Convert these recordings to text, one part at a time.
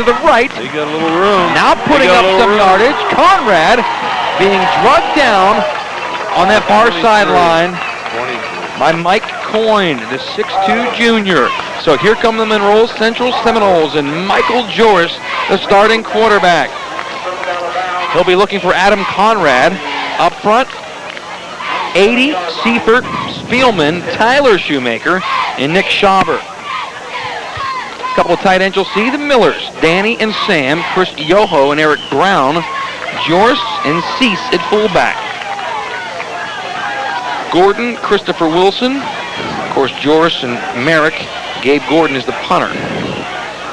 to the right. He got a little room. Now putting up some yardage. Conrad being drugged down on that far sideline by Mike Coyne, the 6'2 junior. So here come the Monroe Central Seminoles and Michael Joris, the starting quarterback. He'll be looking for Adam Conrad up front. 80, Seifert, Spielman, Tyler Shoemaker, and Nick Schauber. A couple of tight ends you'll see, the Millers, Danny and Sam, Chris Yoho and Eric Brown, Joris and Cease at fullback. Gordon, Christopher Wilson, of course Joris and Merrick. Gabe Gordon is the punter.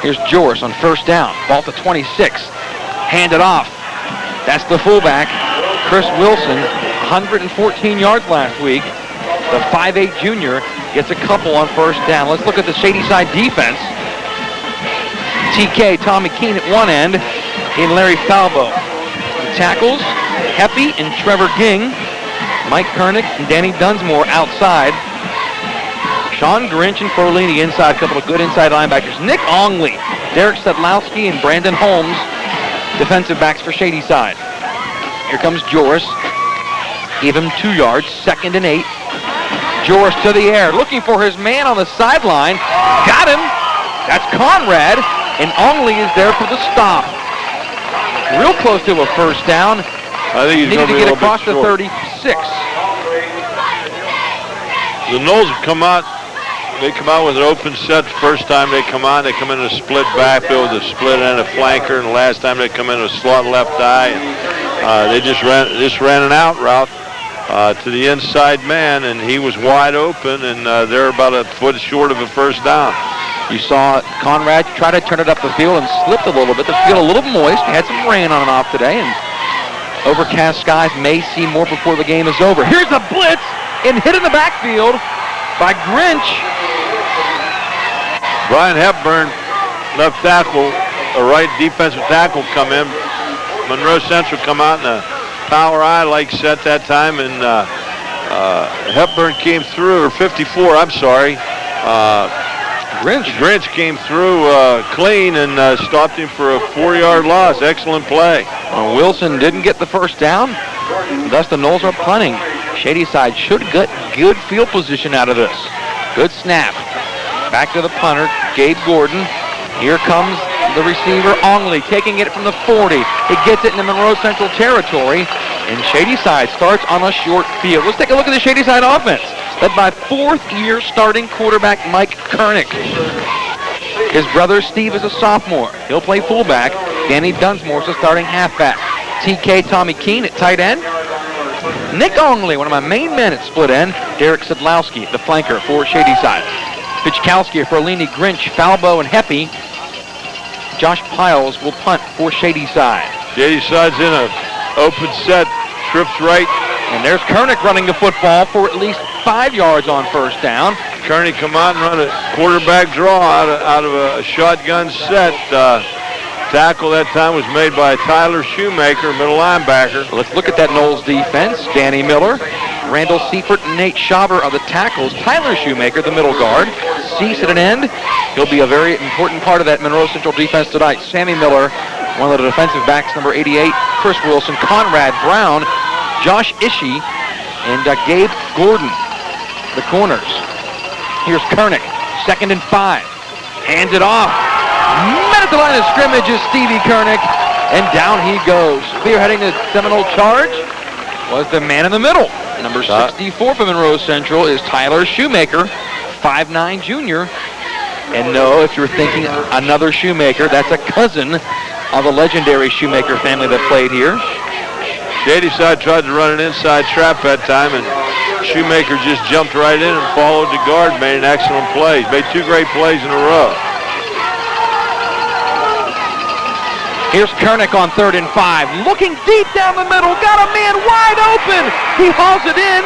Here's Joris on first down, ball to 26, handed off. That's the fullback, Chris Wilson, 114 yards last week. The 5'8 junior gets a couple on first down. Let's look at the Shadyside defense. TK, Tommy Keene at one end, and Larry Falbo. The tackles, Heppy and Trevor Ging. Mike Kernick and Danny Dunsmore outside. Sean Grinch and Ferlini inside, a couple of good inside linebackers. Nick Ongley, Derek Sedlowski, and Brandon Holmes, defensive backs for Shadyside. Here comes Joris. Give him 2 yards, 2nd and 8. Joris to the air, looking for his man on the sideline. Got him. That's Conrad, and Ongley is there for the stop. Real close to a first down. I think he's needed to get across the 36. The Knowles have come out. They come out with an open set the first time they come on. They come in a split backfield with a split and a flanker, and the last time they come in a slot left eye. And, they just ran an out route to the inside man, and he was wide open, and they're about a foot short of a first down. You saw Conrad try to turn it up the field and slipped a little bit. The field a little moist. We had some rain on and off today, and overcast skies may see more before the game is over. Here's a blitz and hit in the backfield by Grinch. Brian Hepburn, left tackle, a right defensive tackle come in. Monroe Central come out in a power I-like set that time, and Hepburn came through, or 54, I'm sorry. Grinch came through clean and stopped him for a 4-yard loss. Excellent play. Wilson didn't get the first down. Thus the Knowles are punting. Shadyside should get good field position out of this. Good snap. Back to the punter, Gabe Gordon. Here comes the receiver, Ongley, taking it from the 40. He gets it into Monroe Central territory, and Shadyside starts on a short field. Let's take a look at the Shadyside offense, led by 4th-year starting quarterback Mike Kernick. His brother Steve is a sophomore. He'll play fullback. Danny Dunsmore is the starting halfback. TK Tommy Keene at tight end. Nick Ongley, one of my main men at split end. Derek Sedlowski, the flanker for Shadyside. Pichkowski, Ferlini, Grinch, Falbo, and Heppy. Josh Piles will punt for Shadyside. Shadyside's in an open set, trips right. And there's Kernick running the football for at least 5 yards on first down. Kearney come out and run a quarterback draw out of a shotgun set. Tackle that time was made by Tyler Shoemaker, middle linebacker. Let's look at that Knowles defense. Danny Miller, Randall Seifert, and Nate Schauber are the tackles. Tyler Shoemaker, the middle guard. Cease at an end. He'll be a very important part of that Monroe Central defense tonight. Sammy Miller, one of the defensive backs, number 88. Chris Wilson, Conrad Brown, Josh Ishii, and Gabe Gordon, the corners. Here's Kernick, 2nd and 5. Hands it off. Met at the line of scrimmage is Stevie Kernick, and down he goes. Spearheading the Seminole charge was the man in the middle. Number 64 for Monroe Central is Tyler Shoemaker, 5'9 junior. And no, if you're thinking another Shoemaker, that's a cousin of the legendary Shoemaker family that played here. Shadyside tried to run an inside trap that time, and Shoemaker just jumped right in and followed the guard, made an excellent play. Made 2 great plays in a row. Here's Kernick on 3rd and 5, looking deep down the middle, got a man wide open. He hauls it in.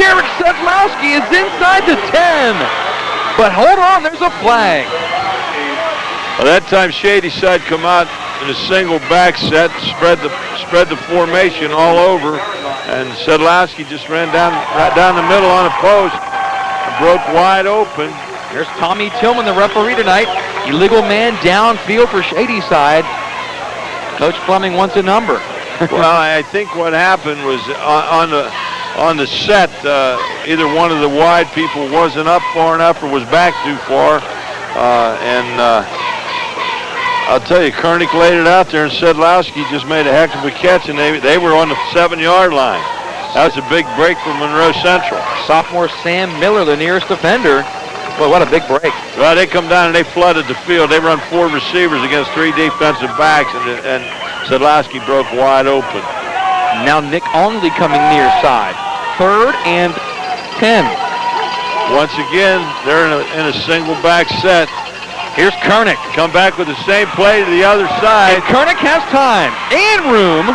Derek Sedlowski is inside the 10. But hold on, there's a flag. Well, that time Shadyside come out in a single back set, spread the formation all over, and Sedlowski just ran right down the middle on a post, broke wide open. There's Tommy Tillman, the referee tonight. Illegal man downfield for Shadyside. Coach Fleming wants a number. Well, I think what happened was on the set, either one of the wide people wasn't up far enough or was back too far. I'll tell you, Koenig laid it out there, and Sedlowski just made a heck of a catch, and they were on the 7-yard line. That was a big break for Monroe Central. Sophomore Sam Miller, the nearest defender. Boy, what a big break. Well, they come down and they flooded the field. They run 4 receivers against 3 defensive backs, and Sedlowski broke wide open. Now Nick Onley coming near side. 3rd and 10. Once again, they're in a single back set. Here's Koenig. Come back with the same play to the other side. And Koenig has time and room.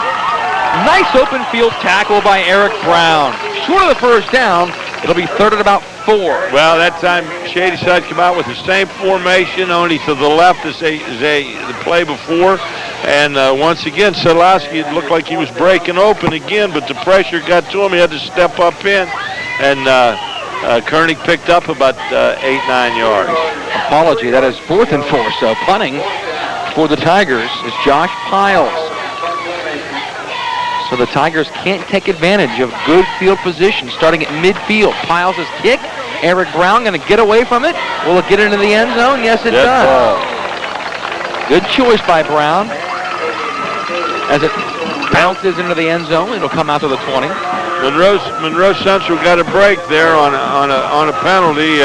Nice open field tackle by Eric Brown. Short of the first down, it'll be 3rd and about 4. Well, that time Shadyside come out with the same formation, only to the left as the play before. And once again, Sedlowski, it looked like he was breaking open again, but the pressure got to him. He had to step up in. And Koenig picked up about 8-9 yards. Apology, that is 4th and 4. So punting for the Tigers is Josh Piles. So the Tigers can't take advantage of good field position starting at midfield. Piles' kick. Eric Brown going to get away from it. Will it get into the end zone? Yes, it does. Ball. Good choice by Brown. As it bounces into the end zone, it'll come out to the 20. Monroe Central got a break there on a penalty,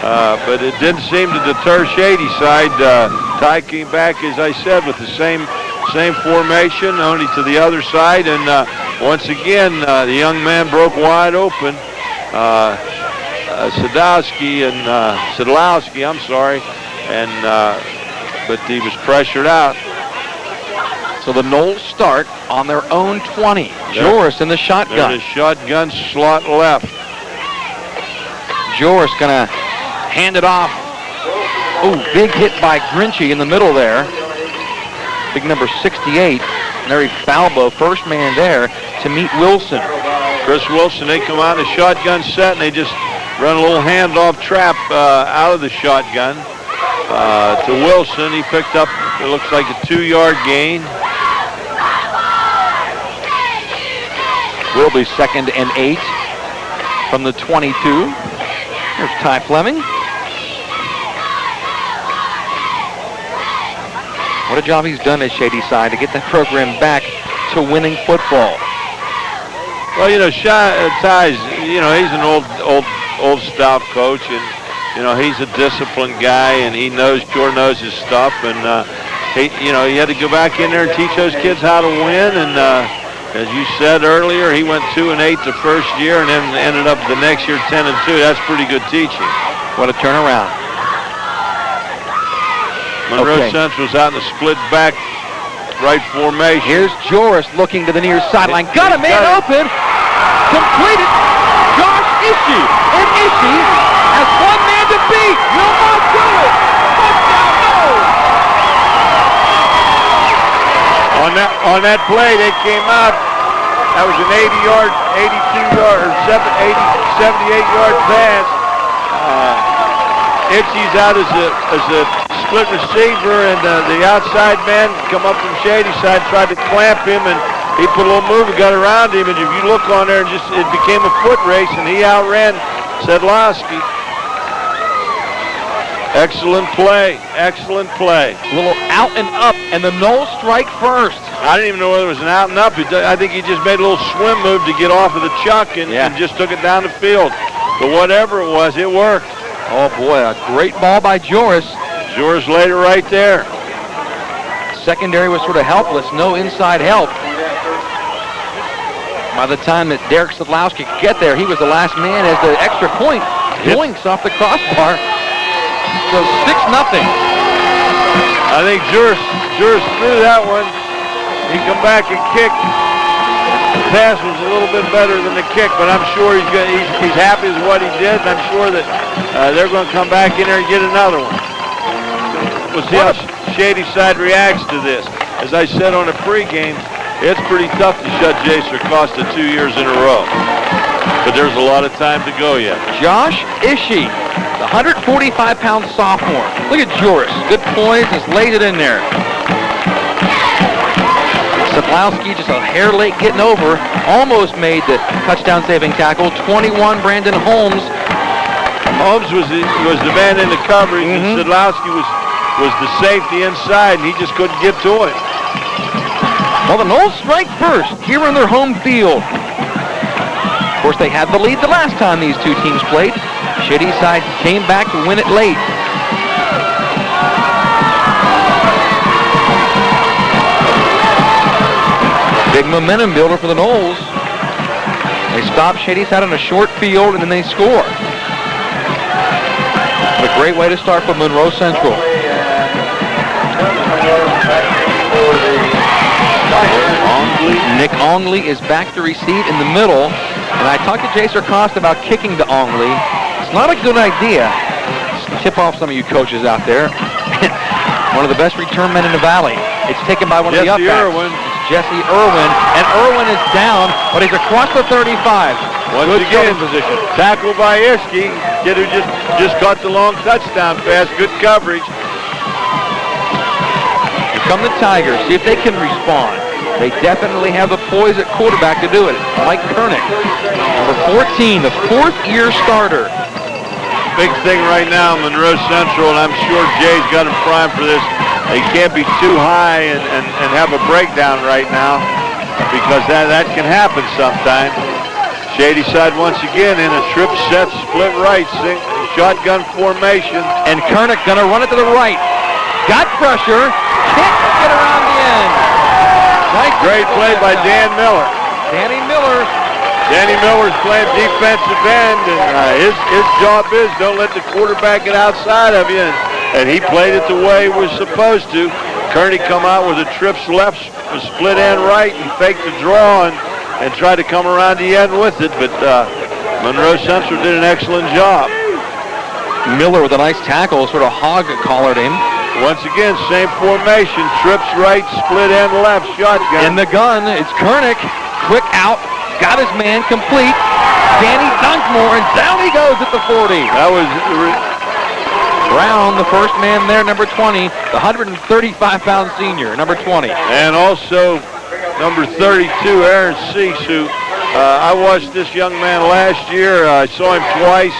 but it didn't seem to deter Shadyside. Ty came back, as I said, with the same formation, only to the other side, and once again, the young man broke wide open. Sedlowski, I'm sorry, but he was pressured out. So the Noles start on their own 20. Joris in the shotgun. They're in the shotgun slot left. Joris gonna hand it off. Oh, big hit by Grinchy in the middle there. Big number 68, Larry Falbo, first man there to meet Wilson. Chris Wilson, they come out in a shotgun set, and they just run a little handoff trap out of the shotgun to Wilson. He picked up, it looks like a 2-yard gain. Will be 2nd and 8 from the 22. Here's Ty Fleming. What a job he's done at Shadyside to get that program back to winning football. Well, Ty's, he's an old stout coach, and he's a disciplined guy, and he sure knows his stuff, and he had to go back in there and teach those kids how to win, and as you said earlier, he went 2-8 the first year, and then ended up the next year 10-2. That's pretty good teaching. What a turnaround. Monroe Central's out in the split back right formation. Here's Joris looking to the near sideline. Got a man open. Completed. Josh Ishii. And Ishii has one man to beat. Will not do it. Touchdown, Noles. On that play, they came out. That was an 80-yard, 82-yard, or 78-yard pass. Ishii's out as a split receiver, and the outside man come up from Shadyside, tried to clamp him, and he put a little move and got around him, and if you look on there, it became a foot race, and he outran Sedlowski. Excellent play. Excellent play. A little out and up, and the Noles strike first. I didn't even know whether it was an out and up. I think he just made a little swim move to get off of the chuck and just took it down the field. But whatever it was, it worked. Oh, boy, a great ball by Joris. Joris laid it right there. Secondary was sort of helpless. No inside help. By the time that Derek Sedlowski could get there, he was the last man as the extra point yoinks off the crossbar. So 6-0. I think Joris threw that one. He come back and kicked. The pass was a little bit better than the kick, but I'm sure he's happy with what he did, and I'm sure that they're going to come back in there and get another one. We'll see how Shadyside reacts to this. As I said on the pregame, it's pretty tough to shut Jaser Costa 2 years in a row. But there's a lot of time to go yet. Josh Ishii, the 104 45-pound sophomore. Look at Joris. Good poise, just laid it in there. Sadlowski just a hair late getting over. Almost made the touchdown saving tackle. 21, Brandon Holmes. Holmes was the man in the coverage, and Sadlowski was the safety inside, and he just couldn't get to him. Well, the Noles strike first here on their home field. Of course, they had the lead the last time these two teams played. Shadyside came back to win it late. Big momentum builder for the Noles. They stop Shadyside on a short field, and then they score. What a great way to start for Monroe Central. Nick Ongley is back to receive in the middle. And I talked to Jaser Cost about kicking to Ongley. It's not a good idea. Tip off some of you coaches out there. One of the best return men in the Valley. It's taken by one of the upbacks. It's Jesse Irwin. And Irwin is down, but he's across the 35. Once again, position. Tackle by Iskey. Kid who just caught the long touchdown pass. Good coverage. Here come the Tigers. See if they can respond. They definitely have the poise at quarterback to do it. Mike Kernick, number 14, the fourth-year starter. Big thing right now, Monroe Central, and I'm sure Jay's got him primed for this. They can't be too high and have a breakdown right now, because that can happen sometime. Shadyside once again in a trip set, split right, shotgun formation. And Kernick gonna run it to the right. Got pressure, can't get around the end. Nice. Great play by Dan Miller. Danny Miller. Danny Miller's playing defensive end, and his job is don't let the quarterback get outside of you, and he played it the way he was supposed to. Kearney come out with a trips left, a split end right, and faked the draw and tried to come around the end with it, but Monroe Central did an excellent job. Miller with a nice tackle, sort of hog collared him. Once again, same formation, trips right, split end left, shotgun. In the gun, it's Kernick, quick out, got his man complete. Danny Dunkmore, and down he goes at the 40. That was Brown, the first man there, number 20, the 135-pound senior, number 20. And also number 32, Aaron Cease, who I watched this young man last year. I saw him twice,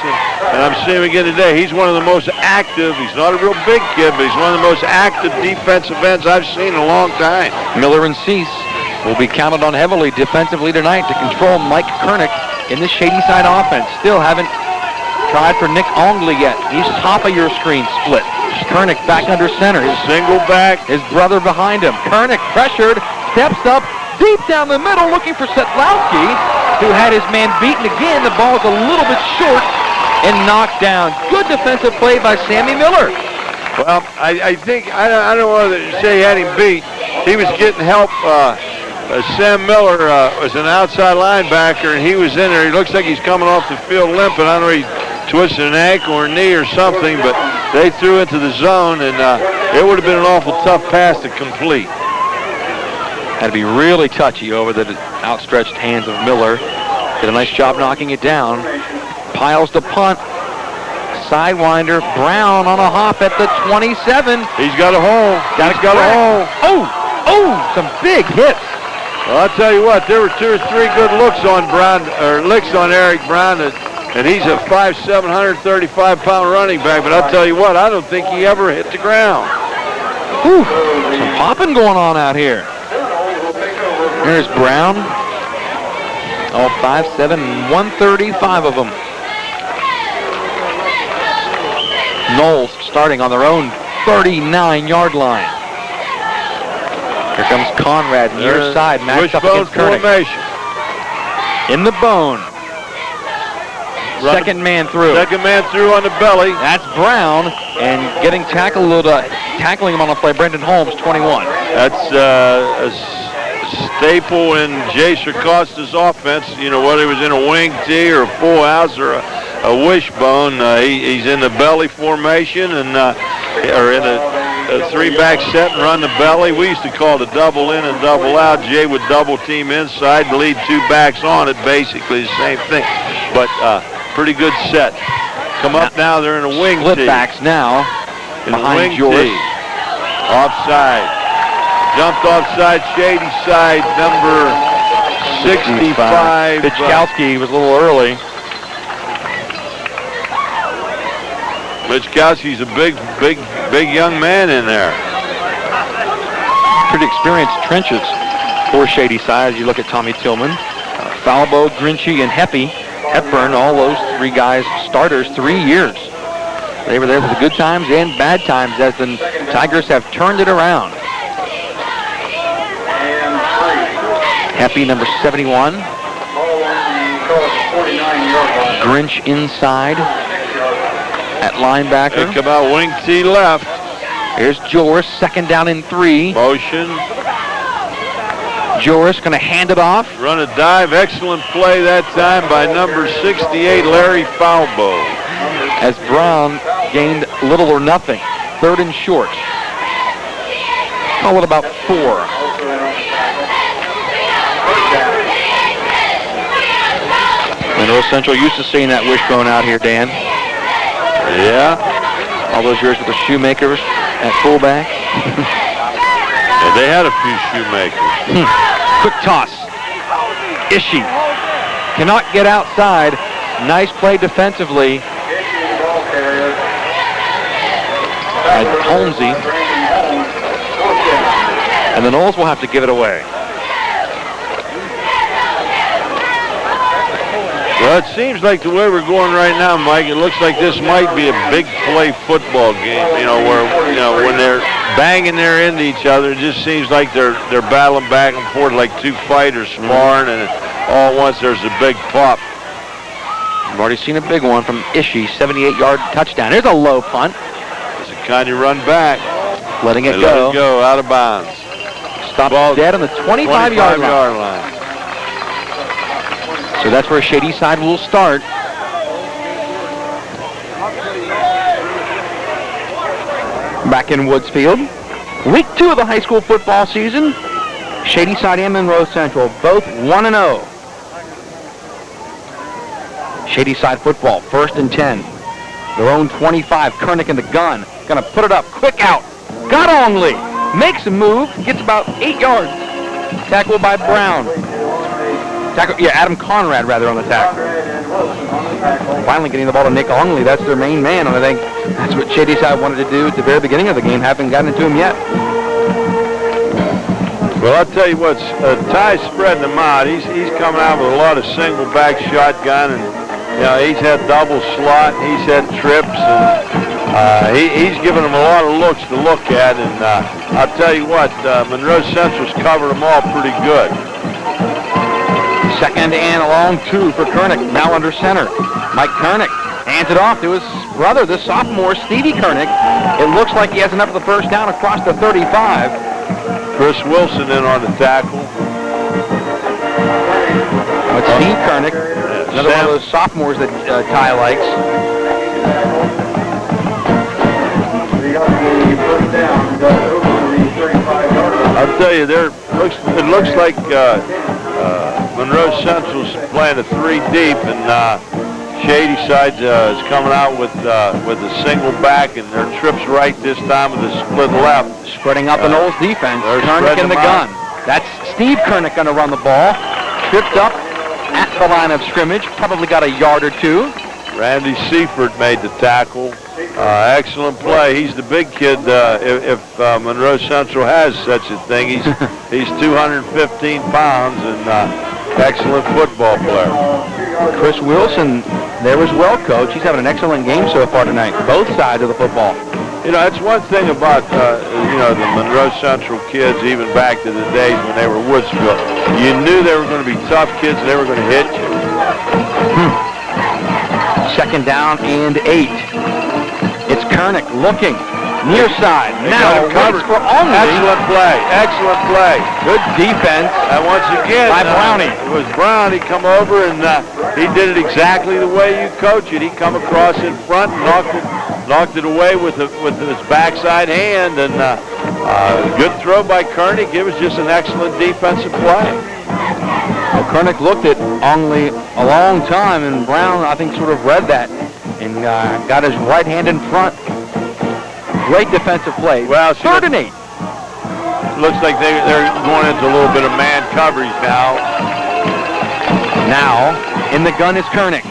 and I'm seeing him again today. He's one of the most active. He's not a real big kid, but he's one of the most active defensive ends I've seen in a long time. Miller and Cease will be counted on heavily defensively tonight to control Mike Kernick in the Shadyside offense. Still haven't tried for Nick Ongley yet. He's top of your screen split. Kernick back under center. Single back. His brother behind him. Kernick pressured, steps up, deep down the middle looking for Sadlowski, who had his man beaten again. The ball is a little bit short and knocked down. Good defensive play by Sammy Miller. Well, I think, I don't want to say he had him beat. He was getting help. Sam Miller was an outside linebacker, and he was in there. He looks like he's coming off the field limping. I don't know, he twisted an ankle or a knee or something, but they threw into the zone, and it would have been an awful tough pass to complete. Had to be really touchy over the outstretched hands of Miller. Did a nice job knocking it down. Piles the punt. Sidewinder. Brown on a hop at the 27. He's got a hole. He's got a hole. Oh, some big hits. Well, I'll tell you what, there were 2 or 3 good looks on Brown, or licks on Eric Brown, and he's a 5'7", 135-pound running back, but I'll tell you what, I don't think he ever hit the ground. Whew, some popping going on out here. Here's Brown. All 5'7", 135 of them. Noles starting on their own 39-yard line. Here comes Conrad near side, matched up against Kernick. Formation. In the bone. Second man through. Second man through on the belly. That's Brown, and getting tackled, tackling him on the play, Brendan Holmes, 21. That's a staple in Jaser Costa's offense. You know, whether he was in a wing tee or a full house or a wishbone, he's in the belly formation and or in a 3-back set and run the belly. We used to call it a double in and double out. Jay would double team inside and lead 2 backs on it, basically the same thing. But pretty good set. come up now. They're in a wing Split tee. backs now In behind wing Joris. tee. Offside. Jumped offside. Shadyside, number 65. Pichkowski was a little early. Pichkowski's a big young man in there. Pretty experienced trenches for Shadyside as you look at Tommy Tillman. Falbo, Grinchy, and Hepburn, all those three guys starters 3 years. They were there for the good times and bad times as the Tigers have turned it around. Heppy, number 71. Grinch inside at linebacker. They come out wing tee left. Here's Joris, second down and 3. Motion. Joris going to hand it off. Run a dive. Excellent play that time by number 68, Larry Falbo. As Brown gained little or nothing. Third and short. Call it about 4. Monroe Central used to seeing that wishbone out here, Dan. Yeah. All those years with the Shoemakers at fullback. Yeah, they had a few Shoemakers. Quick toss. Ishii cannot get outside. Nice play defensively by Holmesy. And the Noles will have to give it away. Well, it seems like the way we're going right now, Mike, it looks like this might be a big play football game, where, when they're banging their into each other, it just seems like they're battling back and forth like two fighters sparring, and all at once there's a big pop. We've already seen a big one from Ishii, 78-yard touchdown. Here's a low punt. It's a kind of run back. Letting it Let go. it go, out of bounds. Stopped dead on the 25-yard line. So that's where Shadyside will start. Back in Woodsfield. Week 2 of the high school football season. Shadyside and Monroe Central, both 1-0. Shadyside football, 1st and 10. Their own 25, Kernick in the gun. Gonna put it up, quick out. Got Only. Makes a move, gets about 8 yards. Tackled by Brown. Adam Conrad, rather, on the tackle. Finally getting the ball to Nick Ongley. That's their main man, and I think that's what Shadyside wanted to do at the very beginning of the game. Haven't gotten it to him yet. Well, I'll tell you what, Ty's spreading them out. He's coming out with a lot of single back shotgun, and he's had double slot, and he's had trips, and he's giving them a lot of looks to look at, and I'll tell you what, Monroe Central's covered them all pretty good. Second and a long 2 for Kernick, now under center. Mike Kernick hands it off to his brother, the sophomore, Stevie Kernick. It looks like he has enough of the first down across the 35. Chris Wilson in on the tackle. But Steve Kernick, another one of those sophomores that Ty likes. I'll tell you, it looks like Monroe Central's playing a 3 deep, and Shadyside is coming out with a single back, and their trips right this time with a split left. Spreading out the Noles defense. Kernick in the gun. That's Steve Kernick going to run the ball. Tripped up at the line of scrimmage. Probably got a yard or 2. Randy Seifert made the tackle. Excellent play. He's the big kid. If Monroe Central has such a thing, he's 215 pounds and excellent football player. Chris Wilson there as well, Coach. He's having an excellent game so far tonight. Both sides of the football. That's one thing about the Monroe Central kids, even back to the days when they were Woodsville. You knew they were going to be tough kids. And they were going to hit you. Second down and 8. It's Kernick looking near side. Now waits for Only. Excellent play. Excellent play. Good defense. And once again, by Brownie. It was Brown. He come over and he did it exactly the way you coach it. He come across in front and knocked it away with his backside hand, and good throw by Kernick. It was just an excellent defensive play. Well, Kernick looked at Ongley a long time, and Brown, I think, sort of read that. and got his right hand in front. Great defensive play. Well, 3rd and 8. Looks like they're going into a little bit of man coverage now. Now, in the gun is Koenig.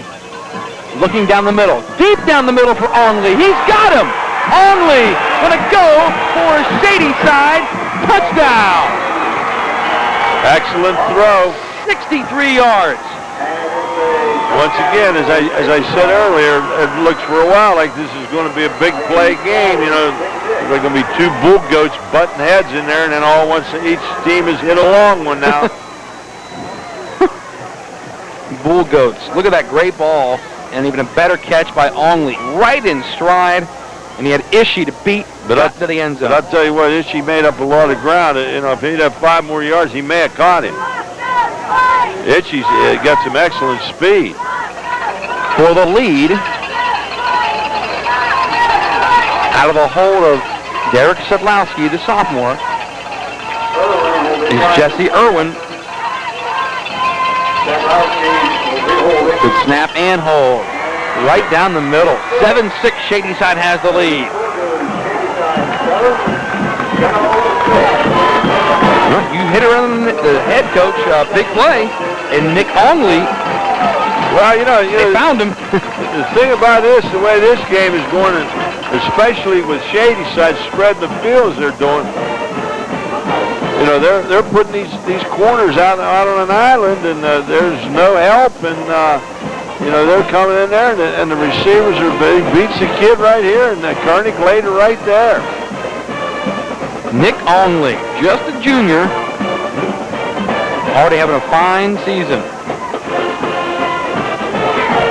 Looking down the middle. Deep down the middle for Onley. He's got him. Onley going to go for a Shadyside touchdown. Excellent throw. 63 yards. Once again, as I said earlier, it looks for a while like this is going to be a big play game. You know, there's going to be 2 bull goats butting heads in there, and then all once each team has hit a long one now. Bull goats. Look at that great ball, and even a better catch by Onley, right in stride, and he had Ishii to beat, got to the end zone. But I'll tell you what, Ishii made up a lot of ground. You know, if he'd have 5 more yards, he may have caught him. Ishii's got some excellent speed. For the lead, out of the hold of Derek Sedlowski, the sophomore, is Jesse Irwin. Good snap and hold. Right down the middle. 7-6, Shadyside has the lead. You hit around the head coach, big play, and Nick Onley. Well, you know, they found him. The thing about this, the way this game is going, especially with Shadyside spreading the field as they're doing, you know, they're putting these corners out on an island, and there's no help, and you know, they're coming in there, and the receivers are beats the kid right here, and Koenig laid it right there. Nick Onley, just a junior, already having a fine season.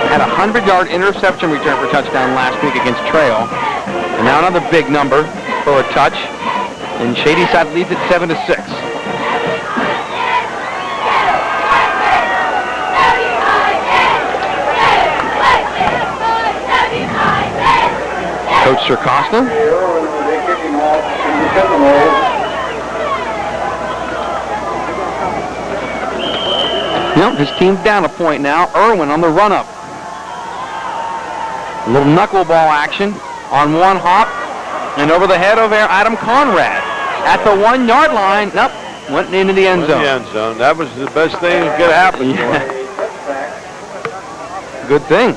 Had a 100-yard interception return for touchdown last week against Trail. And now another big number for a touch. And Shadyside leads it 7-6. Coach Sircosta. Yep, his team's down a point now. Irwin on the run-up. A little knuckleball action on one hop and over the head of Adam Conrad. At the 1-yard line, nope, went into the end zone. The end zone. That was the best thing that could happen. Yeah. Good thing.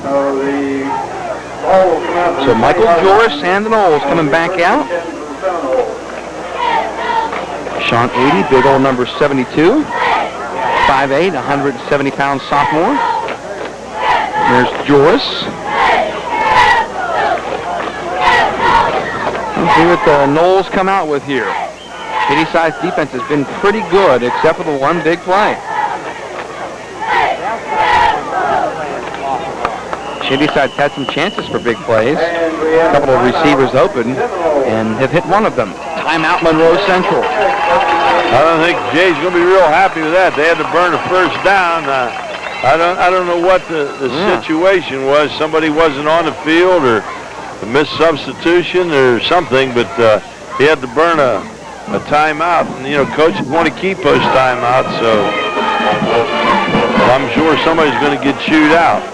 So Michael Joris and the Knowles coming back out. Sean 80, big old number 72. 5'8", 170-pound sophomore. There's Joris. Let's see what the Knowles come out with here. Shadyside's defense has been pretty good, except for the one big play. Shadyside's had some chances for big plays. A couple of receivers open, and have hit one of them. Timeout, Monroe Central. I don't think Jay's going to be real happy with that. They had to burn a first down. I don't know what the situation was. Somebody wasn't on the field, or a missed substitution or something, but he had to burn a timeout. And, you know, coaches want to keep those timeouts, so I'm sure somebody's going to get chewed out.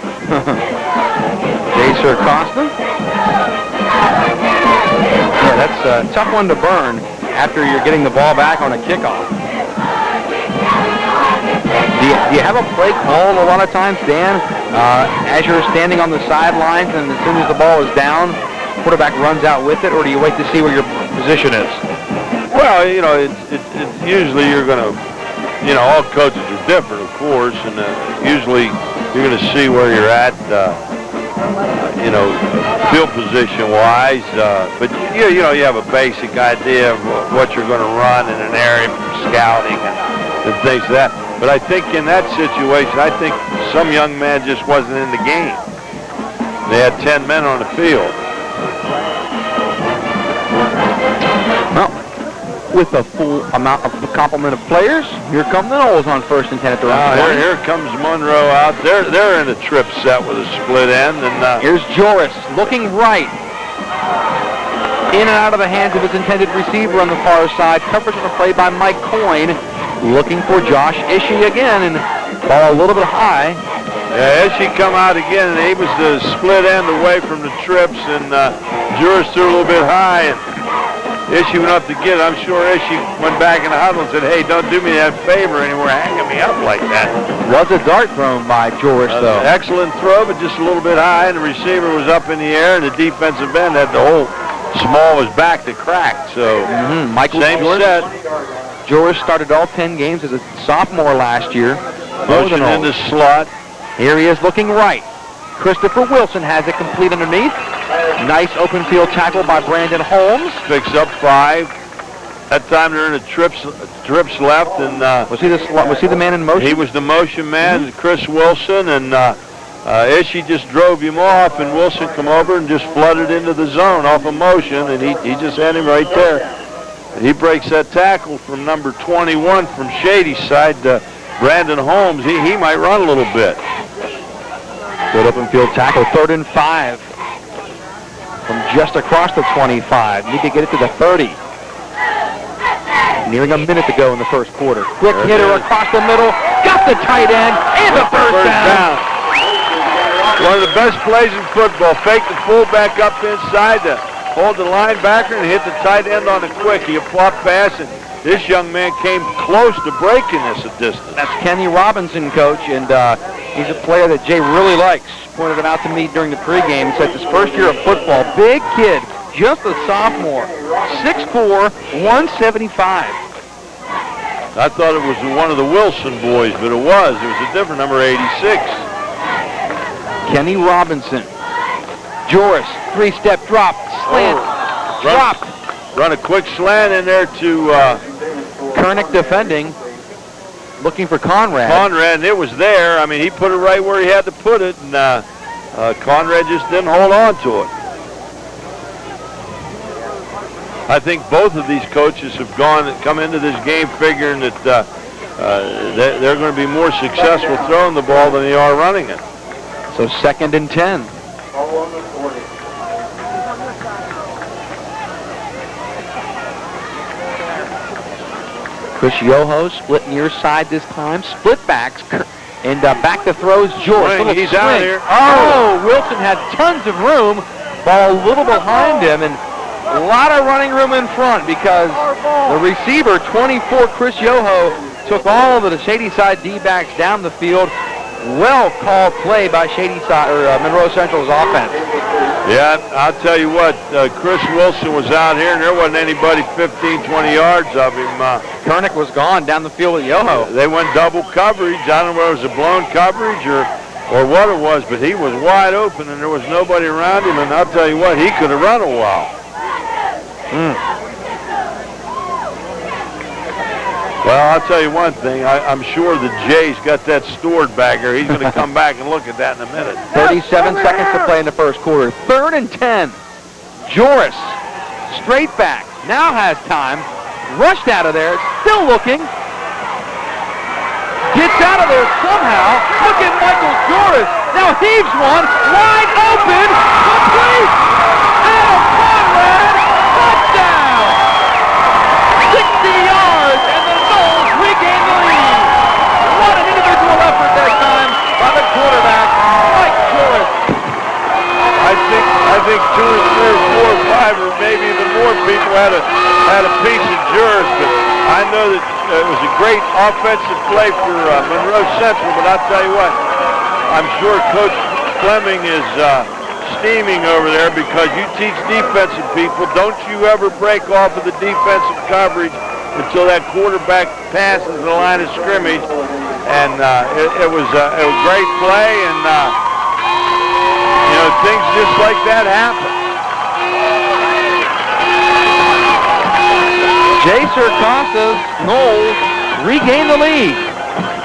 Jay Sircosta. Yeah, that's a tough one to burn after you're getting the ball back on a kickoff. Do you have a play call a lot of times, Dan, as you're standing on the sidelines and as soon as the ball is down, quarterback runs out with it, or do you wait to see where your position is? Well, you know, it's usually you're going to, you know, all coaches are different, of course, and usually you're going to see where you're at, you know, field position-wise. But, you know, you have a basic idea of what you're going to run in an area from scouting and things like that. But I think in that situation, I think some young man just wasn't in the game. They had 10 men on the field. Well, with a full amount of complement of players, here come the Knowles on first and 10 at the run. Here comes Monroe out. They're in a trip set with a split end. And here's Joris looking right. In and out of the hands of his intended receiver on the far side. Coverage on the play by Mike Coyne. Looking for Josh Ishii again, and ball a little bit high. Yeah, as she come out again, and he was the split end away from the trips, and Juris threw a little bit high, and Ishii went up to get it. I'm sure Ishii went back in the huddle and said, hey, don't do me that favor anymore, hanging me up like that. Was a dart thrown by Juris, though. Excellent throw, but just a little bit high, and the receiver was up in the air, and the defensive end had the whole small of his back to crack. So, Michael same Juris, set. Juris started all 10 games as a sophomore last year. Motion in the slot. Here he is looking right. Christopher Wilson has it complete underneath. Nice open field tackle by Brandon Holmes. Picks up 5. That time they're in the trips left, and was he the man in motion? He was the motion man, Chris Wilson, and Ishii just drove him off, and Wilson come over and just flooded into the zone off of motion, and he just had him right there. He breaks that tackle from number 21 from Shadyside, Brandon Holmes. He might run a little bit. Good open field tackle, 3rd and 5. From just across the 25. Need to get it to the 30. Nearing a minute to go in the first quarter. Quick hitter across the middle. Got the tight end and the first down. One of the best plays in football. Fake the fullback up inside to hold the linebacker and hit the tight end on the quick. He plopped pass, and this young man came close to breaking this a distance. That's Kenny Robinson, coach, and he's a player that Jay really likes. Pointed him out to me during the pregame. He said his first year of football, big kid, just a sophomore, 6'4", 175. I thought it was one of the Wilson boys, but it was. It was a different number, 86. Kenny Robinson. Joris, 3-step drop, slant, drop. Run a quick slant in there to Kernick defending. Looking for Conrad. Conrad, and it was there. I mean, he put it right where he had to put it, and Conrad just didn't hold on to it. I think both of these coaches have come into this game figuring that they're going to be more successful throwing the ball than they are running it. So 2nd and 10. Chris Yoho split near side this time. Split backs. And back to throws George. He's out here. Oh, Wilson had tons of room. Ball a little behind him. And a lot of running room in front because the receiver, 24, Chris Yoho, took all of the Shadyside D-backs down the field. Well called play by Shadyside or Monroe Central's offense. Yeah, I'll tell you what, Chris Wilson was out here, and there wasn't anybody 15, 20 yards of him. Kernick was gone down the field with Yoho. They went double coverage. I don't know whether it was a blown coverage or what it was, but he was wide open, and there was nobody around him, and I'll tell you what, he could have run a while. Well, I'll tell you one thing. I'm sure the Jay's got that stored back there. He's going to come back and look at that in a minute. 37 seconds to play in the first quarter. 3rd and 10. Joris, straight back. Now has time. Rushed out of there. Still looking. Gets out of there somehow. Look at Michael Joris. Now heaves one. Wide open. Complete. Adam Conrad. Touchdown. 60 yards. And the Knowles regain the lead. What an individual effort that time by the quarterback, Mike Joris. I think 2 or 3 or 4 or 5 or maybe even more people had a piece of Juris, but I know that it was a great offensive play for Monroe Central, but I'll tell you what, I'm sure Coach Fleming is steaming over there because you teach defensive people, don't you ever break off of the defensive coverage until that quarterback passes the line of scrimmage, and it was a great play, and things just like that happen. Jay Circasa's Knowles regain the lead.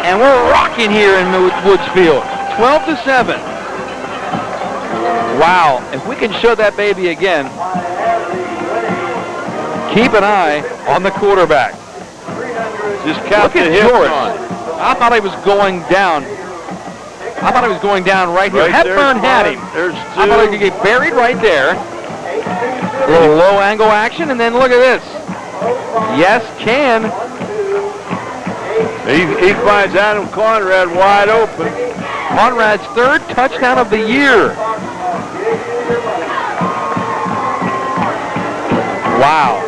And we're rocking here in Woodsfield. 12-7. Wow. If we can show that baby again, keep an eye on the quarterback. Just count the hip on. I thought he was going down. I thought he was going down right here. Hepburn had him. I thought he could get buried right there. A little low angle action, and then look at this. Yes, can. He finds Adam Conrad wide open. Conrad's third touchdown of the year. Wow.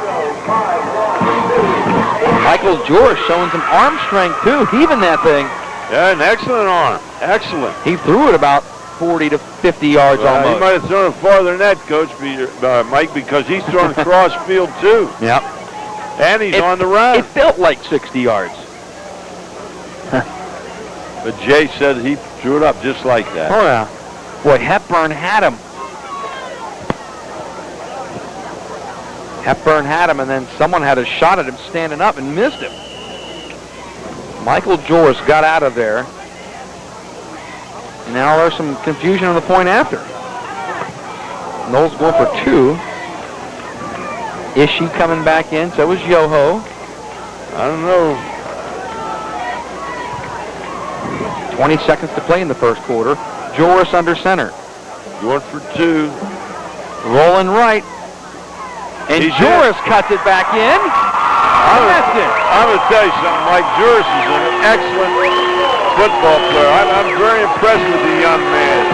Michael Joris showing some arm strength, too, heaving that thing. Yeah, an excellent arm. Excellent. He threw it about 40 to 50 yards almost. He might have thrown it farther than that, Coach Mike, because he's throwing cross field, too. Yep. And he's on the run. It felt like 60 yards. But Jay said he threw it up just like that. Oh, yeah. Boy, Hepburn had him. Hepburn had him, and then someone had a shot at him standing up and missed him. Michael Joris got out of there. Now there's some confusion on the point after. Knowles going for 2. Ishii coming back in, so was Yoho. I don't know. 20 seconds to play in the first quarter. Joris under center. Going for 2. Rolling right. And Joris cuts it back in. I'm going to tell you something, Mike. Joris is an excellent football player. I'm very impressed with the young man.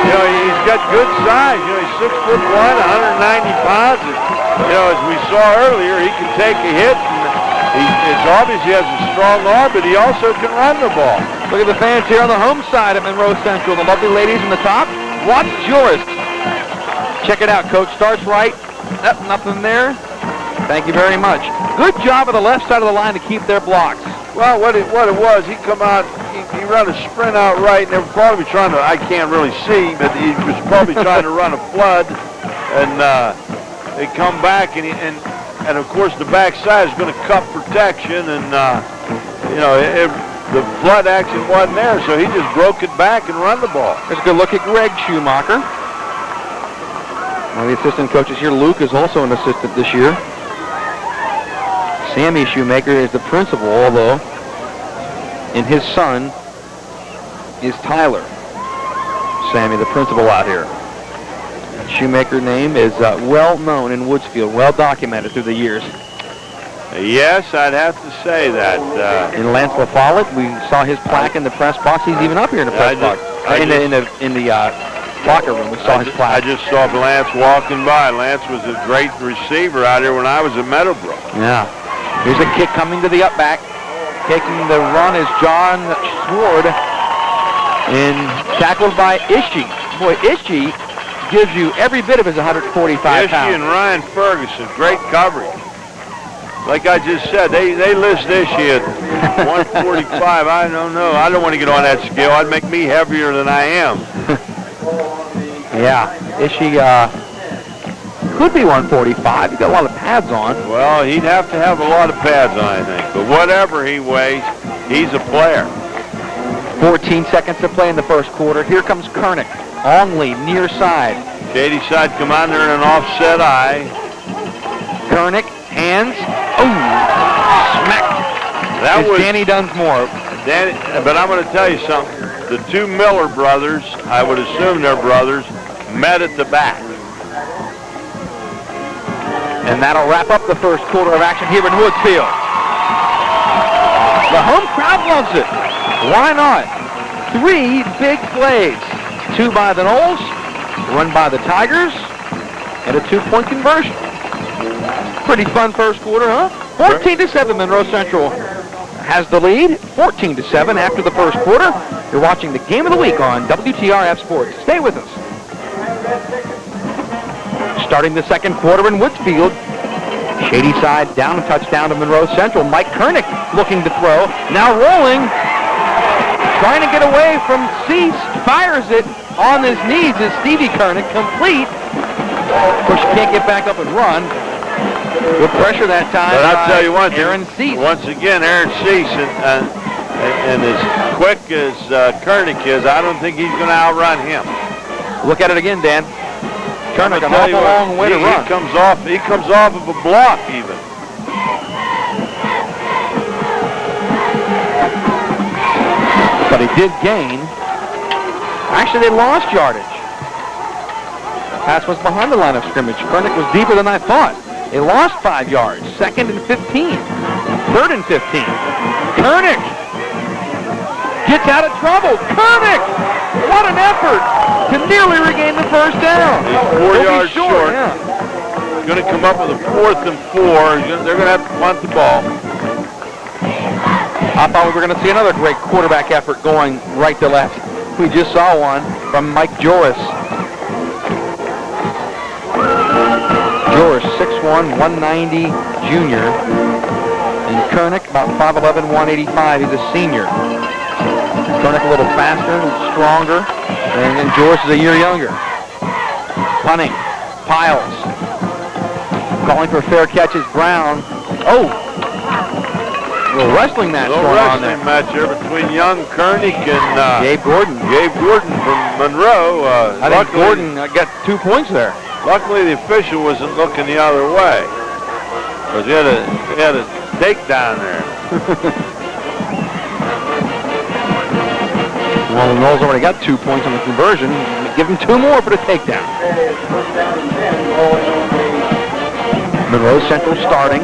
You know, he's got good size. You know, he's 6'1", 190 pounds. And, you know, as we saw earlier, he can take a hit. And it's obvious he has a strong arm, but he also can run the ball. Look at the fans here on the home side of Monroe Central. The lovely ladies in the top. Watch Joris. Check it out, Coach. Starts right. Nothing there. Thank you very much. Good job on the left side of the line to keep their blocks. Well, what it was, he come out, he ran a sprint out right, and they were probably trying to, I can't really see, but he was probably trying to run a flood, and they come back, and of course the backside is going to cut protection, and you know, the flood action wasn't there, so he just broke it back and run the ball. There's a good look at Greg Schumacher. One of the assistant coaches here, Luke, is also an assistant this year. Sammy Shoemaker is the principal, although, and his son is Tyler. Sammy, the principal out here. Shoemaker's name is well known in Woodsfield, well documented through the years. Yes, I'd have to say that. In Lance LaFollette, we saw his plaque in the press box. He's even up here in the press box. In the locker room, we saw his plaque. I just saw Lance walking by. Lance was a great receiver out here when I was at Meadowbrook. Yeah. Here's a kick coming to the up back. Taking the run is John Sword. And tackled by Ishii. Boy, Ishii gives you every bit of his 145 pounds. Ishii and Ryan Ferguson, great coverage. Like I just said, they list Ishii at 145. I don't know. I don't want to get on that scale. I'd make me heavier than I am. Yeah, Ishii could be 145. He's got a lot of pads on. Well, he'd have to have a lot of pads on, I think. But whatever he weighs, he's a player. 14 seconds to play in the first quarter. Here comes Kernick. Only near side. Shadyside come on there in an offset eye. Kernick, hands. Oh, smacked. That was Danny Dunsmore. But I'm going to tell you something. The two Miller brothers, I would assume they're brothers, met at the back. And that'll wrap up the first quarter of action here in Woodsfield. The home crowd loves it. Why not? 3 big plays. 2 by the Knowles, 1 by the Tigers, and a 2-point conversion. Pretty fun first quarter, huh? 14-7, Monroe Central has the lead. 14-7 after the first quarter. You're watching the Game of the Week on WTRF Sports. Stay with us. Starting the second quarter in Woodsfield. Shadyside down a touchdown to Monroe Central. Mike Kernick looking to throw. Now rolling. Trying to get away from Cease. Fires it on his knees is Stevie Kernick. Complete. Of course, you can't get back up and run. Good pressure that time. But I'll tell you what, Aaron Cease. Once again, Aaron Cease, and as quick as Kernick is, I don't think he's going to outrun him. Look at it again, Dan. Kernick, an awful long way to run. He comes off of a block even. But he did gain. Actually, they lost yardage. The pass was behind the line of scrimmage. Kernick was deeper than I thought. They lost 5 yards. 2nd and 15. 3rd and 15. Kernick Gets out of trouble. Koenig! What an effort to nearly regain the first down. He's 4 yards short. Yeah. He's going to come up with a 4th and 4. They're going to have to punt the ball. I thought we were going to see another great quarterback effort going right to left. We just saw one from Mike Joris. Joris, 6'1", 190 junior. And Koenig, about 5'11", 185. He's a senior. Koenig a little faster, a little stronger. And Joris is a year younger. Punting. Piles. Calling for a fair catch is Brown. Oh! A little wrestling match going on there. Match here between young Koenig and Gabe Gordon. Gabe Gordon from Monroe. I think Gordon got 2 points there. Luckily, the official wasn't looking the other way, because he had a takedown there. Well, the Knowles already got 2 points on the conversion. Give him 2 more for the takedown. Monroe Central starting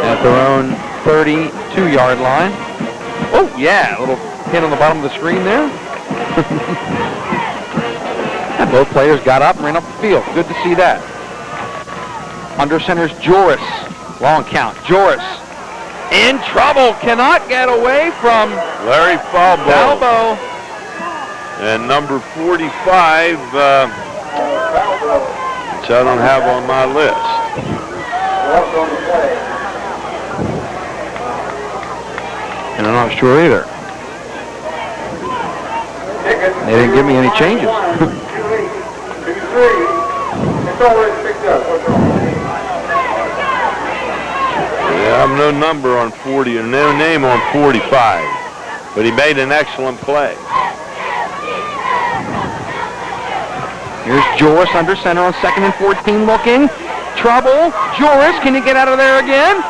at their own 32-yard line. Oh, yeah, a little pin on the bottom of the screen there. And both players got up and ran up the field. Good to see that. Under center's Joris. Long count. Joris in trouble. Cannot get away from Larry Falbo. Falbo. And number 45, which I don't have on my list. And I'm not sure either. They didn't give me any changes. Yeah, I have no number on 40 or no name on 45, but he made an excellent play. Here's Joris under center on 2nd and 14 looking. Trouble. Joris, can he get out of there again?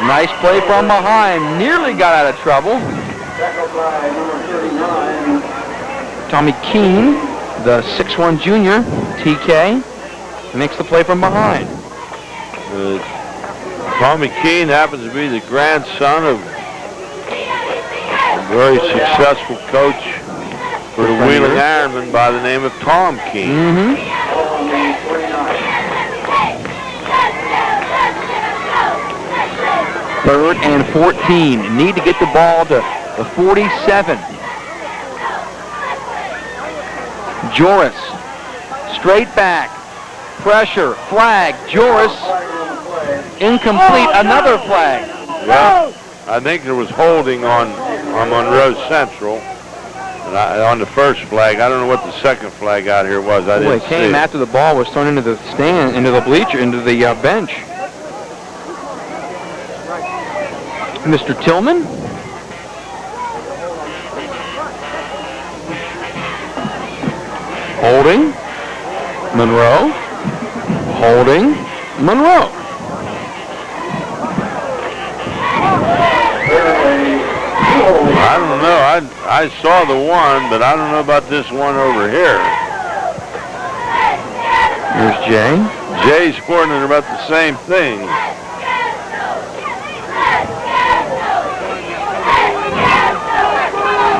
Nice play from behind. Nearly got out of trouble. Tommy Keene, the 6'1 junior, TK, makes the play from behind. Tommy Keene happens to be the grandson of a very successful coach for the Wheeling Ironmen by the name of Tom Keene. Third and 14. Need to get the ball to the 47. Joris, straight back, pressure, flag. Joris, incomplete, another flag. Yeah, I think there was holding on Monroe Central on the first flag. I don't know what the second flag out here was. I didn't see it. It came after the ball was thrown into the stand, into the bleacher, into the bench. Mr. Tillman. Holding. Monroe. Holding. Monroe. I don't know. I saw the one, but I don't know about this one over here. Here's Jay. Jay's scoring at about the same thing.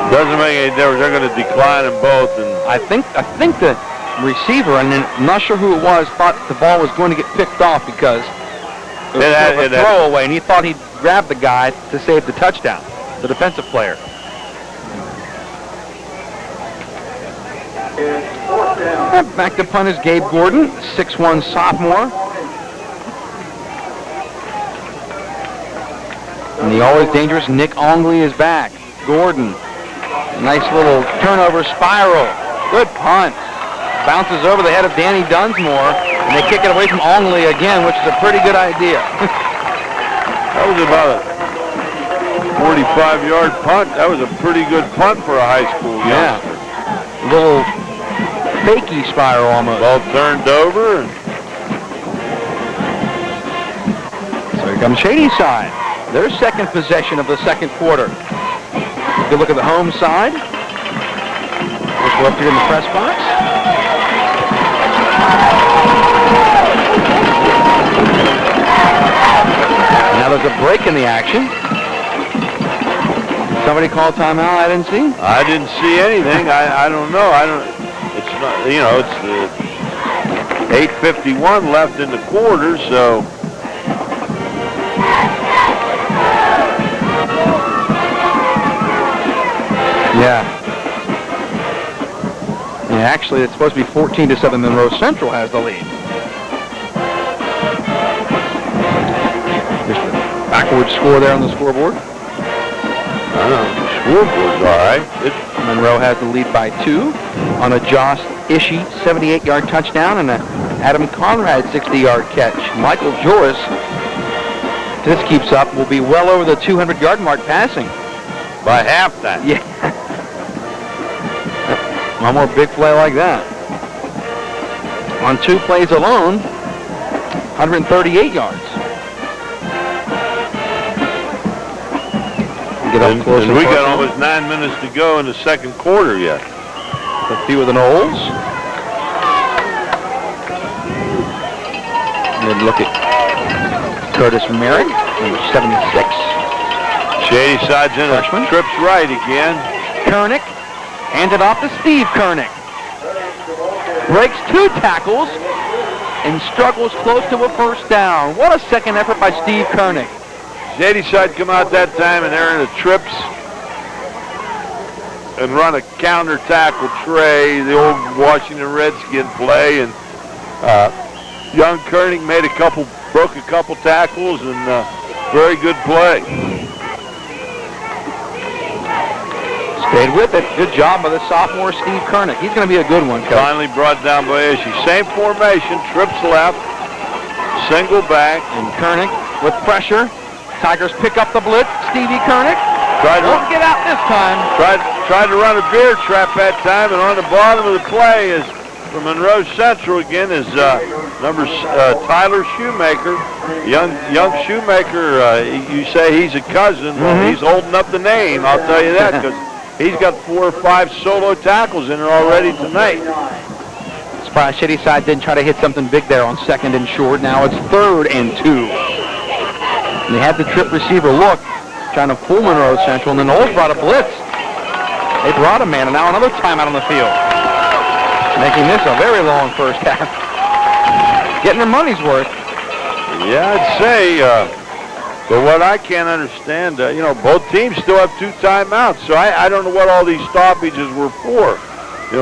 Doesn't make any difference. They're going to decline them both. And I think the receiver, and I'm not sure who it was, thought the ball was going to get picked off because it was a throwaway, and he thought he'd grab the guy to save the touchdown, the defensive player. Back to punt is Gabe Gordon, 6'1 sophomore. And the always dangerous Nick Ongley is back. Gordon. Nice little turnover spiral. Good punt. Bounces over the head of Danny Dunsmore, and they kick it away from Ongley again, which is a pretty good idea. That was about a 45-yard punt. That was a pretty good punt for a high school youngster. A little fakey spiral almost. Ball turned over. And so here comes Shadyside. Their second possession of the second quarter. Good look at the home side. Let's go up here in the press box. Now there's a break in the action. Somebody call timeout? I didn't see. I didn't see anything. I don't know. It's not. You know, it's 8:51 left in the quarter, so. Yeah. Yeah, actually, it's supposed to be 14-7. Monroe Central has the lead. Just a backward score there on the scoreboard. Scoreboard's all right. Monroe has the lead by 2 on a Josh Ishii 78-yard touchdown and a Adam Conrad 60-yard catch. Michael Joris, if this keeps up, will be well over the 200-yard mark passing. By halftime. Yeah. One more big play like that. On 2 plays alone, 138 yards. Get up close and we got almost 9 minutes to go in the second quarter yet. A few of the Knowles. Good look at Curtis Merrick, number 76. Shadyside's in Freshman. Trips right again. Koenig hands it off to Steve Koenig. Breaks 2 tackles and struggles close to a first down. What a second effort by Steve Koenig. Shadyside come out that time and they're in the trips and run a counter tackle tray, the old Washington Redskin play, and young Koenig broke a couple tackles, and very good play. Stayed with it. Good job by the sophomore Steve Koenig. He's going to be a good one, Coach. Finally brought down by Ishii. Same formation, trips left, single back. And Koenig with pressure. Tigers pick up the blitz. Stevie Koenig won't get out this time. Tried to run a beer trap that time, and on the bottom of the play is from Monroe Central again is Tyler Shoemaker. Young Shoemaker, you say he's a cousin. Well, he's holding up the name, I'll tell you that, because he's got 4 or 5 solo tackles in there already tonight. Surprised Shadyside didn't try to hit something big there on 2nd and short. Now it's 3rd and 2. And they had the trip receiver look, trying to fool Monroe Central, and the Knowles brought a blitz. They brought a man, and now another timeout on the field. Making this a very long first half. Getting their money's worth. Yeah, I'd say, but what I can't understand, both teams still have 2 timeouts, so I don't know what all these stoppages were for.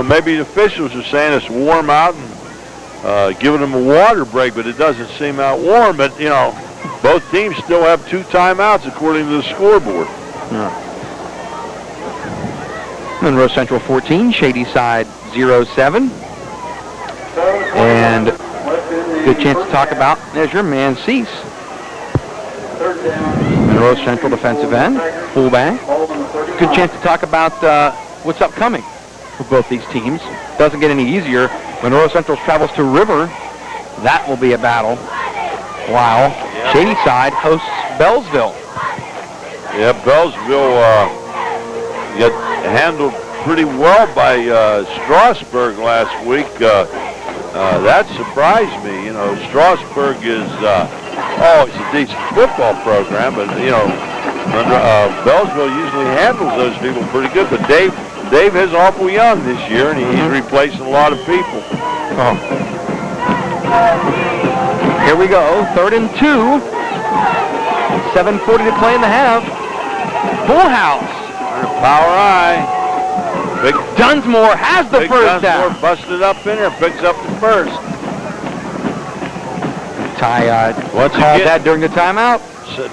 Maybe the officials are saying it's warm out and giving them a water break, but it doesn't seem out warm. But, both teams still have 2 timeouts according to the scoreboard. Yeah. Monroe Central 14, Shadyside 0-7. And good chance to talk about, there's your man, Cease. Monroe Central defensive end, fullback. Good chance to talk about what's upcoming for both these teams. Doesn't get any easier. Monroe Central travels to River. That will be a battle. Wow. Shadyside hosts Bellsville. Yeah, Bellsville got handled pretty well by Strasburg last week. That surprised me. Strasburg is it's a decent football program, but Bellsville usually handles those people pretty good. But Dave is awful young this year, and he's replacing a lot of people. Here we go, 3rd and 2. 7:40 to play in the half. Full house. Power eye. Big Dunsmore has the first down. Dunsmore busted up in there, picks up the first. Ty called that during the timeout.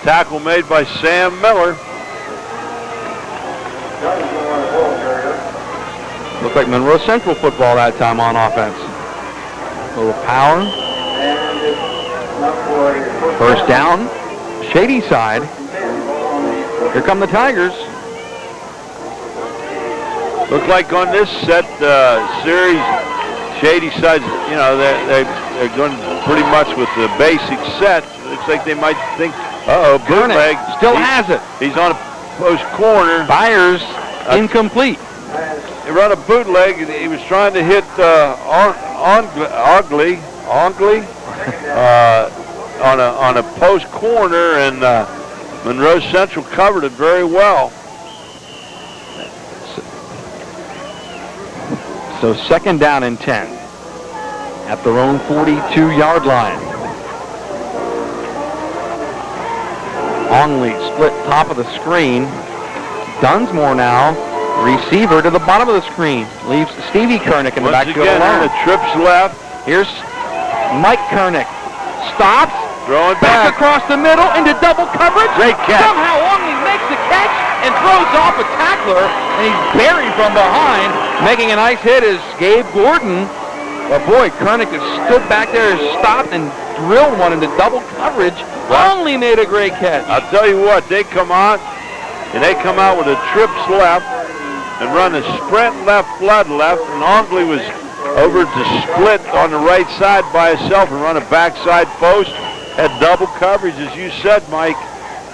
Tackle made by Sam Miller. Looked like Monroe Central football that time on offense. A little power. First down, Shadyside. Here come the Tigers. Looked like on this set series, Shadyside's, they're going pretty much with the basic set. Looks like they might think, bootleg. Still has it. He's on a post corner. Byers, incomplete. He run a bootleg, and he was trying to hit Ongley on a post corner, and Monroe Central covered it very well. So second down and 10 at their own 42-yard line. Ongley split top of the screen. Dunsmore now, receiver to the bottom of the screen. Leaves Stevie Kernick in the backfield alone. The trips left. Here's Mike Kernick. Stops. Throwing Back back. across the middle into double coverage. Great catch. Somehow Ongley makes the catch and throws off a tackler, and he's buried from behind. Making a nice hit is Gabe Gordon. But boy, Kernick has stood back there, stopped, and drilled one into double coverage. Ongley made a great catch. I'll tell you what, they come out, and they come out with a trips left and run a sprint left, flood left, and Ongley was over to split on the right side by himself and run a backside post. Had double coverage, as you said, Mike.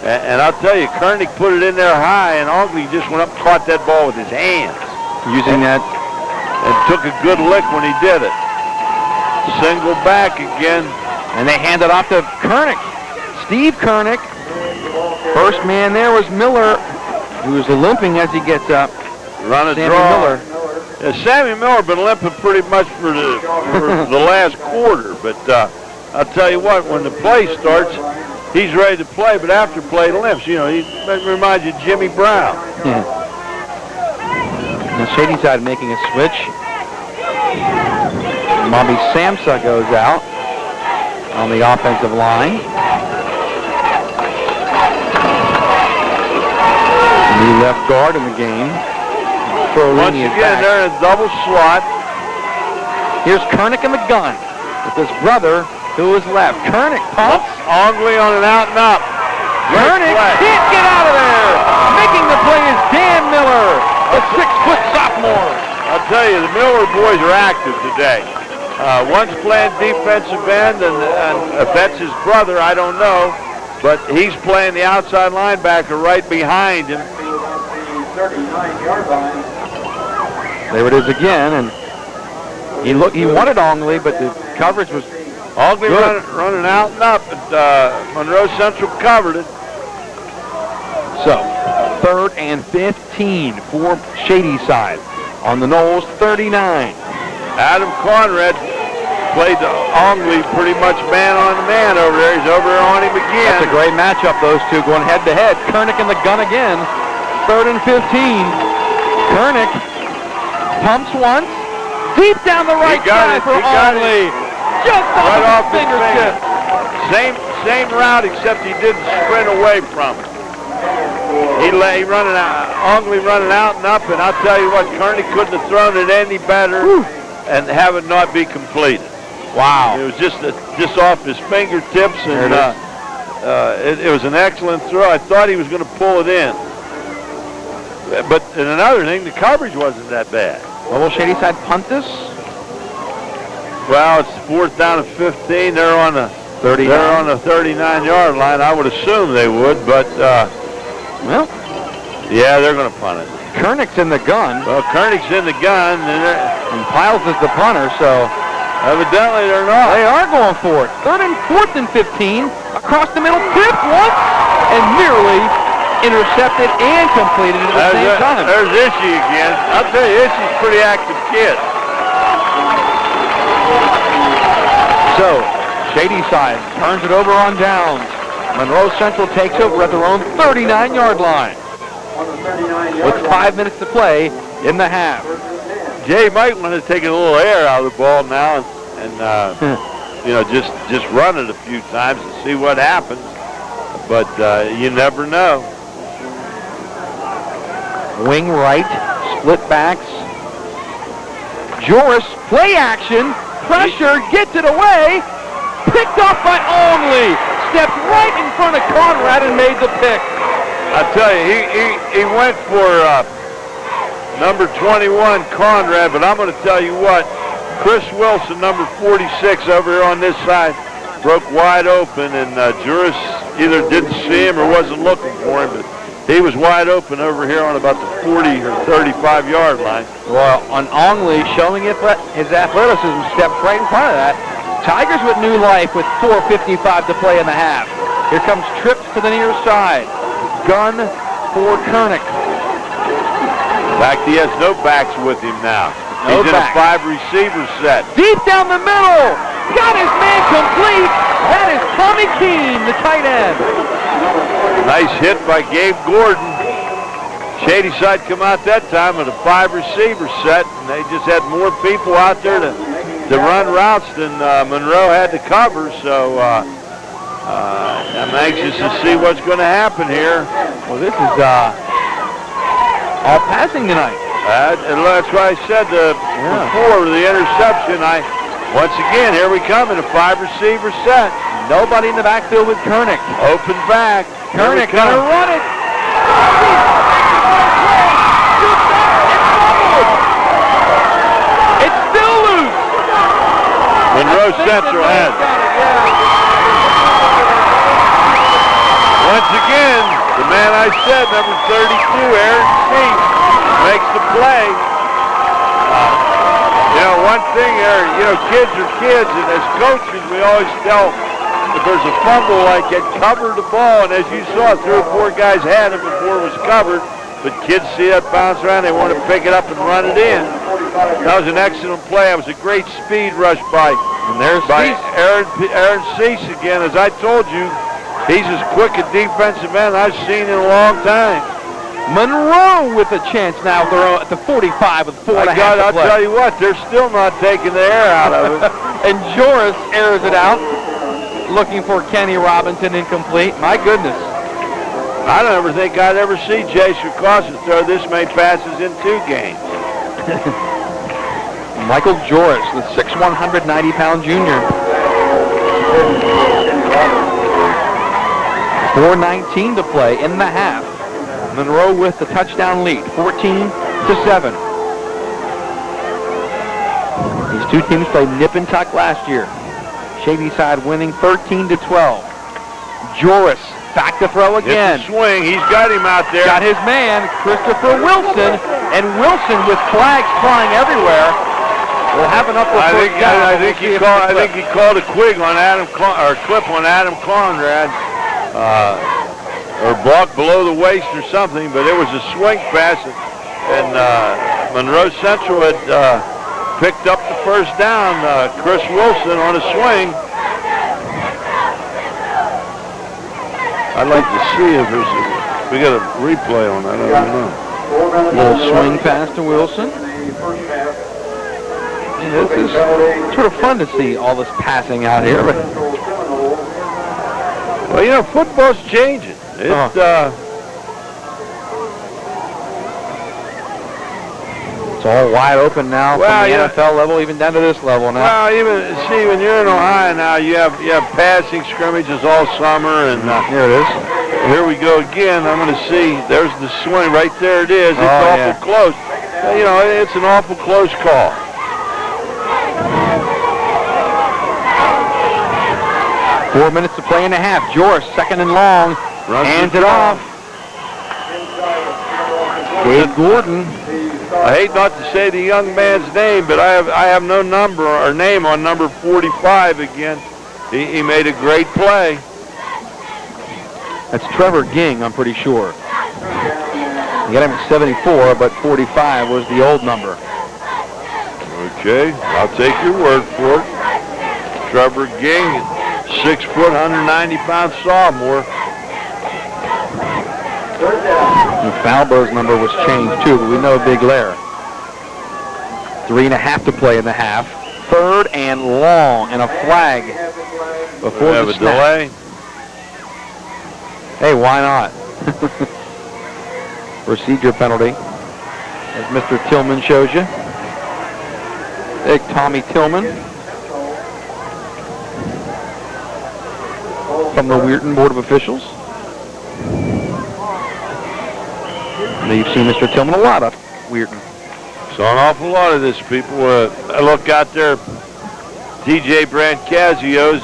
And I'll tell you, Kernick put it in there high, and Ongley just went up and caught that ball with his hands. Using that. And took a good lick when he did it. Single back again. And they hand it off to Kernick. Steve Kernick. First man there was Miller, who was limping as he gets up. Run a Sammy draw. Miller. Yeah, Sammy Miller been limping pretty much for the last quarter, but I'll tell you what, when the play starts, he's ready to play, but after play limps. You know, he reminds you of Jimmy Brown. Yeah. Now Shadyside making a switch. Bobby Samsa goes out on the offensive line. New left guard in the game. Once again, they're in a double slot. Here's Kernick in the gun with his brother, who is left. Kernick pumps. Ongley on an out and up. Kernick can't get out of there. Making the play is Dan Miller, a 6-foot sophomore. I'll tell you, the Miller boys are active today. One's playing defensive end, and if that's his brother, I don't know. But he's playing the outside linebacker right behind him. 39-yard line. There it is again, and he wanted Ongley, but the coverage was Ongley running out and up, and Monroe Central covered it. So, 3rd and 15 for Shadyside on the Knowles 39. Adam Conrad played Ongley pretty much man-on-man over there. He's over there on him again. That's a great matchup, those two going head-to-head. Kernick in the gun again. 3rd and 15. Kernick pumps once. Deep down the right side for Ongley. Just off his fingertip. Same route, except he didn't sprint away from it. Ongley running out and up, and I'll tell you what, Kernick couldn't have thrown it any better and have it not be completed. Wow. It was just off his fingertips, and it was an excellent throw. I thought he was going to pull it in. But and another thing, the coverage wasn't that bad. Well, will Shadyside punt this? Well, it's 4th down and 15. They're on the 39-yard line. I would assume they would, but well, yeah, they're going to punt it. Kernick's in the gun. Well, Kernick's in the gun, And Piles is the punter, so evidently they're not. they are going for it. 4th and 15. Across the middle, tipped once, and nearly intercepted and completed at the same time. There's Ishii again. I'll tell you, Ishii's a pretty active kid. So, Shadyside turns it over on downs. Monroe Central takes over at their own 39-yard line. With 5 minutes to play in the half. Jay might want to take a little air out of the ball now and you know, just run it a few times and see what happens. But you never know. Wing right, split backs. Joris, play action, pressure, gets it away. Picked off by Ongley. Stepped right in front of Conrad and made the pick. I tell you, he went for number 21, Conrad, but I'm going to tell you what, Chris Wilson, number 46 over here on this side, broke wide open, and Juris either didn't see him or wasn't looking for him, but he was wide open over here on about the 40 or 35-yard line. Well, on Ongley showing his athleticism, stepped right in front of that. Tigers with new life with 4:55 to play in the half. Here comes Trips to the near side. Gun for Kernick. In fact, he has no backs with him now. He's in a 5-receiver set. Deep down the middle. Got his man complete. That is Tommy Keene, the tight end. Nice hit by Gabe Gordon. Shadyside come out that time with a 5-receiver set, and they just had more people out there to run routes than Monroe had to cover. So I'm anxious to see what's going to happen here. Well, this is all passing tonight. And that's why I said before the interception. Once again, here we come in a 5-receiver set. Nobody in the backfield with Koenig. Open back. Koenig gonna run it. It's still loose. Monroe Central has it. Once again, the man I said, number 32, Aaron Cease, makes the play. One thing, Aaron, kids are kids, and as coaches, we always tell if there's a fumble like that, cover the ball, and as you saw, 3 or 4 guys had it before it was covered, but kids see that bounce around, they want to pick it up and run it in. That was an excellent play. It was a great speed rush by Aaron Cease again. As I told you, he's as quick a defensive end I've seen in a long time. Monroe with a chance now at the 45 with 4.5 to play. I'll tell you what, they're still not taking the air out of it. And Joris airs it out, looking for Kenny Robinson, incomplete. My goodness. I don't ever think I'd ever see Jay Shikosa throw this many passes in 2 games. Michael Joris, the 6'1", 190-pound junior. 4:19 to play in the half. Monroe with the touchdown lead, 14-7. These two teams played nip and tuck last year. Shadyside winning 13-12. Joris back to throw again. It's a swing. He's got him out there. Got his man, Christopher Wilson, and Wilson with flags flying everywhere. Will have an upper first down. I think he called a clip on Adam Conrad. Or blocked below the waist or something, but it was a swing pass, and Monroe Central had picked up the first down. Chris Wilson on a swing. I'd like to see if we got a replay on that. I don't know. Little swing pass to Wilson. This is sort of fun to see all this passing out here. Well, football's changing. It's all wide open now from the NFL level, even down to this level now. Well, even when you're in Ohio now, you have passing scrimmages all summer, and here it is. Here we go again. I'm going to see. There's the swing right there. It is. It's awful close. It's an awful close call. Four minutes to play in the half. Joris, second and long. Hands it off. Gabe Gordon. I hate not to say the young man's name, but I have no number or name on number 45 again. He made a great play. That's Trevor Ging, I'm pretty sure. You got him at 74, but 45 was the old number. Okay, I'll take your word for it. Trevor Ging, 6 foot, 190-pound sophomore. And Falbo's number was changed too, but we know Big Lair. 3.5 to play in the half. Third and long, and a flag before the snap. Delay. Hey, why not? Procedure penalty, as Mr. Tillman shows you. Big Tommy Tillman from the Weirton Board of Officials. Now you've seen Mr. Tillman a lot of Weirton. Saw an awful lot of this, people. I look out there, DJ Brancasio's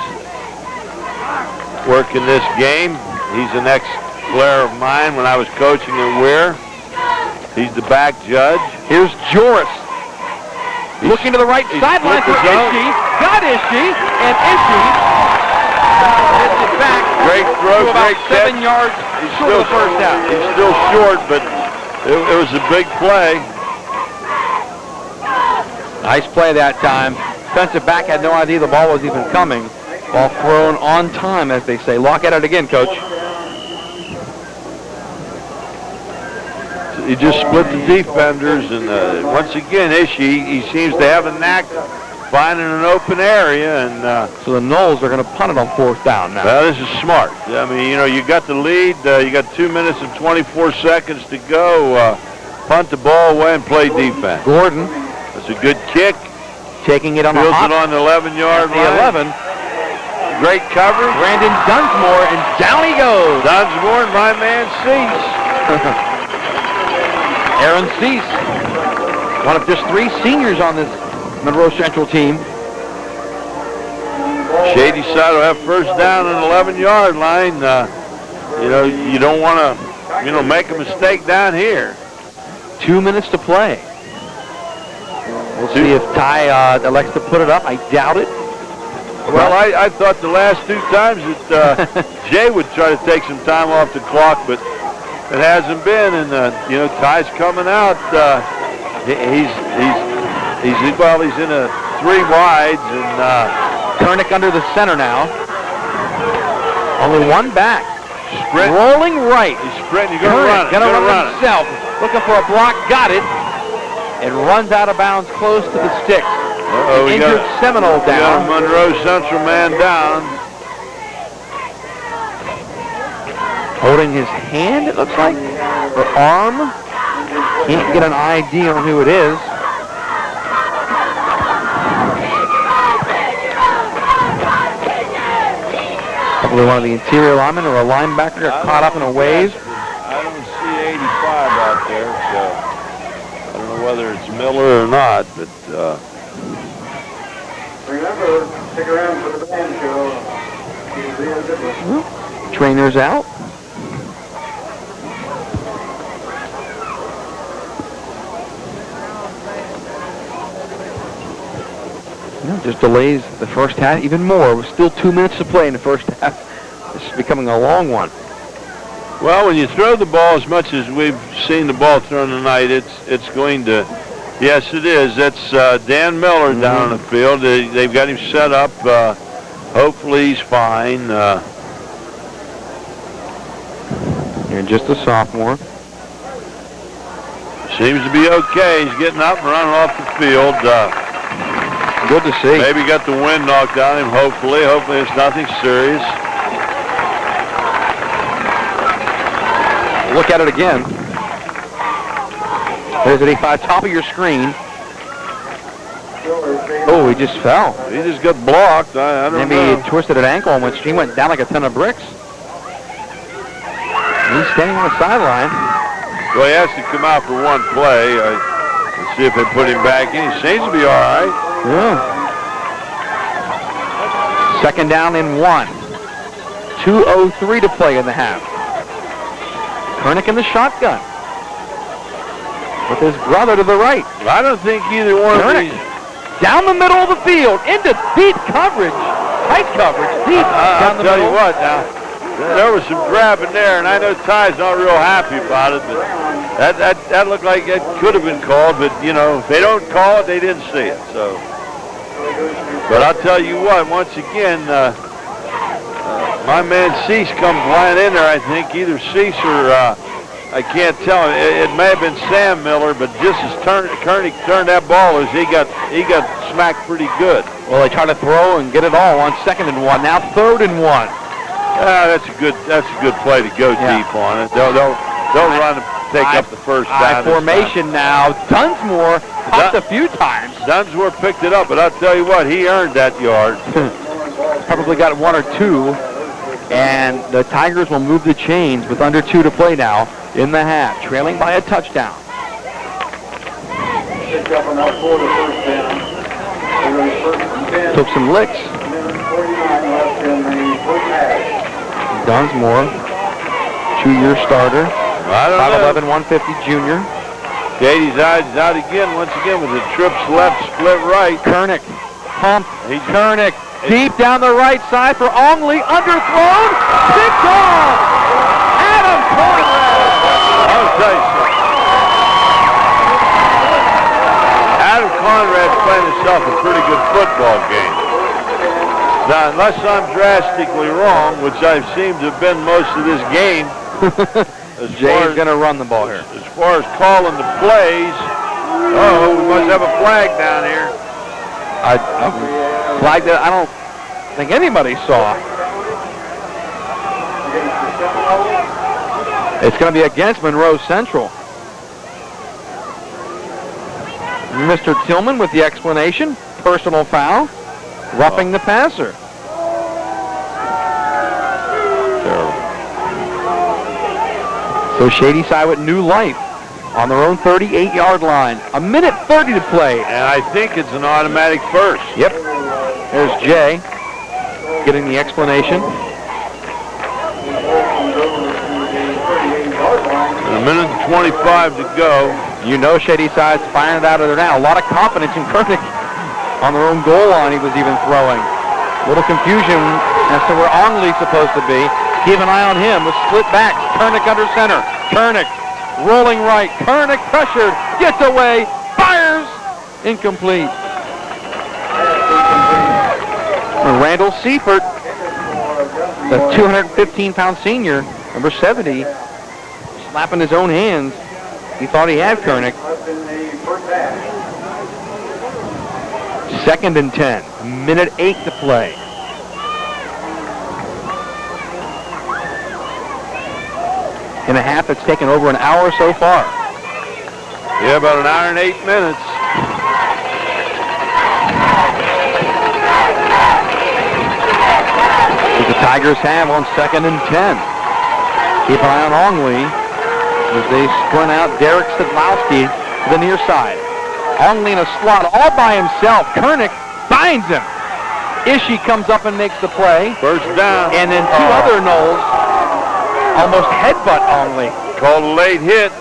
working this game. He's an ex-player of mine when I was coaching at Weir. He's the back judge. Here's Joris. Looking to the right sideline for Ishii. Got Ishii, and Ishii hits it back. Great throw, to about great 7 yards short of the first down. He's still short, but it was a big play. Nice play that time. Defensive back had no idea the ball was even coming. Ball thrown on time, as they say. Look at it again, Coach. He just split the defenders, and once again, he seems to have a knack finding an open area, and so the Noles are going to punt it on 4th down now. Well, this is smart. I mean, you got the lead. You got 2 minutes and 24 seconds to go. Punt the ball away and play defense. Gordon. That's a good kick. Taking it on Fields it on the 11-yard line. 11. Great coverage. Brandon Dunsmore, and down he goes. Dunsmore and my man Cease. Aaron Cease, one of just 3 seniors on this Monroe Central team. Shadyside will have first down on the 11-yard line. You don't want to, make a mistake down here. 2 minutes to play. We'll see if Ty elects to put it up. I doubt it. Well, I thought the last 2 times that Jay would try to take some time off the clock, but it hasn't been. And Ty's coming out. He's in a 3 wides, and Kernick under the center now. Only one back. Sprint. Rolling right. He's sprinting. He's going to run it. Himself. Looking for a block. Got it. And runs out of bounds close to the sticks. Injured Seminole down. Got a Monroe Central man down. Holding his hand, it looks like, or arm. Can't get an ID on who it is. Probably one of the interior linemen or a linebacker got caught up in a wave. I don't see 85 out there, so I don't know whether it's Miller or not, but Remember, stick around for the band show. Trainer's out. Just delays the first half even more. We're still 2 minutes to play in the first half. This is becoming a long one. Well, when you throw the ball as much as we've seen the ball thrown tonight, it's going to. Yes, it is. That's Dan Miller down on the field. They've got him set up. Hopefully he's fine. And just a sophomore. Seems to be okay. He's getting up and running off the field. Good to see. Maybe got the wind knocked out of him, hopefully. Hopefully it's nothing serious. Look at it again. There's an 85, top of your screen. Oh, he just fell. He just got blocked. I don't know. Maybe he twisted an ankle and he went down like a ton of bricks. He's standing on the sideline. Well, he has to come out for one play. Let's see if they put him back in. He seems to be all right. Yeah. Second down and 1. 2:03 to play in the half. Kernick in the shotgun. With his brother to the right. I don't think either one of these. Down the middle of the field, into deep coverage. Tight coverage, deep. I'll tell you what now. There was some grabbing there, and I know Ty's not real happy about it, but that looked like it could have been called, but, if they don't call it, they didn't see it, so. But I'll tell you what, once again, my man Cease come flying in there, I think, either Cease or, I can't tell. It may have been Sam Miller, but just as Kernick turned that ball, as he got smacked pretty good. Well, they try to throw and get it all on 2nd and 1, now 3rd and 1. That's a good play to go deep on it. They'll run and take up the first down. Formation now. Dunsmore popped a few times. Dunsmore picked it up, but I'll tell you what, he earned that yard. Probably got 1 or 2, and the Tigers will move the chains with under 2 to play now in the half, trailing by a touchdown. Picked up on that 4 to first down. Took some licks. 49 left in the first half. Dunsmore, 2-year starter. I don't 5'11", 150 junior. Shadyside's out again, once again with a trips left, split right. Kernick, pump. Kernick, deep down the right side for Ongley, underthrown, picked off. Adam Conrad. I'll tell you something. Adam Conrad's playing football game. Now, unless I'm drastically wrong, which I seem to have been most of this game, Jay's going to run the ball here. As far as calling the plays, we must have a flag down here. A flag that I don't think anybody saw. It's going to be against Monroe Central. Mr. Tillman with the explanation. Personal foul. Roughing the passer. Terrible. So Shadyside with new life on their own 38-yard line. 1:30 to play. And I think it's an automatic first. Yep. There's Jay getting the explanation. 1:25 to go. You know Shadyside's firing it out of there now. A lot of confidence in Koenig on their own goal line. He was even throwing. A little confusion as to where Ongley's supposed to be. Keep an eye on him with split backs. Koenig under center. Koenig rolling right. Koenig pressured. Gets away. Fires. Incomplete. Randall Seifert, the 215-pound senior, number 70, slapping his own hands. He thought he had Koenig. 2nd and 10. 1:08 to play. In a half that's taken over an hour so far. Yeah, about an hour and 8 minutes. What the Tigers have on 2nd and 10. Keep an eye on Ongley as they sprint out Derek Sadlowski to the near side. Ongley in a slot all by himself. Koenig finds him. Ishii comes up and makes the play. First down. And then two other Knowles almost headbutt Ongley. Called a late hit.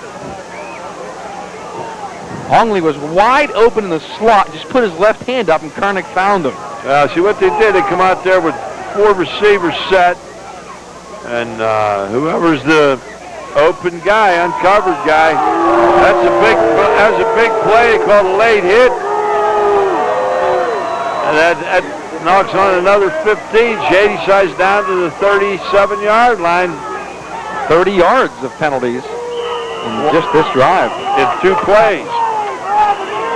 Ongley was wide open in the slot, just put his left hand up and Koenig found him. See what they did, they come out there with 4 receivers set, and whoever's the open guy, uncovered guy, that's a big play. They called a late hit, and that knocks on another 15. Shadyside's down to the 37-yard line. 30 yards of penalties in just this drive. In 2 plays.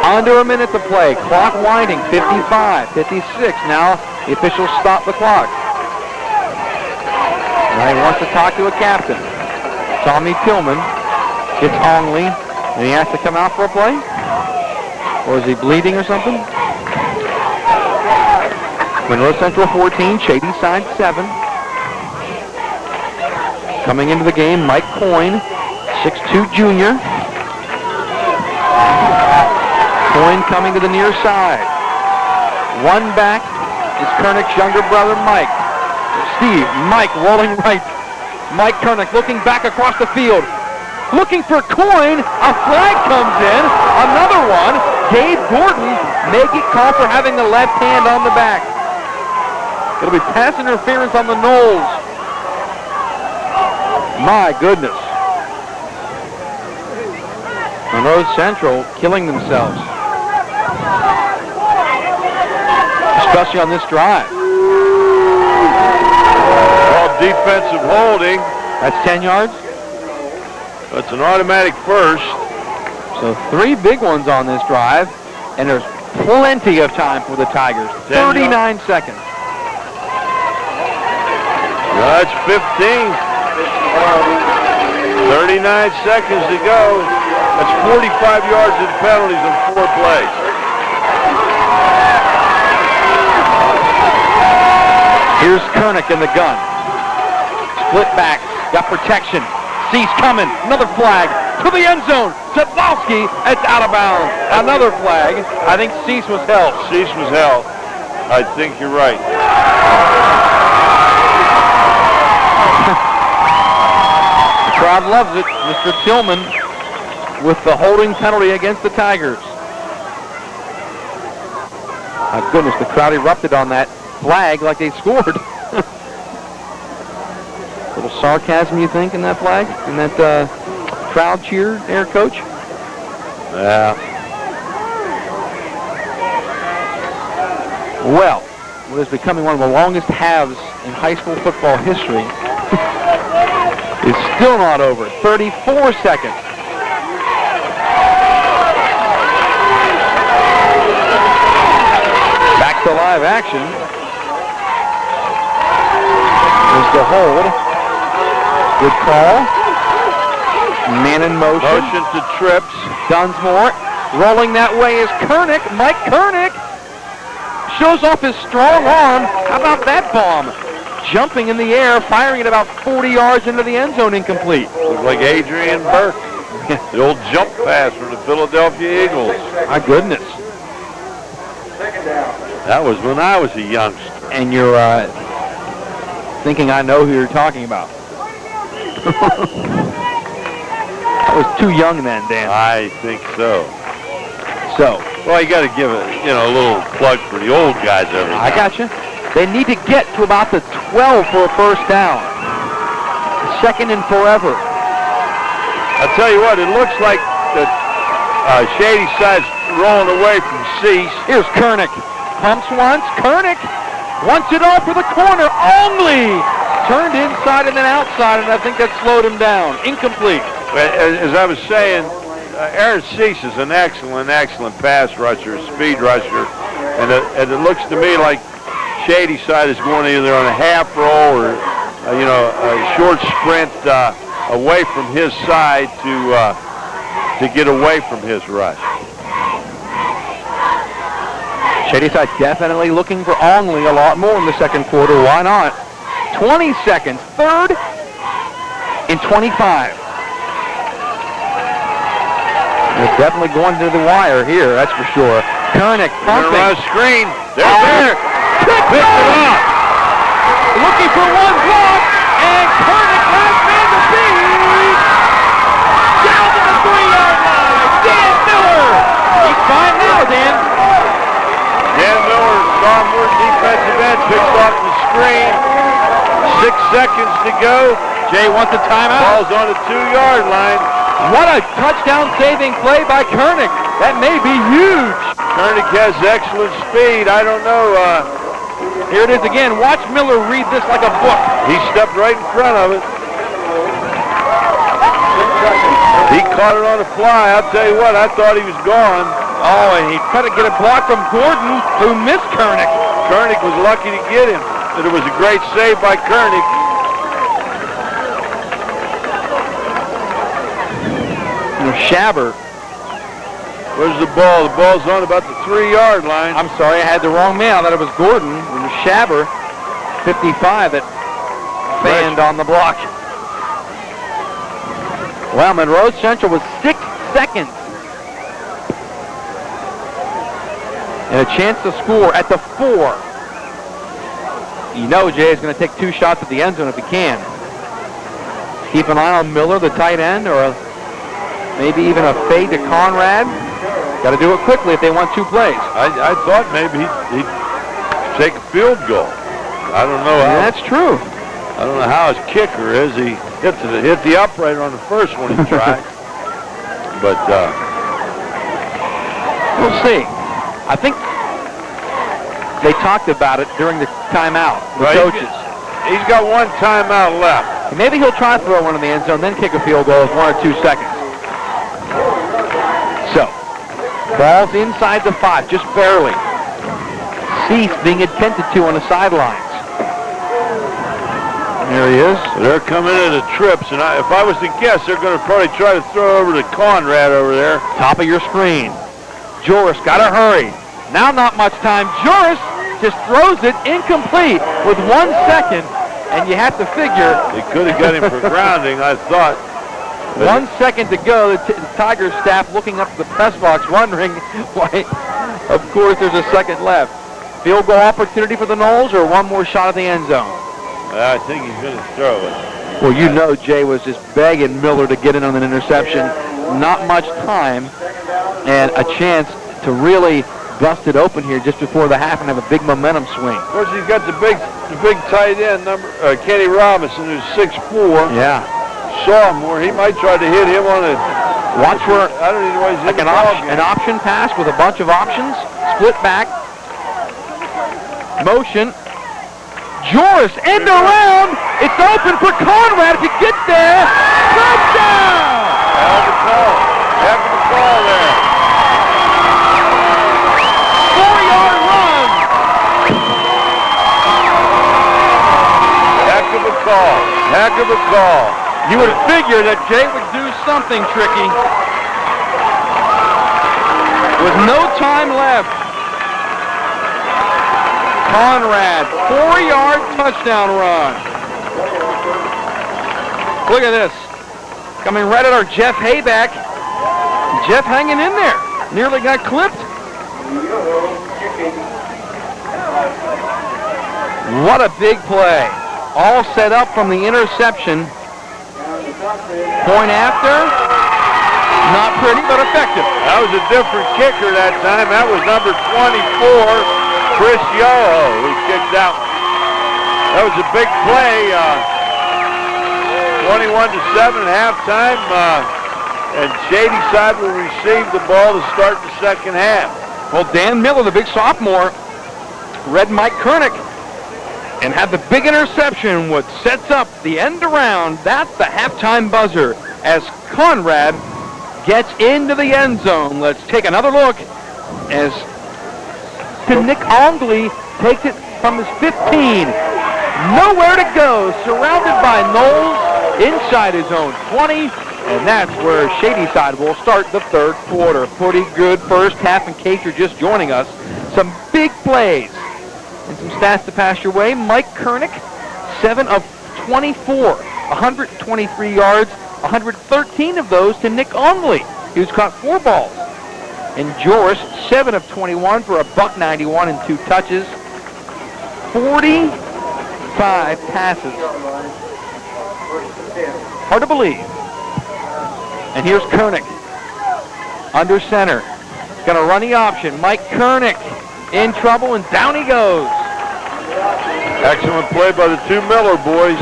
Under a minute to play. Clock winding. 55, 56. Now the officials stop the clock. Now he wants to talk to a captain. Tommy Tillman gets Ongley, and he has to come out for a play? Or is he bleeding or something? Monroe Central 14, Shadyside 7. Coming into the game, Mike Coyne, 6'2" junior. Coyne coming to the near side. One back is Koenig's younger brother, Mike. Mike rolling right. Mike Koenig looking back across the field. Looking for Coyne. A flag comes in. Another one. Gabe Gordon may get called for having the left hand on the back. It'll be pass interference on the Knowles. My goodness. Monroe Central killing themselves. Especially on this drive. Defensive holding. That's 10 yards. That's an automatic first. So 3 big ones on this drive, and there's plenty of time for the Tigers. 39 seconds. That's 15. 39 seconds to go. That's 45 yards in penalties in 4 plays. Here's Koenig in the gun. Split back, got protection. Cease coming, another flag to the end zone. Sadlowski, it's out of bounds. Another flag. I think Cease was held. Cease was held. I think you're right. The crowd loves it. Mr. Tillman with the holding penalty against the Tigers. My goodness, the crowd erupted on that flag like they scored. Little sarcasm, you think, in that flag? In that crowd cheer there, Coach? Yeah. Well, what is becoming one of the longest halves in high school football history is still not over. 34 seconds. Back to live action. There's the hold. Good call. Man in motion. Motion to trips. Dunsmore. Rolling that way is Kernick. Mike Kernick shows off his strong arm. How about that bomb? Jumping in the air, firing it about 40 yards into the end zone, incomplete. Looks like Adrian Burke. The old jump pass from the Philadelphia Eagles. My goodness. That was when I was a youngster. And you're thinking I know who you're talking about. I was too young then, Dan. I think so. So, well, you got to give it, a little plug for the old guys every I got you. They need to get to about the 12 for a first down. Second and forever. I'll tell you what, it looks like that Shadyside's rolling away from Cease. Here's Kernick. Pumps once. Kernick wants it off for the corner. Only turned inside and then outside, and I think that slowed him down. Incomplete. As I was saying, Aaron Cease is an excellent pass rusher, speed rusher, and it looks to me like Shadyside is going either on a half roll or a short sprint away from his side to get away from his rush. Shadyside definitely looking for Ongley a lot more in the second quarter. Why not? 20 seconds. Third and 25. They're definitely going to the wire here, that's for sure. Kernick pumping. Run a screen. They're there. Picked it up. Looking for one block, and Kernick last man to beat. Down to the 3-yard line. Dan Miller. He's fine now, Dan. Dan Miller, sophomore defensive end, picks off the screen. 6 seconds to go. Jay wants a timeout. Ball's on the 2-yard line. What a touchdown-saving play by Kernick. That may be huge. Kernick has excellent speed. I don't know. Here it is again. Watch Miller read this like a book. He stepped right in front of it. He caught it on the fly. I'll tell you what, I thought he was gone. Oh, and he tried to get a block from Gordon, who missed Kernick. Kernick was lucky to get him. And it was a great save by Kernick. Shabber. Where's the ball? The ball's on about the 3-yard line. I'm sorry, I had the wrong man. I thought it was Gordon. It was Shabber, 55, that fanned on the block. Well, Monroe Central was 6 seconds. And a chance to score at the 4. You know Jay is going to take 2 shots at the end zone if he can. Keep an eye on Miller, the tight end, or maybe even a fade to Conrad. Got to do it quickly if they want 2 plays. I thought maybe he'd take a field goal. I don't know. That's true. I don't know how his kicker is. He hit the upright on the first one he tried. But we'll see. I think they talked about it during the timeout, the coaches. He's got 1 timeout left. Maybe he'll try to throw one in the end zone, then kick a field goal with 1 or 2 seconds. So, ball's inside the 5, just barely. Cease being attended to on the sidelines. There he is. They're coming in the trips, and if I was to guess, they're going to probably try to throw over to Conrad over there. Top of your screen. Joris got to hurry. Now not much time. Joris just throws it incomplete with 1 second, and you have to figure. They could have got him for grounding, I thought. 1 second to go. The Tigers staff looking up to the press box, wondering why. Of course, there's a second left. Field goal opportunity for the Noles, or 1 more shot at the end zone? I think he's going to throw it. Well, you know Jay was just begging Miller to get in on an interception. Not much time, and a chance to really bust it open here just before the half and have a big momentum swing. Of course, he's got the big tight end, Kenny Robinson, who's 6'4". Yeah. Sophomore. He might try to hit him on a... Watch for I don't even know like an option pass with a bunch of options. Split back. Motion. Joris end around. It's open for Conrad if he gets there. Touchdown! Heck of a call. Heck of a call there. 4-yard run. Heck of a call. Heck of a call. You would figure that Jay would do something tricky. With no time left. Conrad, 4-yard touchdown run. Look at this. Coming right at our Jeff Hayback. Jeff hanging in there. Nearly got clipped. What a big play. All set up from the interception. Point after. Not pretty, but effective. That was a different kicker that time. That was number 24. Chris Yoho, who kicked out. That was a big play. 21-7 at halftime, and Shadyside will receive the ball to start the second half. Well, Dan Miller, the big sophomore, read Mike Kernick and had the big interception, which sets up the end around. That's the halftime buzzer as Conrad gets into the end zone. Let's take another look as Nick Ongley takes it from his 15. Nowhere to go, surrounded by Knowles inside his own 20, and that's where Shadyside will start the third quarter. Pretty good first half in case you're just joining us. Some big plays and some stats to pass your way. Mike Kernick, 7 of 24, 123 yards, 113 of those to Nick Ongley, who's caught 4 balls. And Joris, 7 of 21 for $191 and 2 touches. 45 passes. Hard to believe. And here's Kernick under center. Going to run the option. Mike Kernick in trouble, and down he goes. Excellent play by the 2 Miller boys.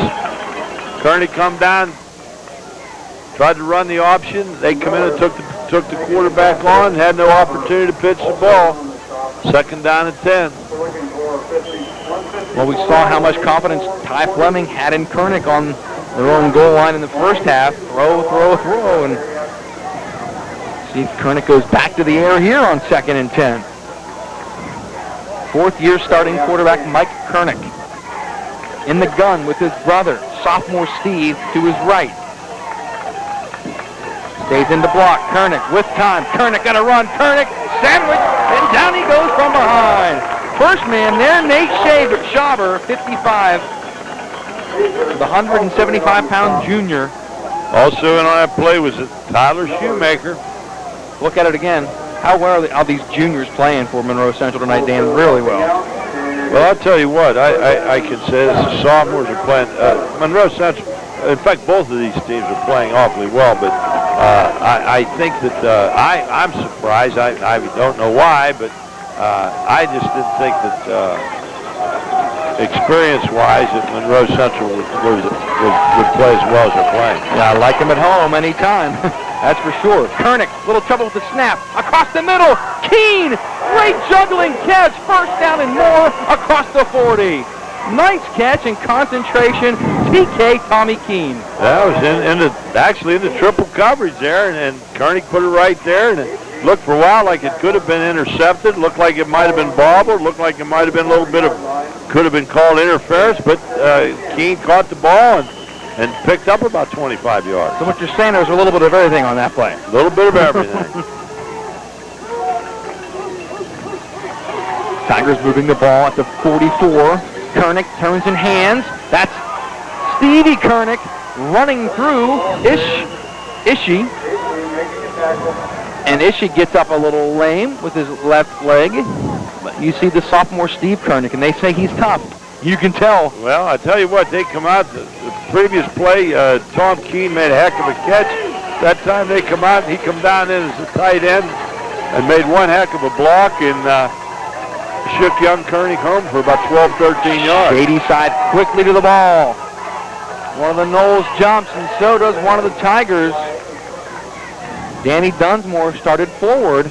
Kernick come down, tried to run the option. They come in and took the quarterback on, had no opportunity to pitch the ball. Second down and 10. Well, we saw how much confidence Ty Fleming had in Kernick on their own goal line in the first half. Throw, and see if Kernick goes back to the air here on 2nd and 10. 4th-year starting quarterback Mike Kernick in the gun with his brother, sophomore Steve, to his right. Stays in the block. Kernick with time. Kernick got to run. Kernick sandwich, and down he goes from behind. First man there, Nate Schaber, 55, the 175-pound junior. Also in on that play was Tyler Shoemaker. Look at it again. How well are these juniors playing for Monroe Central tonight, Dan? Really well. Well, I'll tell you what, I can say this. The sophomores are playing. Monroe Central, in fact, both of these teams are playing awfully well, but I think that I'm surprised. I don't know why, but I just didn't think that experience-wise that Monroe Central would play as well as they're playing. Yeah, I like them at home anytime. That's for sure. Kernick, little trouble with the snap. Across the middle. Keene, great juggling catch. First down and more across the 40. Nice catch and concentration. TK Tommy Keene. That was actually in the triple coverage there, and Kernick put it right there, and it looked for a while like it could have been intercepted. Looked like it might have been bobbled. Looked like it might have been a little bit of, could have been called interference, but Keene caught the ball and picked up about 25 yards. So what you're saying, there was a little bit of everything on that play. A little bit of everything. Tigers moving the ball at the 44. Kernick turns in hands. That's Stevie Kernick running through Ishii. And Ishii gets up a little lame with his left leg. But you see the sophomore Steve Kernick, and they say he's tough. You can tell. Well, I tell you what, they come out, the previous play, Tom Keene made a heck of a catch. That time they come out, and he come down in as a tight end and made one heck of a block and shook young Kernick home for about 12, 13 yards. Shadyside quickly to the ball. One of the Knowles jumps, and so does one of the Tigers. Danny Dunsmore started forward.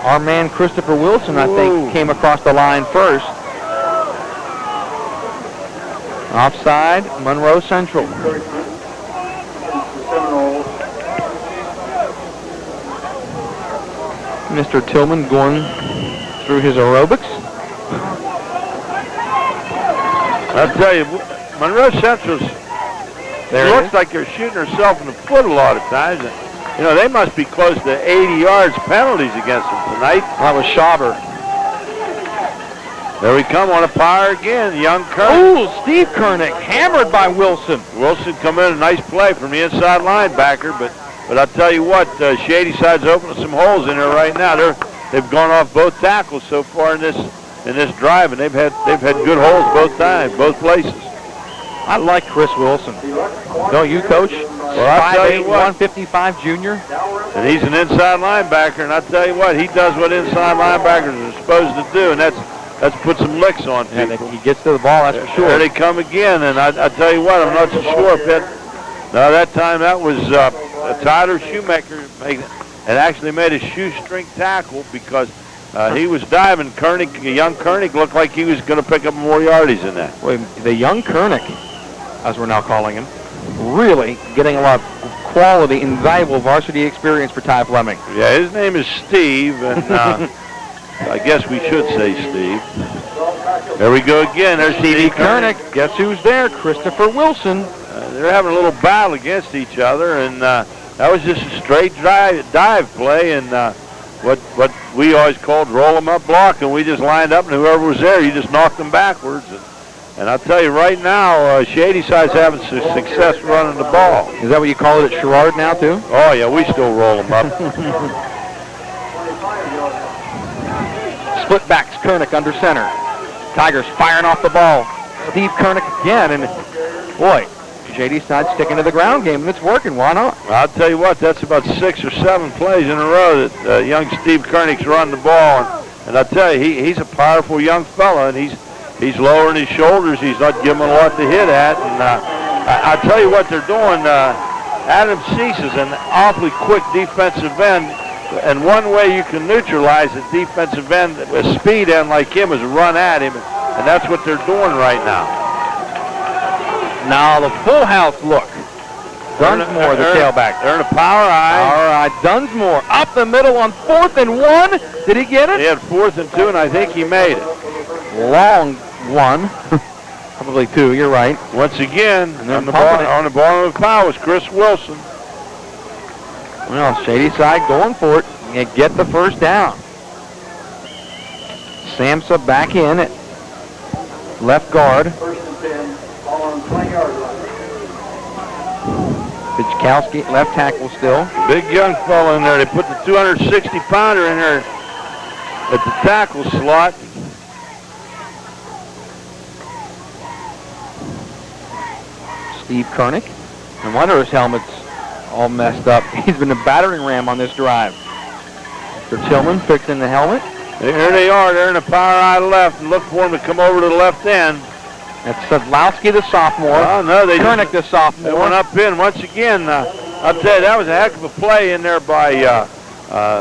Our man Christopher Wilson, I think, came across the line first. Offside, Monroe Central. Mr. Tillman going through his aerobics. I'll tell you, Monroe Central's, it looks like they're shooting herself in the foot a lot of times. You know, they must be close to 80 yards penalties against them tonight. That was Schauber. There we come on a fire again, young Kernick. Oh, Steve Kernick, hammered by Wilson. Wilson come in, a nice play from the inside linebacker, but I'll tell you what, Shadyside's opening some holes in there right now. They've gone off both tackles so far in this drive, and they've had good holes both times, both places. I like Chris Wilson. Don't you, Coach? Well, I'll tell you what, 155 junior. And he's an inside linebacker, and I'll tell you what, he does what inside linebackers are supposed to do, and that's put some licks on people. Yeah, he gets to the ball, that's for sure. There they come again, and I tell you what, I'm not so sure if that time that was Tyler Shoemaker and actually made a shoestring tackle because he was diving. Young Kernick looked like he was going to pick up more yardies in that. Wait, the young Kernick, as we're now calling him, really getting a lot of quality and valuable varsity experience for Ty Fleming. Yeah, his name is Steve, and I guess we should say Steve. There we go again. There's Steve Kernick. Guess who's there? Christopher Wilson. They're having a little battle against each other, and that was just a straight dive play, and what we always called roll them up block, and we just lined up, and whoever was there, you just knocked them backwards. And I'll tell you right now, Shadyside's having success running the ball. Is that what you call it at Sherrard now, too? Oh, yeah, we still roll them up. Split backs, Kernick under center. Tigers firing off the ball. Steve Kernick again, and boy, Shadyside sticking to the ground game, and it's working. Why not? I'll tell you what, that's about 6 or 7 plays in a row that young Steve Kernick's run the ball. And I'll tell you, he's a powerful young fella, and he's lowering his shoulders. He's not giving a lot to hit at. And I'll tell you what they're doing. Adam Cease is an awfully quick defensive end. And one way you can neutralize a defensive end, a speed end like him, is run at him. And that's what they're doing right now. Now the full house look. Dunsmore, the tailback. They're in a power eye. All right, Dunsmore up the middle on 4th and 1. Did he get it? He had 4th and 2, and I think he made it. Long one. Probably 2, you're right. Once again, on the bottom of the pile was Chris Wilson. Well, Shadyside going for it. And get the first down. Samsa back in at left guard. 1st and 10, ball on 20-yard line. Pichkowski left tackle still. Big young fella in there. They put the 260-pounder in there at the tackle slot. Steve Kernick. No wonder his helmet's all messed up. He's been a battering ram on this drive. Mr. Tillman fixing the helmet. Here they are. They're in a power eye left, and look for him to come over to the left end. That's Sadlowski, the sophomore. Oh, no, Kernick, the sophomore. They went up in once again. I'll tell you, that was a heck of a play in there by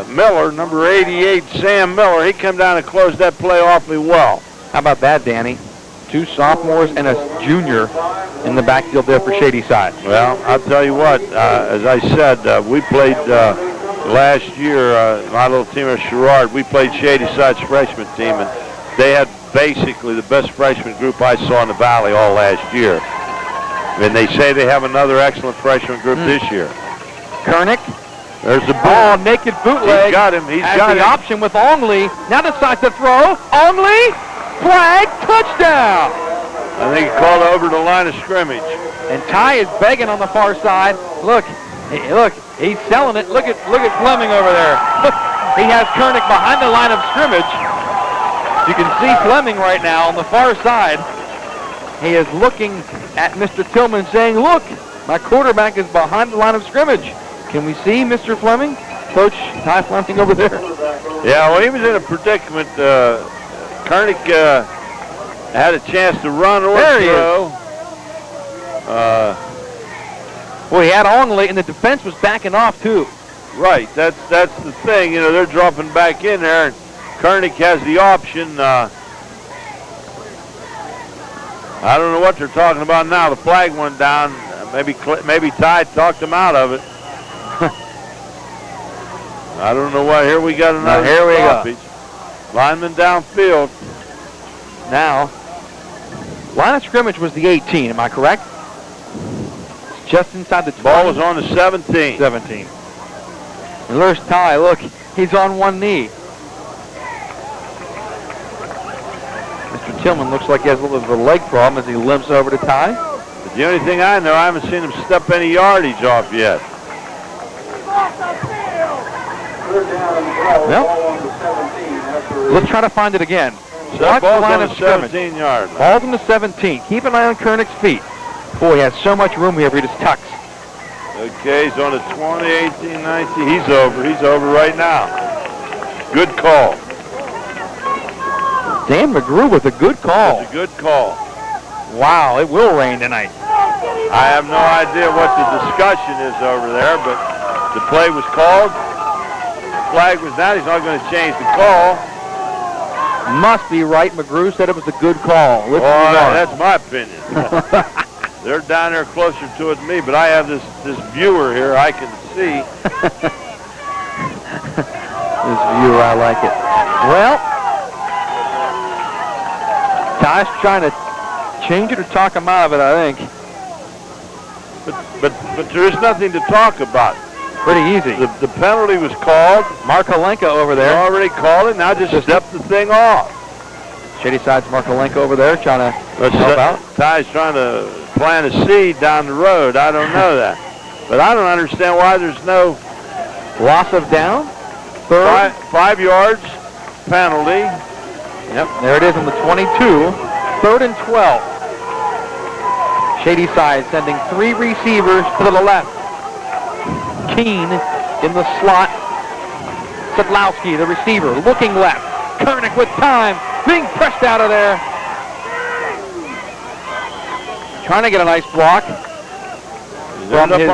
Miller, number 88, Sam Miller. He came down and closed that play awfully well. How about that, Danny? 2 sophomores and a junior in the backfield there for Shadyside. Well, I'll tell you what, as I said, we played last year, my little team at Sherrard, we played Shadyside's freshman team, and they had basically the best freshman group I saw in the Valley all last year. And they say they have another excellent freshman group this year. Kernick. There's the ball, naked bootleg. He's got him. He's has got the him. option with Ongley. Now decides to throw. Ongley, flag, touchdown. I think he called over the line of scrimmage. And Ty is begging on the far side. Look, he's selling it. Look at Fleming over there. He has Kernick behind the line of scrimmage. You can see Fleming right now on the far side. He is looking at Mr. Tillman saying, look, my quarterback is behind the line of scrimmage. Can we see Mr. Fleming? Coach Ty Fleming over there. Yeah, well, he was in a predicament. Kernick had a chance to run or throw. Well, he had Ongley, and the defense was backing off, too. Right, that's the thing. You know, they're dropping back in there, and Koenig has the option. I don't know what they're talking about now. The flag went down. Maybe Ty talked them out of it. I don't know why. Here we got another stoppage. Lineman downfield. Now, line of scrimmage was the 18. Am I correct? It's just inside the 20. Ball was on the 17. 17. And there's Ty. Look, he's on one knee. Mr. Tillman looks like he has a little bit of a leg problem as he limps over to Ty. But the only thing I know, I haven't seen him step any yardage off yet. Well, let's try to find it again. Watch the line of scrimmage. 17-yard line. Ball's on the 17. Keep an eye on Koenig's feet. Boy, he has so much room here if he just tucks. Okay, he's on the 20, 18, 19. He's over. He's over right now. Good call. Dan McGrew with a good call. That's a good call. Wow, it will rain tonight. I have no idea what the discussion is over there, but the play was called. The flag was down. He's not going to change the call. Must be right. McGrew said it was a good call. Oh, that's my opinion. They're down there closer to it than me, but I have this viewer here. I can see. This viewer, I like it. Well, Ty's trying to change it or talk him out of it, I think. But there is nothing to talk about. Pretty easy. The penalty was called. Markolenko over there. They already called it. Now just step the thing off. Shadyside's Markolenko over there trying to help out. Ty's trying to plant a seed down the road. I don't know that. But I don't understand why there's no loss of down. Third. 5 yards penalty. Yep, there it is on the 22. 3rd and 12. Shadyside sending 3 receivers to the left. Keene in the slot. Sadlowski, the receiver, looking left. Koenig with time, being pressed out of there. Trying to get a nice block. From his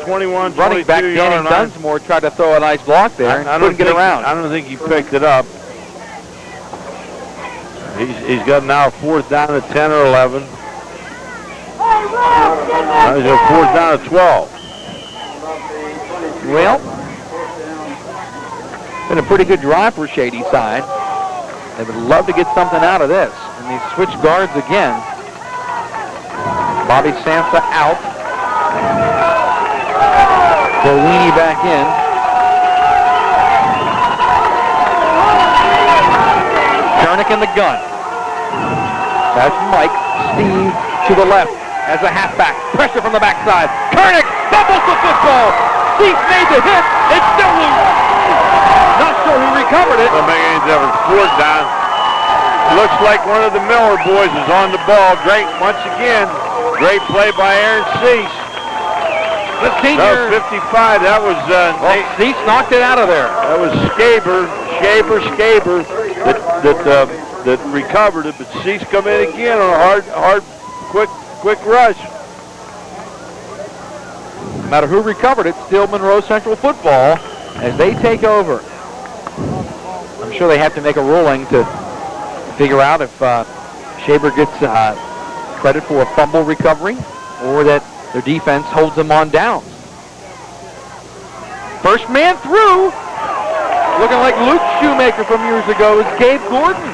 21, running back, Danny Dunsmore, tried to throw a nice block there and couldn't get around. I don't think he picked it up. He's got now 4th down at 10 or 11. Now he's got 4th down at 12. Well, been a pretty good drive for Shadyside. They would love to get something out of this. And they switch guards again. Bobby Samsa out. Bellini back in. Koenig in the gun. That's Mike. Steve to the left as a halfback. Pressure from the backside. Koenig fumbles the football. Steve made the hit. It's still loose. Not sure who recovered it. Doesn't make any difference. 4th down. Looks like one of the Miller boys is on the ball. Great, once again, great play by Aaron Cease. The senior. That was 55. That was Cease knocked it out of there. That was Skaber that recovered it, but Cease come in again on a hard, quick rush. No matter who recovered it, still Monroe Central football as they take over. I'm sure they have to make a ruling to figure out if Shaber gets credit for a fumble recovery or that their defense holds them on downs. First man through, looking like Luke Shoemaker from years ago, is Gabe Gordon.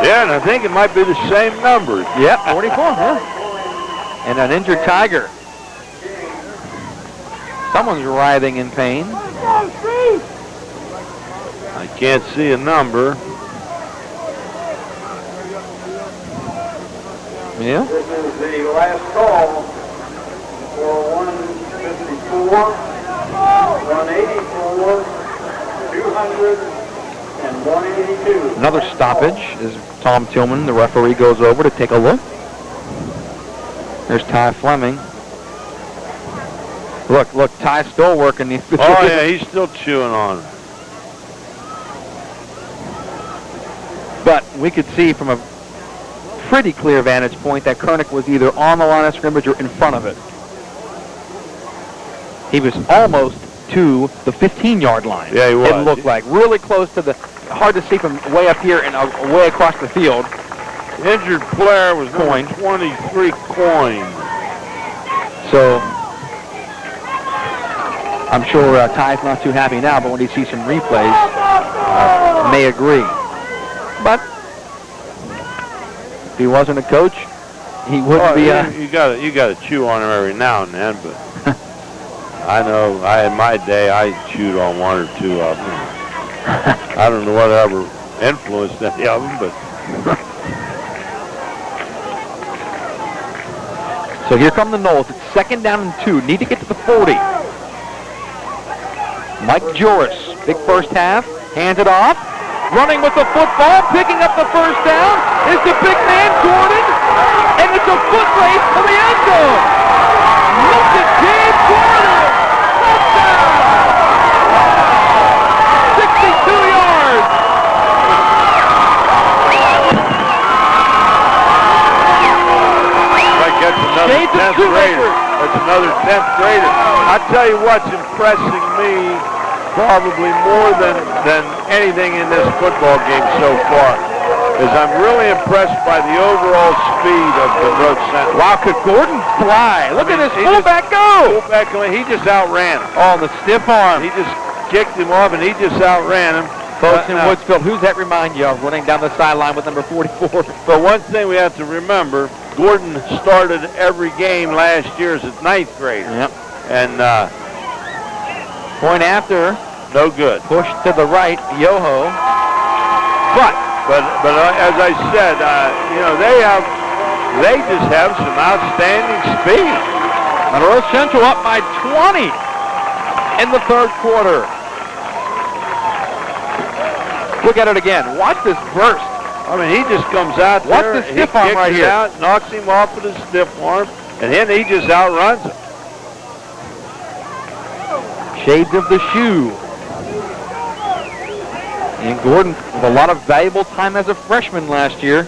Yeah, and I think it might be the same number. Yep, 44, huh? And an injured Tiger. Someone's writhing in pain. I can't see a number. Yeah. This is the last call for 154, 184, 200, and 182. Another stoppage as Tom Tillman, the referee, goes over to take a look. There's Ty Fleming. Look, Ty's still working. Oh, yeah, he's still chewing on it. But we could see from a pretty clear vantage point that Koenig was either on the line of scrimmage or in front of it. He was almost to the 15-yard line. Yeah, he was. It looked like really close to the, hard to see from way up here and way across the field. Injured player was Coin. number 23, Coin. So I'm sure Ty's not too happy now, but when he sees some replays, may agree. But if he wasn't a coach, he wouldn't be. You got to chew on him every now and then, but I know in my day I chewed on one or two of them. I don't know whatever influenced any of them, but. So here come the Noles. It's 2nd down and 2. Need to get to the 40. Mike Juris, big first half, hands it off. Running with the football, picking up the first down is the big man, Gordon. And it's a foot race to the end zone. Look at Gabe Gordon. Touchdown. 62 yards. That's another 10th grader. That's another 10th grader. I tell you what's impressing me probably more than anything in this football game so far is I'm really impressed by the overall speed of Monroe Central. Wow, could Gordon fly? Look at this fullback go. He just outran him. Oh, the stiff arm. He just kicked him off and he just outran him. Folks in Woodsville, who's that remind you of running down the sideline with number 44? But one thing we have to remember, Gordon started every game last year as a 9th grader. Yep. And point after. No good. Pushed to the right, Yoho. But as I said, they just have some outstanding speed. Monroe Central up by 20 in the 3rd quarter. Look at it again. Watch this burst. I mean, he just comes out Watch there. the stiff arm right here. Out, knocks him off with his stiff arm, and then he just outruns him. Shades of the shoe. And Gordon with a lot of valuable time as a freshman last year.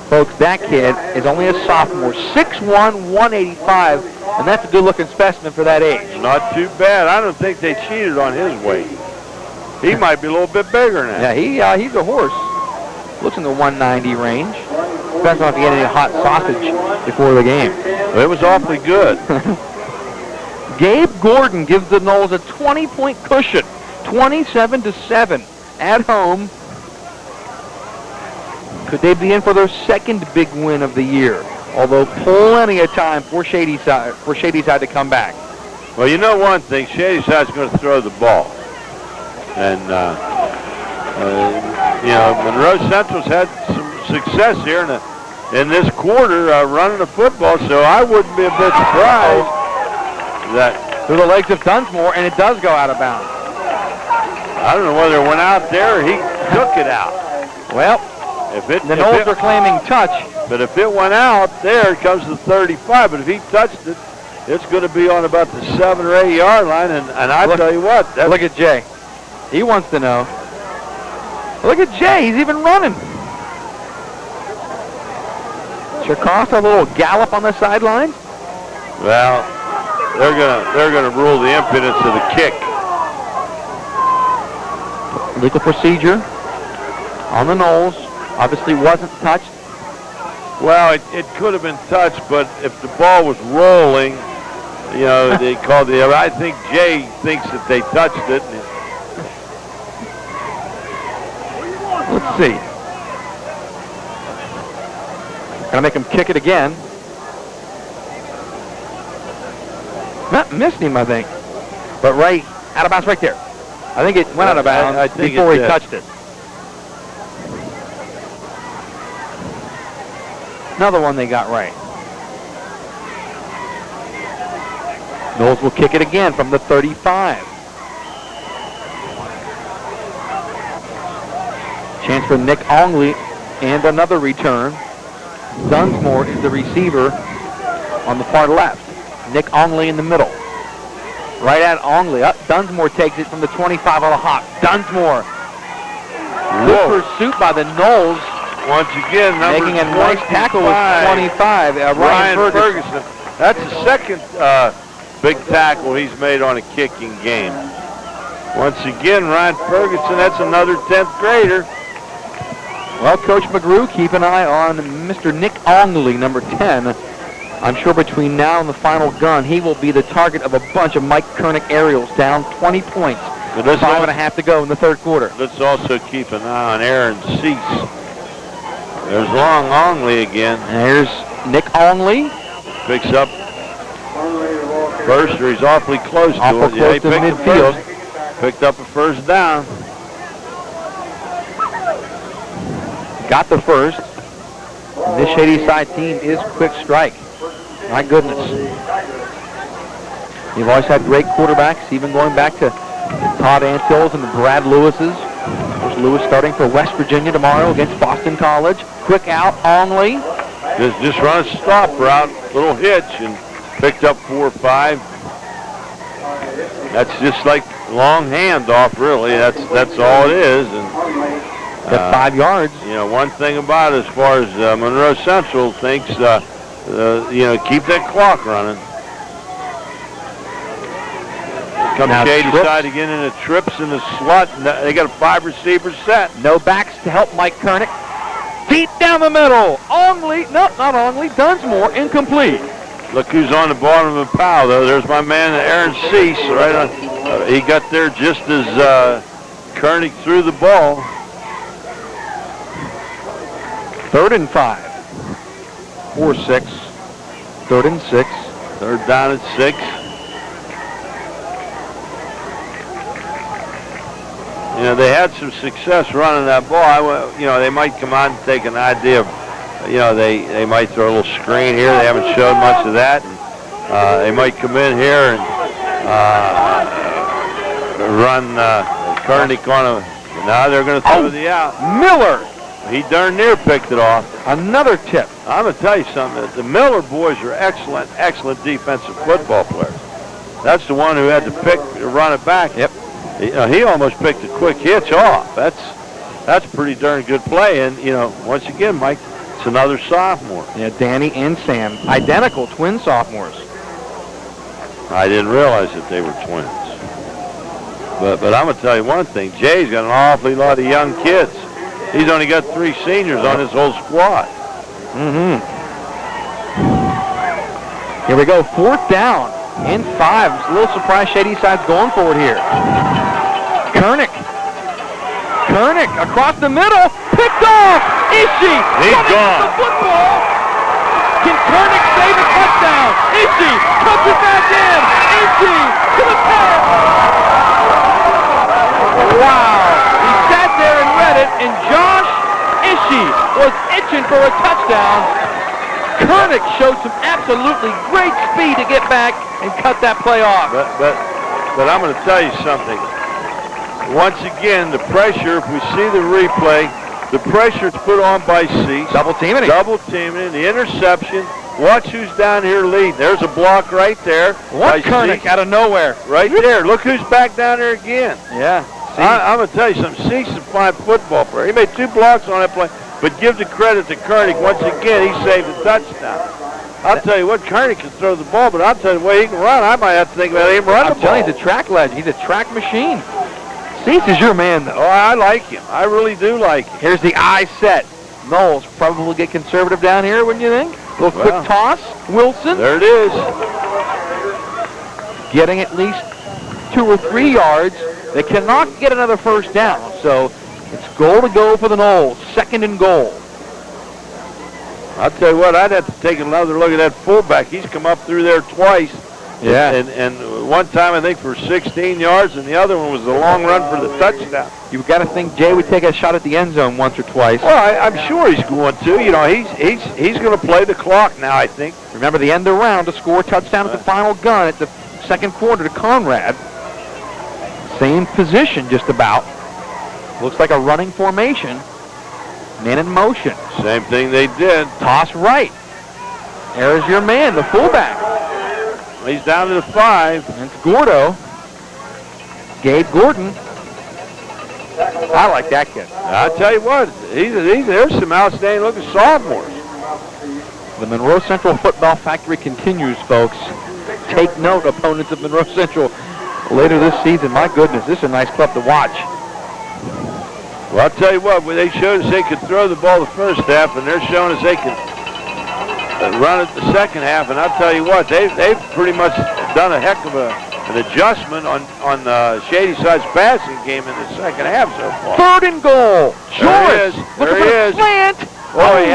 Folks, that kid is only a sophomore. 6'1", 185, and that's a good-looking specimen for that age. Not too bad. I don't think they cheated on his weight. He might be a little bit bigger now. Yeah, he's a horse. Looks in the 190 range. Depends on if you get any hot sausage before the game. Well, it was awfully good. Gabe Gordon gives the Noles a 20-point cushion, 27-7 at home. Could they be in for their 2nd big win of the year? Although plenty of time for Shadyside to come back. Well, you know one thing, Shadyside's going to throw the ball. And, Monroe Central's had some success here in this quarter running the football, so I wouldn't be a bit surprised that... Through the legs of Dunsmore, and it does go out of bounds. I don't know whether it went out there or he took it out. Well, the Noles are claiming touch. But if it went out, there it comes to 35. But if he touched it, it's going to be on about the 7 or 8 yard line. And I tell you what. Look at Jay. He wants to know. Look at Jay. He's even running. Chacosta, a little gallop on the sideline. Well, they're gonna rule the impotence of the kick. Legal procedure on the Noles. Obviously wasn't touched. Well, it could have been touched, but if the ball was rolling, they called the. I think Jay thinks that they touched it. Let's see. Gonna make him kick it again. Missed him, I think. But right out of bounds right there. I think it went out of bounds before he touched it. Another one they got right. Noles will kick it again from the 35. Chance for Nick Ongley and another return. Dunsmore is the receiver on the far left. Nick Ongley in the middle. Right at Ongley. Dunsmore takes it from the 25 on a hop. Dunsmore. Good pursuit by the Noles. Once again, making a nice tackle with 25. Ryan Ferguson. That's the second big tackle he's made on a kicking game. Once again, Ryan Ferguson, that's another 10th grader. Well, Coach McGrew, keep an eye on Mr. Nick Ongley, number 10. I'm sure between now and the final gun, he will be the target of a bunch of Mike Kernick aerials, down 20 points. 5.5 to go in the third quarter. Let's also keep an eye on Aaron Cease. There's Long Ongley again. And here's Nick Ongley. Picks up first, or he's awfully close to it. Close He to picked midfield. Picked up a first down. Got the first. And this Shadyside team is quick strike. My goodness. They've always had great quarterbacks, even going back to Todd Antilles and the Brad Lewises. There's Lewis starting for West Virginia tomorrow against Boston College. Quick out, Ongley. Just run a stop route, little hitch, and picked up 4 or 5. That's just like long handoff, really. That's all it is. And got 5 yards. You know, one thing about it, as far as Monroe Central thinks, you know, keep that clock running. Comes Shadyside again in the trips in the slot. They got a 5 receiver set. No backs to help Mike Kernick. Feet down the middle. Ongley, no, not Ongley. Dunsmore, incomplete. Look who's on the bottom of the pile, though. There's my man, Aaron Cease, right on. He got there just as Kernick threw the ball. 3rd and 5. Or 6. 3rd and 6. 3rd down at 6. You know, they had some success running that ball. You know, they might come out and take an idea of, you know, they might throw a little screen here. They haven't showed much of that. And, they might come in here and run Kernick on a. Now they're going to throw the out. Miller. He darn near picked it off. Another tip. I'm going to tell you something. The Miller boys are excellent, excellent defensive football players. That's the one who had to run it back. Yep. He almost picked a quick hitch off. That's pretty darn good play. And, you know, once again, Mike, it's another sophomore. Yeah, Danny and Sam, identical twin sophomores. I didn't realize that they were twins. But I'm going to tell you one thing. Jay's got an awfully lot of young kids. He's only got 3 seniors on his whole squad. Mm-hmm. Here we go, 4th down and 5. I'm a little surprised Shadyside's going for it here. Kernick across the middle, picked off. Ishii, he's gone. The football. Can Kernick save a touchdown? Ishii puts it back in. Ishii to the pass. Wow. He sat there and read it, and Josh Ishii was itching for a touchdown. Kernick showed some absolutely great speed to get back and cut that play off. But I'm going to tell you something. Once again, the pressure, if we see the replay, the pressure is put on by Cease. Double teaming. The interception. Watch who's down here leading. There's a block right there. What Kernick out of nowhere. Right there. Look who's back down there again. Yeah. I'm going to tell you something. Cease is a fine football player. He made 2 blocks on that play. But give the credit to Kernick. Once again, he saved the touchdown. I'll tell you what, Kernick can throw the ball, but I'll tell you the way he can run, I might have to think about him running the ball. I'm telling you, he's a track legend. He's a track machine. Cease is your man, though. Oh, I like him. I really do like him. Here's the eye set. Knowles probably get conservative down here, wouldn't you think? A little quick toss. Wilson. There it is. Getting at least 2 or 3 yards. They cannot get another first down, so it's goal to go for the Knowles. 2nd and goal. I'll tell you what, I'd have to take another look at that fullback. He's come up through there twice. Yeah. And one time, I think, for 16 yards, and the other one was the long run for the touchdown. You've got to think Jay would take a shot at the end zone once or twice. Well, I'm sure he's going to. You know, he's going to play the clock now, I think. Remember the end of the round to score a touchdown at the final gun at the 2nd quarter to Conrad. Same position, just about. Looks like a running formation. Man in motion. Same thing they did. Toss right. There's your man, the fullback. He's down to the 5. And it's Gordo. Gabe Gordon. I like that kid. I'll tell you what, there's some outstanding looking sophomores. The Monroe Central Football Factory continues, folks. Take note, opponents of Monroe Central later this season. My goodness, this is a nice club to watch. Well, I'll tell you what, they showed us they could throw the ball the first half, and they're showing us they can run it the second half. And I'll tell you what, they've pretty much done a heck of an adjustment on Shadyside's passing game in the second half so far. 3rd and goal. There he is. There he is. Slant. Oh, he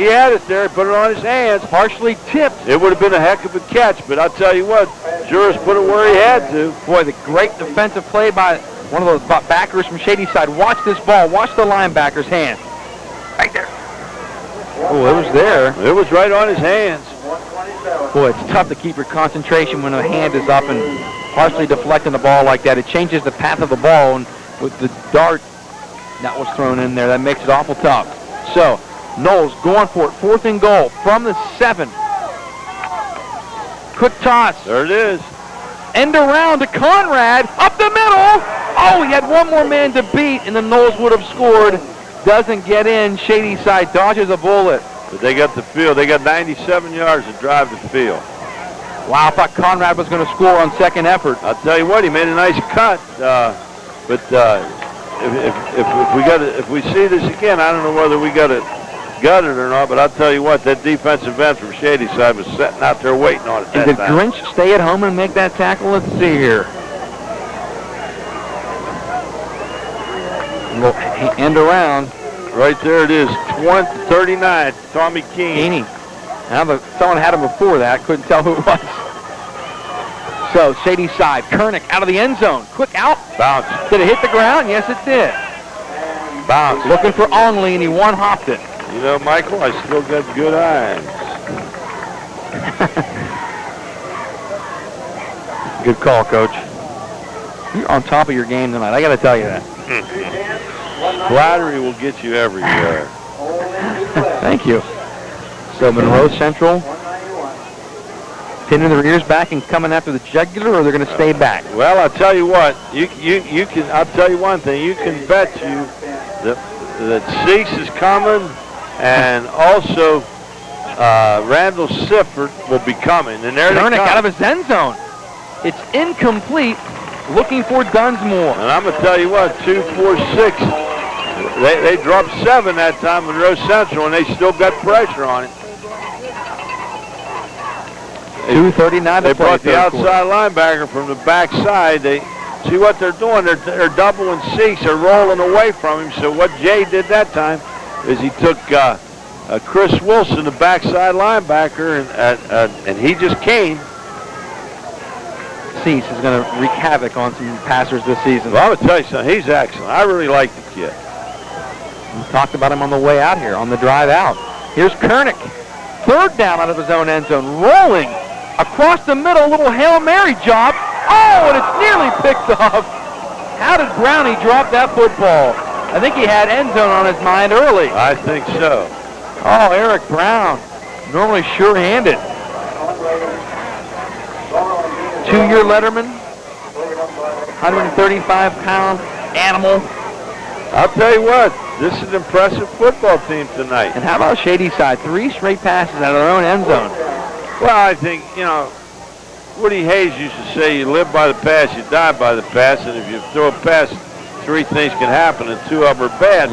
had it there. He put it on his hands. Partially tipped. It would have been a heck of a catch, but I'll tell you what, Juris put it where he had to. Boy, the great defensive play by one of those backers from Shadyside. Watch this ball. Watch the linebacker's hand. Right there. Oh, it was there. It was right on his hands. Boy, it's tough to keep your concentration when the hand is up and partially deflecting the ball like that. It changes the path of the ball, and with the dart that was thrown in there, that makes it awful tough. So, Knowles going for it. 4th and goal from the 7. Quick toss. There it is. End around to Conrad. Up the middle. Oh, he had one more man to beat, and the Knowles would have scored. Doesn't get in. Shadyside dodges a bullet. But they got the field. They got 97 yards to drive the field. Wow, I thought Conrad was going to score on second effort. I'll tell you what, he made a nice cut. If we see this again, I don't know whether we got it gutted or not, but I'll tell you what, that defensive end from Shadyside was sitting out there waiting on it that Did time. Grinch stay at home and make that tackle? Let's see here. End around. Right there it is, 39, Tommy Keene. Someone had him before that. Couldn't tell who it was. So, Shadyside, Kernick out of the end zone. Quick out. Bounce. Did it hit the ground? Yes, it did. Bounce. Looking for Onley, and he one-hopped it. You know, Michael, I still got good eyes. Good call, Coach. You're on top of your game tonight. I got to tell you that. Flattery will get you everywhere. Thank you. So Monroe Central pinning their ears back and coming after the jugular, or they're going to stay back? Well, I'll tell you what. You can. I'll tell you one thing. You can bet you that Cease is coming, and also Randall Sifford will be coming. And there Kernick out of his end zone. It's incomplete. Looking for Dunsmore. And I'm going to tell you what, 2, 4, 6. They dropped 7 that time, Monroe Central, and they still got pressure on it. 2:39 They brought the outside linebacker from the backside. They see what they're doing. They're doubling Cease. They're rolling away from him. So what Jay did that time is he took Chris Wilson, the backside linebacker, and he just came. Cease is going to wreak havoc on some passers this season. Well, I'm going to tell you something. He's excellent. I really like the kid. We talked about him on the way out here, on the drive out. Here's Kernick. 3rd down out of his own end zone. Rolling across the middle. Little Hail Mary job. Oh, and it's nearly picked off. How did Brownie drop that football? I think he had end zone on his mind early. I think so. Oh, Eric Brown. Normally sure-handed. 2-year letterman, 135-pound animal. I'll tell you what, this is an impressive football team tonight. And how about Shadyside? 3 straight passes out of their own end zone. Well, I think, Woody Hayes used to say you live by the pass, you die by the pass, and if you throw a pass, 3 things can happen, and 2 of them are bad.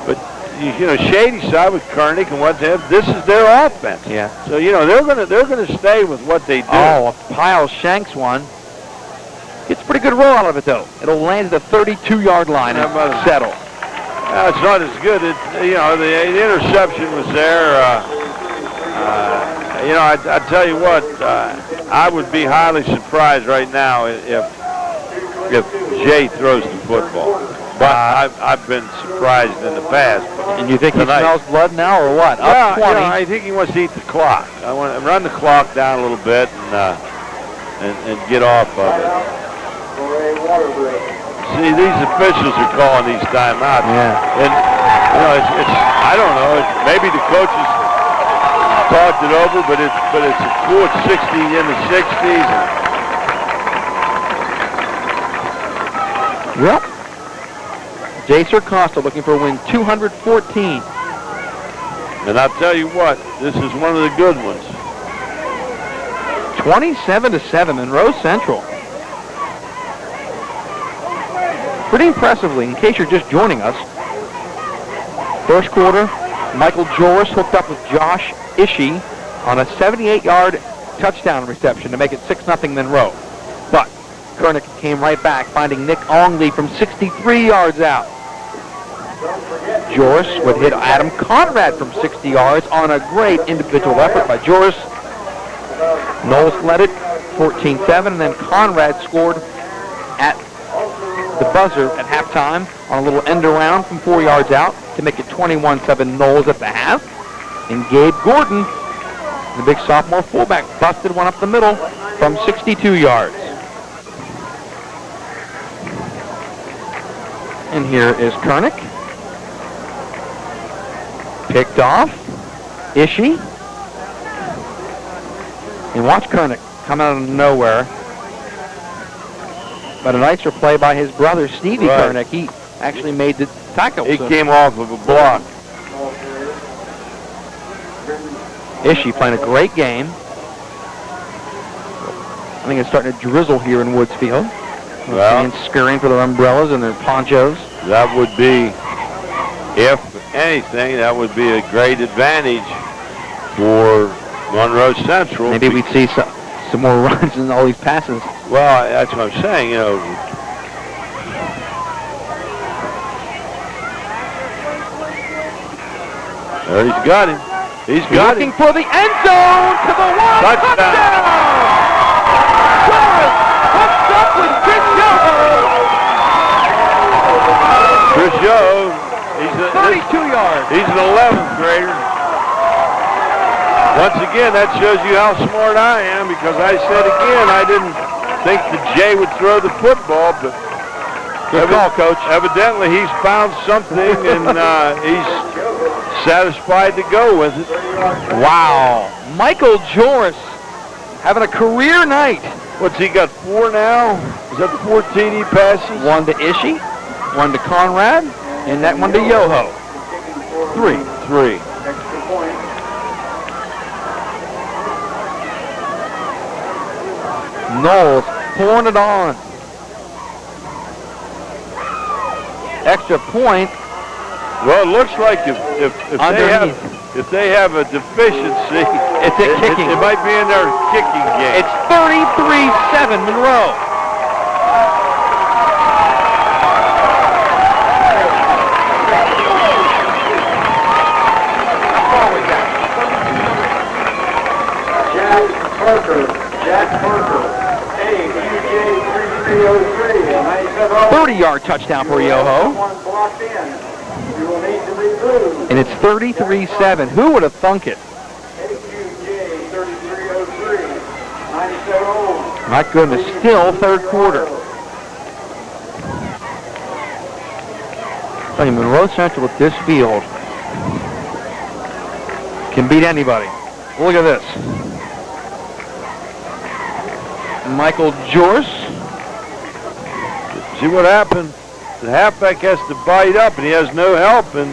But Shadyside with Kernick and what they have, this is their offense. Yeah. So they're gonna stay with what they do. Oh, a Pyle shanks one. Gets a pretty good roll out of it though. It'll land at the 32-yard line and settle. It's not as good. The interception was there. I tell you what, I would be highly surprised right now if Jay throws the football. But I've been surprised in the past. And you think he smells blood now, or what? Up 20. I think he wants to eat the clock. I want to run the clock down a little bit and get off of it. See, these officials are calling these timeouts. Yeah. And it's I don't know. Maybe the coaches talked it over, but it's cool. It's 60 in the 60s. Well, Jay Costa looking for a win 214. And I'll tell you what, this is one of the good ones. 27-7, Monroe Central. Pretty impressively, in case you're just joining us. First quarter, Michael Joris hooked up with Josh Ishii on a 78-yard touchdown reception to make it 6-0 Monroe. But Koenig came right back, finding Nick Ongley from 63 yards out. Joris would hit Adam Conrad from 60 yards on a great individual effort by Joris. Knowles led it 14-7, and then Conrad scored at the buzzer at halftime on a little end around from 4 yards out to make it 21-7 Knowles at the half. And Gabe Gordon, the big sophomore fullback, busted one up the middle from 62 yards. And here is Koenig. Picked off. Ishii. And watch Koenig come out of nowhere. But a nicer play by his brother, Stevie Koenig. He actually made the tackle. He came off of a block. Ishii playing a great game. I think it's starting to drizzle here in Woods Field. Well, fans scurrying for their umbrellas and their ponchos. That would be, if anything, that would be a great advantage for Monroe Central. Maybe we'd see some more runs in all these passes. Well, that's what I'm saying, you know. There, he's got him. He's got looking him. for the end zone to the one. Touchdown! Joris hooks up with Chris Yoho. He's 32 yards. He's an 11th grader. Once again, that shows you how smart I am, because I said again I didn't think that Jay would throw the football, but good call, Coach. Evidently he's found something and he's satisfied to go with it. Wow. Michael Joris having a career night. What's he got, 4 now? Is that the 4 TD passes? One to Ishii, one to Conrad, and that one to Yoho. 3. Knowles pouring it on. Extra point. Well, it looks like if they have a deficiency, it's at kicking. It might be in their kicking game. It's 33-7 Monroe. Jack Parker, 30-yard touchdown for Yoho. And it's 33-7. Who would have thunk it? My goodness, still third quarter. I mean, Monroe Central with this field can beat anybody. Look at this. Michael Joris. See what happened? The halfback has to bite up, and he has no help, and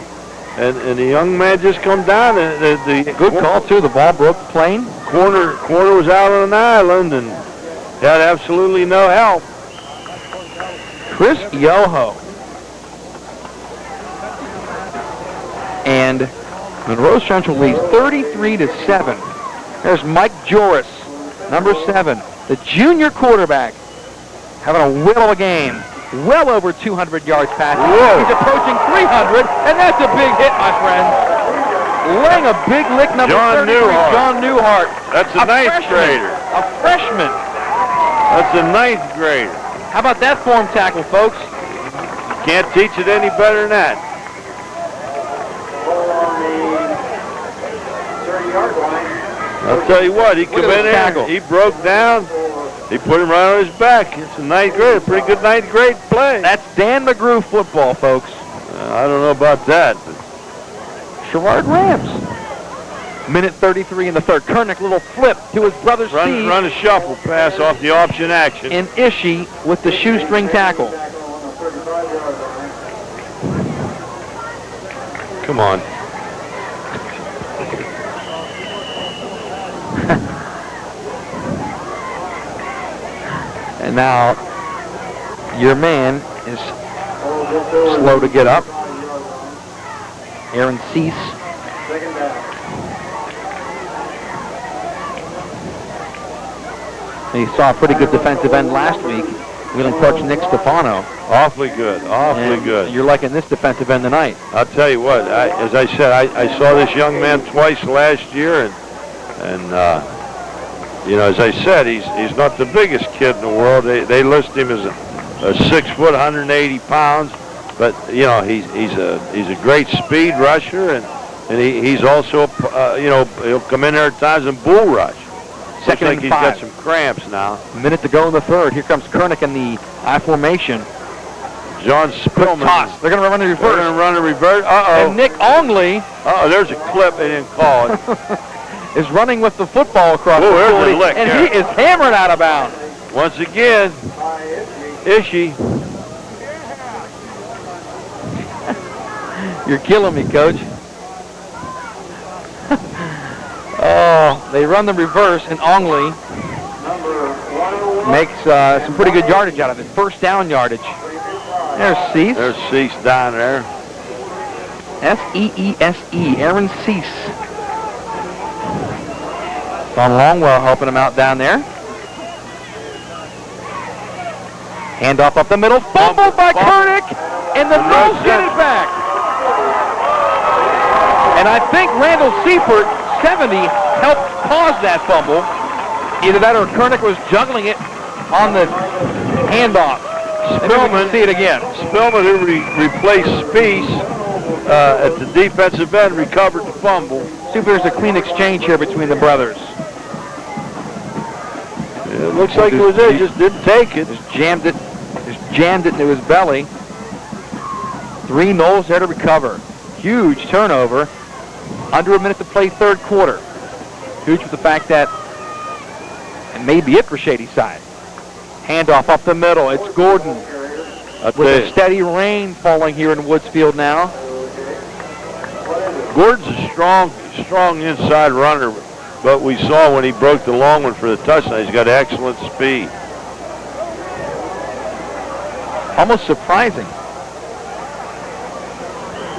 the young man just come down. And the good call too. The ball broke the plane. Corner was out on an island, and had absolutely no help. Chris Yoho. And Monroe Central leads 33-7. There's Mike Joris, number 7. The junior quarterback having a whale of a game. Well over 200 yards passing. Whoa. He's approaching 300, and that's a big hit, my friend. Laying a big lick, number 33, John Newhart. That's a ninth grader. A freshman. That's a 9th grader. How about that form tackle, folks? Can't teach it any better than that. I'll tell you what, he come in there, he broke down, he put him right on his back. It's a 9th grade, a pretty good 9th grade play. That's Dan McGrew football, folks. I don't know about that. But Sherrard Rams. Minute 33 in the third. Koenig, little flip to his brother Steve. Run a shuffle pass off the option action. And Ishii with the shoestring tackle. Come on. And now your man is slow to get up. Aaron Cease. Second down. He saw a pretty good defensive end last week. Wheeling Park's Nick Stefano. Awfully good. Awfully And good. you're liking this defensive end tonight. I'll tell you what. As I said, I saw this young man twice last year, and you know, as I said, he's not the biggest kid in the world. They list him as a 6 foot, 180 pounds, but you know, he's a great speed rusher, and he's also you know, he'll come in there at times and bull rush. Second and and 5. He's got some cramps now. A minute to go in the third. Here comes Kernick in the I formation. John Quick Spillman. toss. They're going to run the They're reverse. going to run a reverse. And Nick Ongley There's a clip. They didn't call it. is running with the football across Oh, the there's a 40, lick and there. he is hammered out of bounds. Once again, Ishii. You're killing me, Coach. Oh, they run the reverse, and Ongley makes some pretty good yardage out of it. First down yardage. There's Cease. There's Cease down there. S-E-E-S-E, Aaron Cease. Don Longwell helping him out down there. Handoff up the middle. Fumbled by Kernick, and the Knolls get it back. And I think Randall Seifert, 70, helped cause that fumble. Either that or Kernick was juggling it on the handoff. Spillman, see it again. Spillman, who replaced Speece at the defensive end, recovered the fumble. See if there's a clean exchange here between the brothers. It looks like it was there, just didn't take it. Just jammed it into his belly. 3 Knolls there to recover. Huge turnover. Under a minute to play third quarter. Huge with the fact that it may be it for Shadyside. Handoff up the middle. It's Gordon with a steady rain falling here in Woodsfield now. Gordon's a strong inside runner, but we saw when he broke the long one for the touchdown, he's got excellent speed. Almost surprising.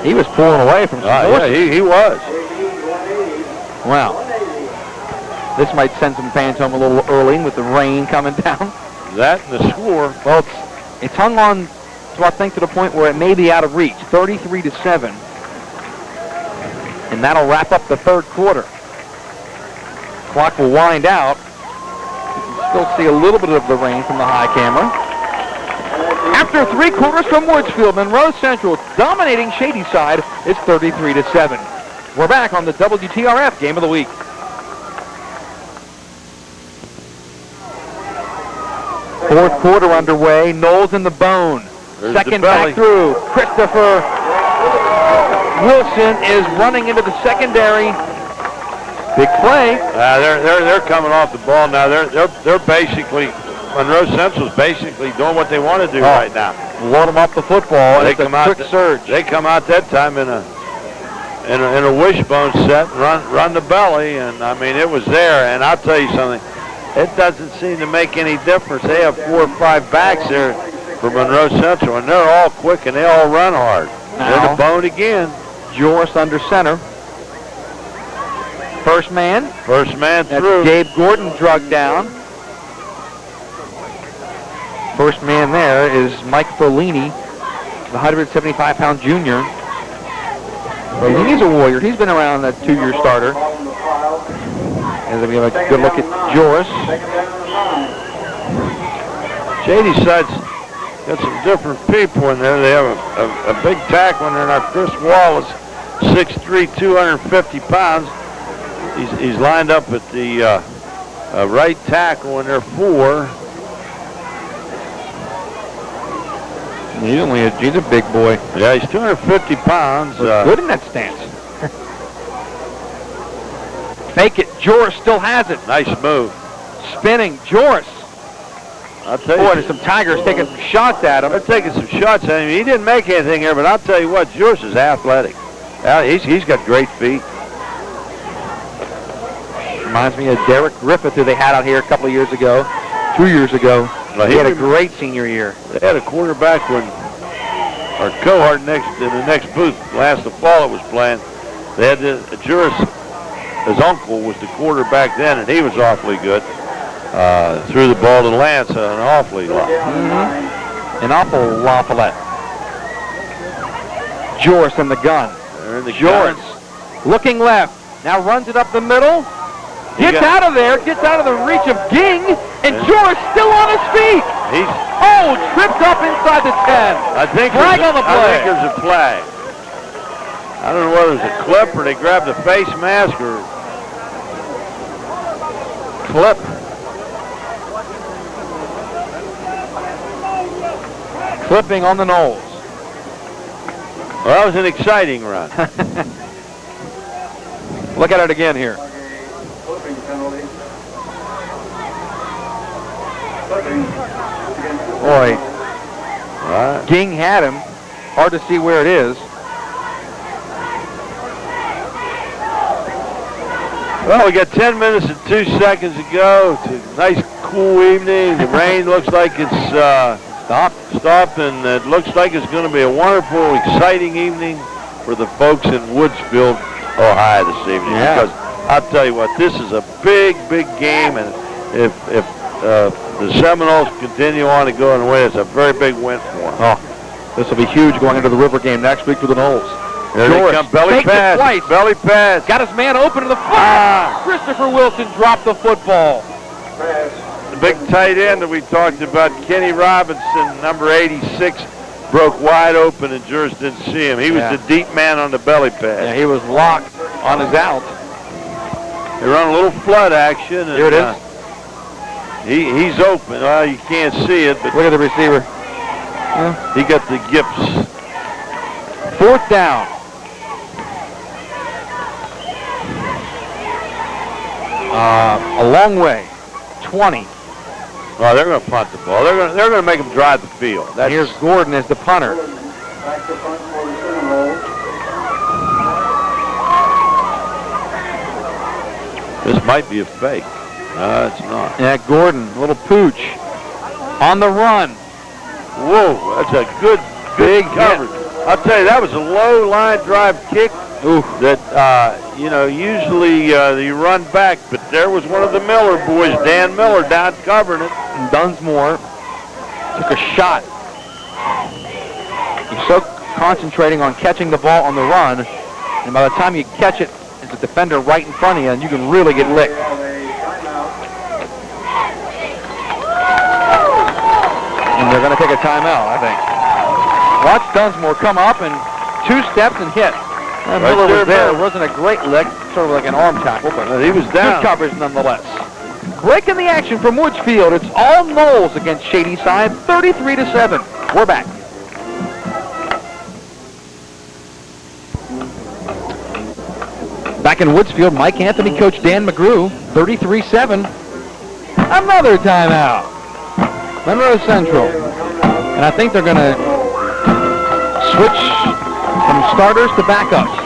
He was pulling away from some Yeah, he was. Wow. This might send some fans home a little early with the rain coming down. That and the score. Well, it's hung on to, I think, to the point where it may be out of reach. 33-7. And that'll wrap up the third quarter. Clock will wind out. You can still see a little bit of the rain from the high camera. After 3 quarters from Woodsfield, Monroe Central dominating Shadyside. It's 33-7. We're back on the WTRF Game of the Week. Fourth quarter underway. Knolls in the bone. There's Second the belly. back through. Christopher Wilson is running into the secondary. Big play. They're coming off the ball now. They're basically, Monroe Central's basically doing what they want to do right now. Load them off the football. They It's a come out quick surge. They come out that time in a wishbone set and run the belly, and I mean it was there. And I'll tell you something, it doesn't seem to make any difference. They have 4 or 5 backs there for Monroe Central, and they're all quick and they all run hard. They're the bone again. Joris under center. First man. First man That's through. Gabe Gordon drugged down. First man there is Mike Folini, the 175-pound junior. He's a warrior. He's been around that 2-year starter. As we have a good look at Joris. Shadyside's got some different people in there. They have a big tackle in there. Now Chris Wallace, 6'3", 250 pounds. He's lined up at the right tackle in there 4. He's a big boy. Yeah, he's 250 pounds. Good in that stance. Fake it. Joris still has it. Nice move. Spinning. Joris. I'll tell Boy, you. there's some Tigers taking some shots at him. They're taking some shots at him. He didn't make anything here, but I'll tell you what, Joris is athletic. He's got great feet. Reminds me of Derek Griffith, who they had out here a couple of years ago, 2 years ago. Well, he had a great senior year. They had a quarterback when our cohort in the next booth last fall it was playing. They had Juris, his uncle was the quarterback then, and he was awfully good. Threw the ball to Lance an awfully lot. An awful lot. Joris in the gun. Joris looking left. Now runs it up the middle. Gets out of there. Gets out of the reach of Ging. And Joris still on his feet. Tripped up inside the 10. I think flag on the play. I think there's a flag. I don't know whether it was a clip or they grabbed the face mask or clip. Clipping on the Knolls. Well, that was an exciting run. Look at it again here. Clipping penalty. Boy, Ging had him. Hard to see where it is. Well, we got 10 minutes and 2 seconds to go. It's a nice, cool evening. The rain looks like it's stopped, and it looks like it's going to be a wonderful, exciting evening for the folks in Woodsfield, Ohio this evening. Yeah. Because I'll tell you what, this is a big, big game, and if the Seminoles continue on to go and win, it's a very big win for them. This will be huge going into the River game next week for the Knolls. There they come, belly pass, belly pass. Got his man open to the foot. Christopher Wilson dropped the football. The big tight end that we talked about, Kenny Robinson, number 86, broke wide open and Juris didn't see him. He was the deep man on the belly pass. Yeah, he was locked on his out. They run a little flood action. And, here it is. He's open. Well, you can't see it, but look at the receiver. He got the gips. 4th down. A long way. 20. Oh, they're going to punt the ball. They're going to make them drive the field. Here's Gordon as the punter. Back to punt for the Seminoles. This might be a fake. No, it's not. Yeah, Gordon, a little pooch. On the run. Whoa, that's a good big coverage. I'll tell you, that was a low line drive kick. That, usually you run back, but there was one of the Miller boys, Dan Miller, down covering it. And Dunsmore took a shot. He's so concentrating on catching the ball on the run, and by the time you catch it, it's a defender right in front of you, and you can really get licked. And they're going to take a timeout, I think. Watch Dunsmore come up and 2 steps and hit. Miller was there. It wasn't a great lick, sort of like an arm tackle, but he was down. Good coverage nonetheless. Breaking the action from Woodsfield. It's all Knolls against Shadyside, 33-7. We're back. Back in Woodsfield, Mike Anthony, Coach Dan McGrew, 33-7. Another timeout. Monroe Central. And I think they're going to switch from starters to backups.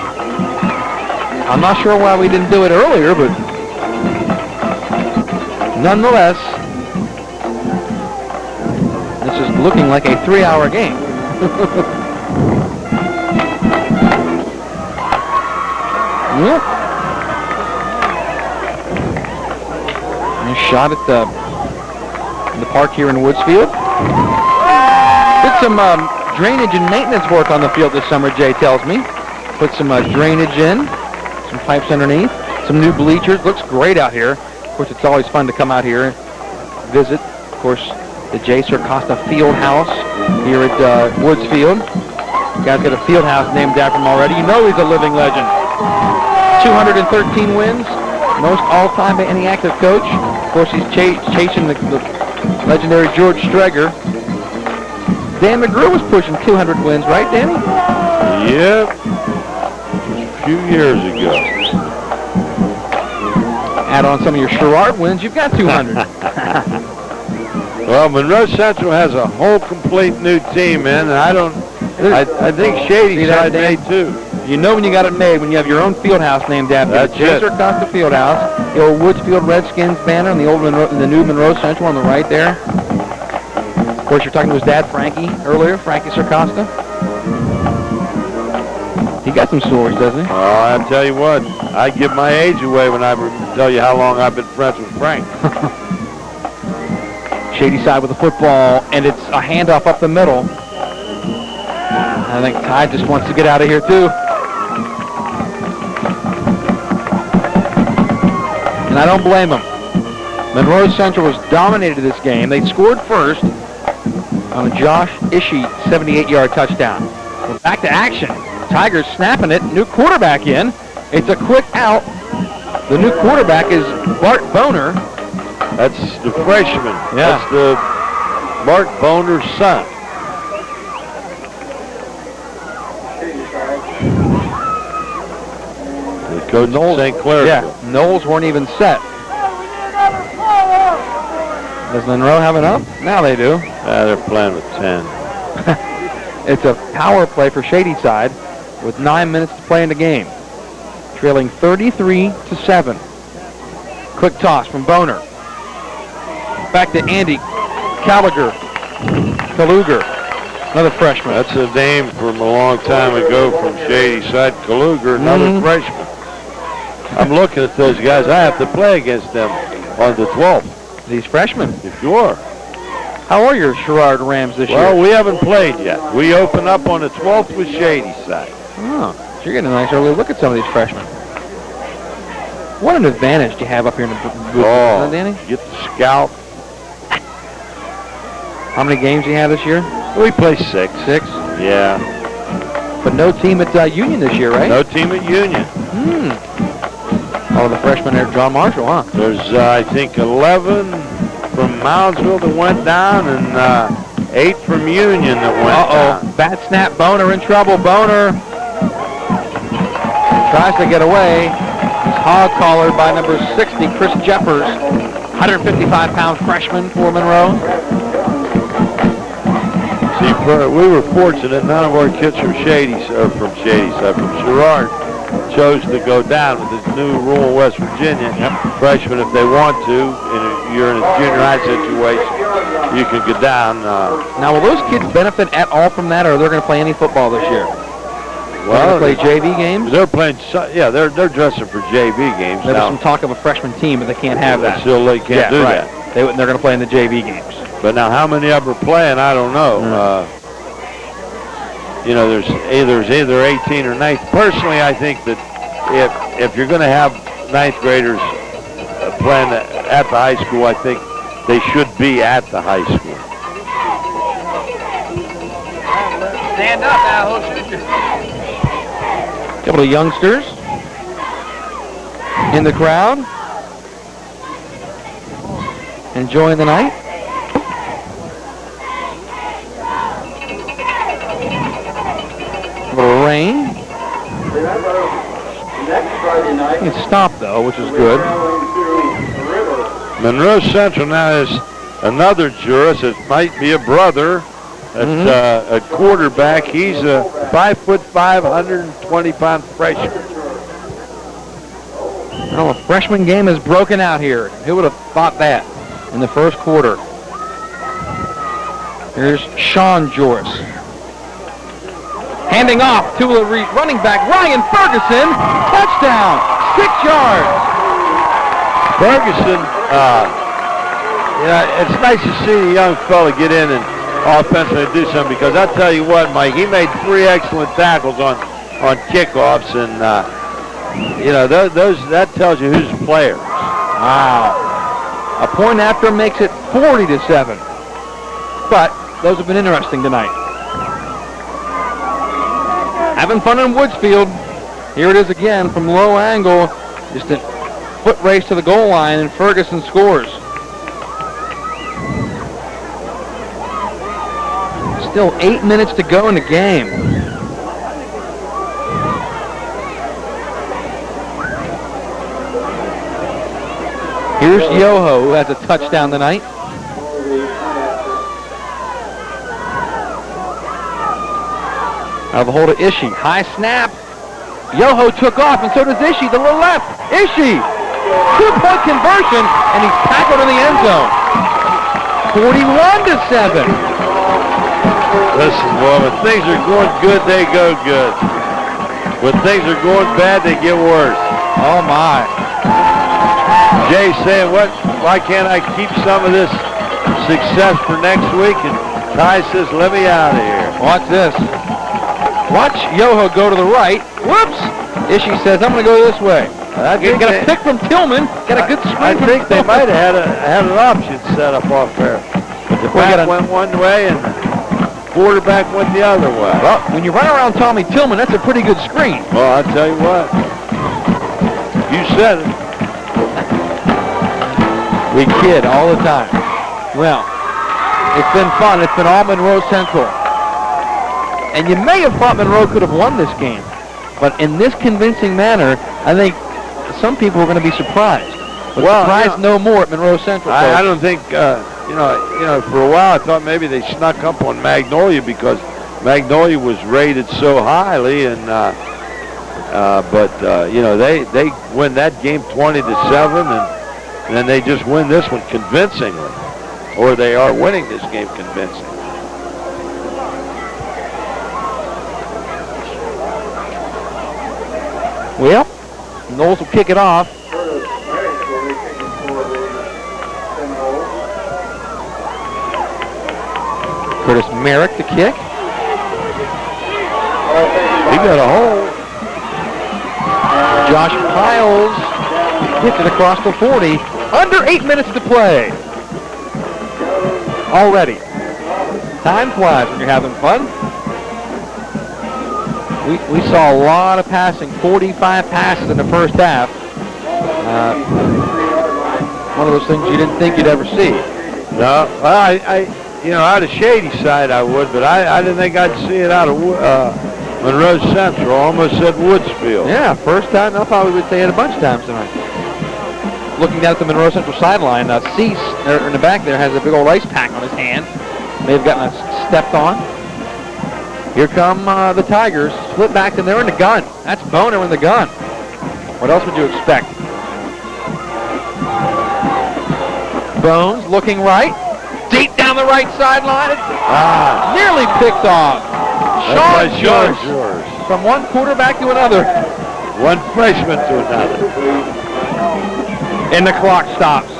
I'm not sure why we didn't do it earlier, but nonetheless, this is looking like a 3-hour game. Nice shot at the park here in Woodsfield. Did some drainage and maintenance work on the field this summer, Jay tells me. Put some drainage in, some pipes underneath, some new bleachers. Looks great out here. Of course, it's always fun to come out here and visit. Of course, the J. Costa Field House here at Woodsfield. You guys got a field house named after him already. You know he's a living legend. 213 wins, most all-time by any active coach. Of course, he's chasing the legendary George Streger. Dan McGrew was pushing 200 wins, right, Danny? Yep. A few years ago. Add on some of your Sherrard wins, you've got 200. Well, Monroe Central has a whole complete new team, man. And I think Shadyside made too. You know when you got it made, when you have your own field house named after the J. Costa Field House, the old Woodsfield Redskins banner, and the new Monroe Central on the right there. course, you're talking to his dad, Frankie, earlier, Frankie Circosta. He got some stories, doesn't he? I tell you what, I give my age away when I tell you how long I've been friends with Frank. Shadyside with the football, and it's a handoff up the middle. I think Ty just wants to get out of here, too. And I don't blame him. Monroe Central was dominated this game. They scored first on a Josh Ishii 78-yard touchdown. We're back to action. Tigers snapping it. New quarterback in. It's a quick out. The new quarterback is Bart Boner. That's the freshman. Yeah. That's the Bart Boner's son. The coach of St. Clair. Yeah, Knowles weren't even set. Does Monroe have enough? Now they do. They're playing with 10. It's a power play for Shadyside with 9 minutes to play in the game. Trailing 33-7. Quick toss from Boner. Back to Andy Kaluger. Another freshman. That's a name from a long time ago from Shadyside. Kaluger, another freshman. I'm looking at those guys. I have to play against them on the 12th. These freshmen. Sure. How are your Sherrard Rams this year? Well, we haven't played yet. We open up on the 12th with Shadyside. Oh, so you're getting a nice early look at some of these freshmen. What an advantage do you have up here in the booth, huh, Danny? Get the scout. How many games do you have this year? We play 6. 6? Yeah. But no team at Union this year, right? No team at Union. All of the freshmen there, John Marshall, huh? There's, I think, 11 from Moundsville that went down and 8 from Union that went down. Bad snap. Boner in trouble. Boner tries to get away. He's hog-collared by number 60, Chris Jeffers, 155-pound freshman for Monroe. See, we were fortunate. None of our kids from from Sherrard, chose to go down with this new rule in West Virginia. Freshmen, if they want to, you're in a junior high situation, you can go down. Now, will those kids benefit at all from that, or are they going to play any football this year? Well, they play JV games? They're playing, they're dressing for JV games. There's some talk of a freshman team, but they can't have that. Still, they can't do that. They're going to play in the JV games. But now, how many of them are playing, I don't know. There's either 18 or 9th. Personally, I think that if you're going to have 9th graders playing at the high school, I think they should be at the high school. Stand up now, who'll shoot you? Couple of youngsters in the crowd, enjoying the night. A little rain. It stopped though, which is good. Monroe Central now is another jurist. It might be a brother. It's a quarterback. He's a 5'5", 120-pound freshman. Well, a freshman game has broken out here. Who would have thought that in the first quarter? Here's Sean Joris. Handing off to the running back, Ryan Ferguson. Touchdown, 6 yards. Ferguson, it's nice to see a young fella get in and offensively do something, because I'll tell you what, Mike, he made 3 excellent tackles on kickoffs, and that tells you who's players. Wow. A point after makes it 40-7. But those have been interesting tonight. Having fun in Woodsfield. Here it is again from low angle. Just a foot race to the goal line, and Ferguson scores. Still 8 minutes to go in the game. Here's Yoho, who has a touchdown tonight. Out of the hold of Ishii. High snap. Yoho took off, and so does Ishii. The little left. Ishii. 2-point conversion, and he's tackled in the end zone. 41-7. Listen, boy, when things are going good, they go good. When things are going bad, they get worse. Oh, my. Jay's saying, why can't I keep some of this success for next week? And Ty says, let me out of here. Watch this. Watch Yoho go to the right. Whoops. Ishii says, I'm going to go this way. Got a pick from Tillman. Got a good screen. I think they might have had an option set up off there. But the back went one way and the quarterback went the other way. Well, when you run around Tommy Tillman, that's a pretty good screen. Well, I'll tell you what. You said it. We kid all the time. Well, it's been fun. It's been all Monroe Central. And you may have thought Monroe could have won this game. But in this convincing manner, I think some people are going to be surprised. But surprised no more at Monroe Central. I don't think, you know, for a while I thought maybe they snuck up on Magnolia because Magnolia was rated so highly, and you know, they win that game 20-7, and then they just win this one convincingly, or they are winning this game convincingly. Well, Knowles will kick it off. Curtis Merrick to kick. He got a hole. Josh Piles kicked it across the 40. Under 8 minutes to play. Already. Time flies when you're having fun. We saw a lot of passing, 45 passes in the first half. One of those things you didn't think you'd ever see. No, you know, out of Shadyside I would, but I didn't think I'd see it out of Monroe Central. Almost said Woodsfield. Yeah, first time. I thought we would say it a bunch of times tonight. Looking down at the Monroe Central sideline, Cease in the back there has a big old ice pack on his hand. May have gotten stepped on. Here come the Tigers. Split back, and they're in the gun. That's Boner in the gun. What else would you expect? Bones looking right. Deep down the right sideline. Nearly picked off. Sean George. From one quarterback to another. One freshman to another. And the clock stops.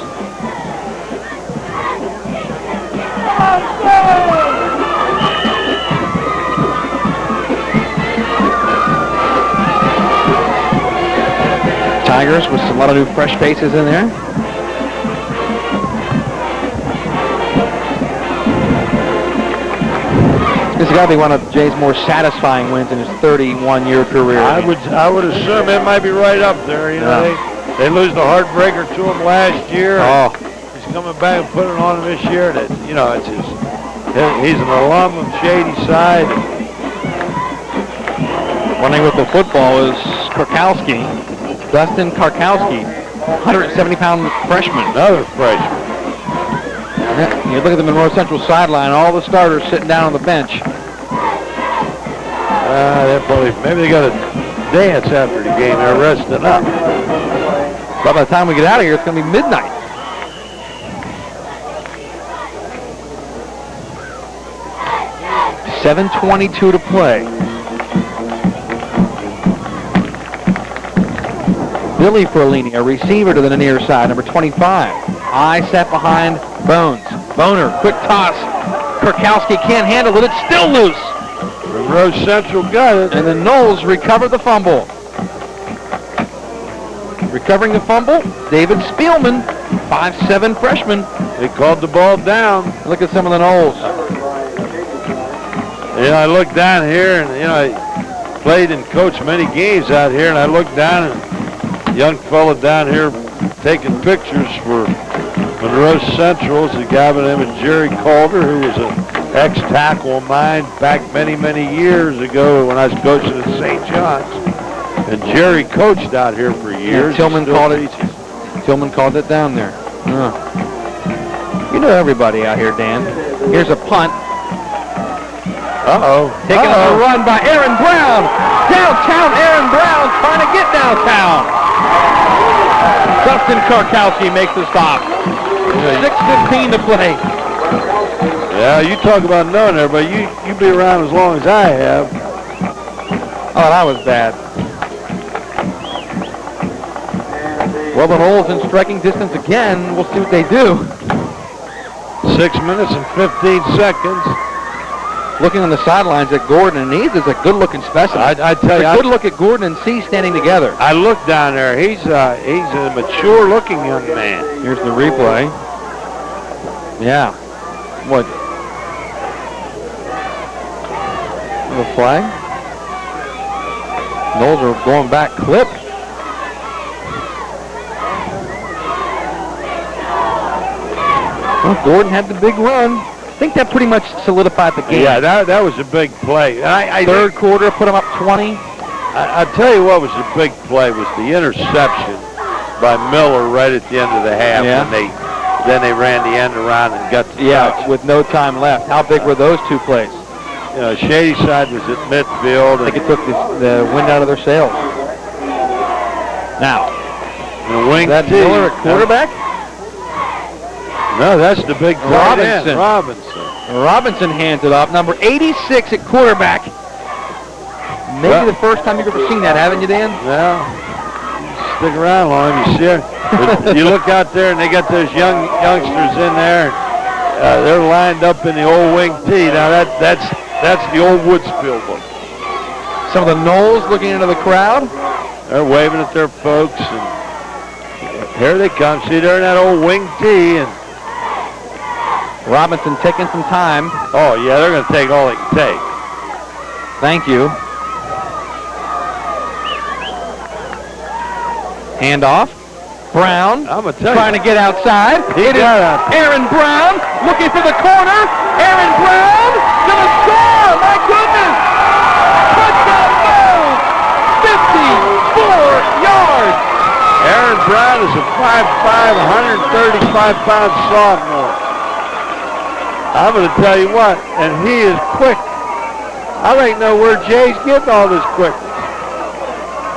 Tigers with a lot of new fresh faces in there. This has got to be one of Jay's more satisfying wins in his 31-year career. I would assume it might be right up there. You know, they lose the heartbreaker to him last year. Oh, he's coming back and putting it on him this year. That, you know, it's he's an alum of Shadyside. Running with the football is Karkowski. Dustin Karkowski, 170-pound freshman. Another freshman. You look at the Monroe Central sideline, all the starters sitting down on the bench. Maybe they got to dance after the game. They're resting up. But by the time we get out of here, it's going to be midnight. .7:22 to play. Billy Ferlini, a receiver to the near side, number 25. I set behind Bones. Boner, quick toss. Karkowski can't handle it. It's still loose. Monroe Central got it. And the Knowles recover the fumble. Recovering the fumble, David Spielman, 5'7" freshman. They called the ball down. Look at some of the Knowles. You know, I look down here, and, you know, I played and coached many games out here, and I look down, and young fella down here taking pictures for Monroe Central is a guy by the name of Jerry Calder, who was an ex-tackle of mine back many, many years ago when I was coaching at St. John's. And Jerry coached out here for years. Tillman called it down there. You know everybody out here, Dan. Here's a punt. Taking a run by Aaron Brown. Downtown Aaron Brown trying to get downtown. Dustin Karkowski makes the stop. 6:15 to play. Yeah, you talk about knowing everybody. You be around as long as I have. Oh, that was bad. Well, the Knowles in striking distance again. We'll see what they do. 6 minutes and 15 seconds. Looking on the sidelines at Gordon and Eads is a good-looking specimen. I tell you, a good look at Gordon and C standing together. I look down there. He's a mature-looking young man. Here's the replay. Yeah. What? The flag. Knowles are going back clip. Well, Gordon had the big run. I think that pretty much solidified the game. Yeah, that was a big play. Third quarter, put them up 20. I tell you what was a big play was the interception by Miller right at the end of the half. Yeah. When then they ran the end around and got the touch. With no time left. How big were those two plays? You know, Shadyside was at midfield. I think it took the wind out of their sails. Now, wing is that Miller at quarterback? No, that's the big Robinson. Robinson hands it off. Number 86 at quarterback. Maybe the first time you've ever seen that, haven't you, Dan? Well, stick around long, you see it. You look out there, and they got those youngsters in there. They're lined up in the old wing T. Now that's the old Woodsfield look. Some of the Knowles looking into the crowd. They're waving at their folks, and here they come. See, they're in that old wing T, and Robinson taking some time. Oh yeah, they're going to take all they can take. Thank you. Handoff. Brown I'm going to tell trying to get outside. It is Aaron Brown looking for the corner. Aaron Brown going to score. My goodness. Touchdown Knowles. 54 yards. Aaron Brown is a 5'5", 135-pound sophomore. I'm going to tell you what, and he is quick. I like to know where Jay's getting all this quickness.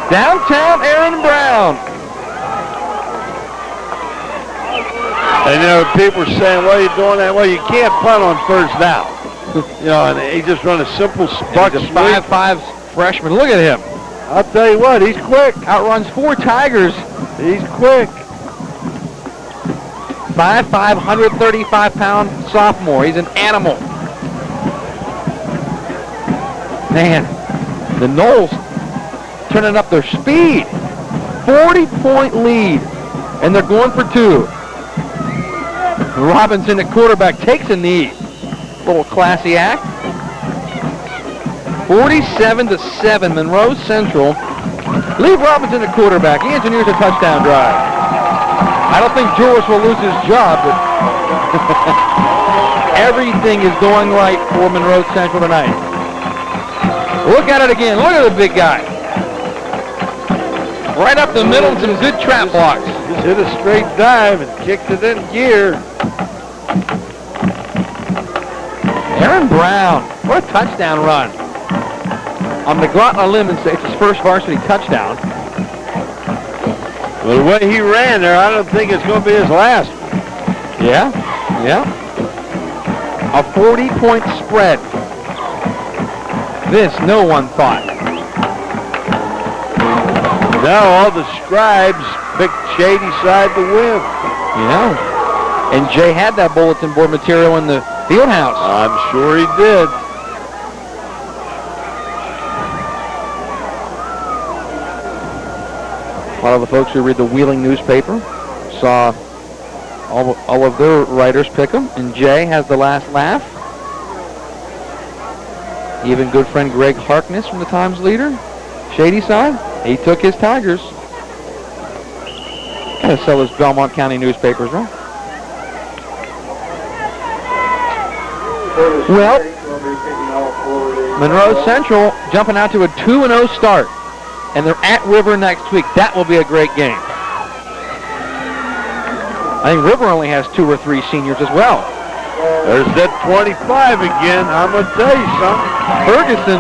Downtown Aaron Brown. And you know, people are saying, "Why are you doing that?" Well, you can't punt on first down. You know, and he just run a simple buck He's a 5'5" freshman. Look at him. I'll tell you what, he's quick. Outruns 4 Tigers. He's quick. 5'5", 135-pound sophomore. He's an animal. Man, the Knowles turning up their speed. 40-point lead, and they're going for 2. Robinson at quarterback takes a knee. Little classy act. 47-7, Monroe Central. Leave Robinson at quarterback. He engineers a touchdown drive. I don't think Juris will lose his job, but everything is going right for Monroe Central tonight. Look at it again. Look at the big guy. Right up the middle, some good trap blocks. Just hit a straight dive and kicked it in gear. Aaron Brown, what a touchdown run. I'm going to go out on a limb and say it's his first varsity touchdown. Well, the way he ran there, I don't think it's going to be his last. Yeah. A 40-point spread. This no one thought. Now all the scribes picked Shadyside to win. Yeah. And Jay had that bulletin board material in the field house. I'm sure he did. A lot of the folks who read the Wheeling newspaper saw all of their writers pick him, and Jay has the last laugh. Even good friend Greg Harkness from the Times-Leader, Shadyside, he took his Tigers. Gotta sell his Belmont County newspapers, right? Well, Monroe Central jumping out to a 2-0 start. And they're at River next week. That will be a great game. I think River only has 2 or 3 seniors as well. There's that 25 again. I'm going to tell you something.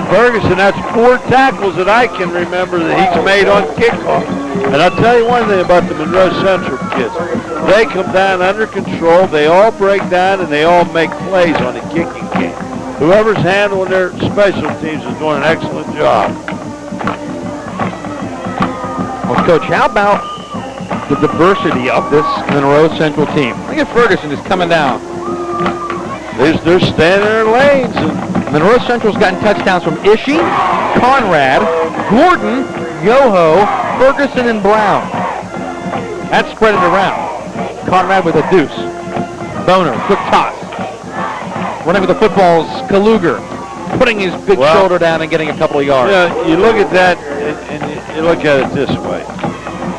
Ferguson, that's 4 tackles that I can remember that he's made on kickoff. And I'll tell you one thing about the Monroe Central kids. They come down under control, they all break down, and they all make plays on the kicking game. Whoever's handling their special teams is doing an excellent job. Well, Coach, how about the diversity of this Monroe Central team? Look at Ferguson just coming down. They're staying in their lanes. And Monroe Central's gotten touchdowns from Ishii, Conrad, Gordon, Yoho, Ferguson, and Brown. That's spread it around. Conrad with a deuce. Boner, quick toss. Running with the football's Kaluger, putting his big shoulder down and getting a couple of yards. You look at that, and you look at it this way.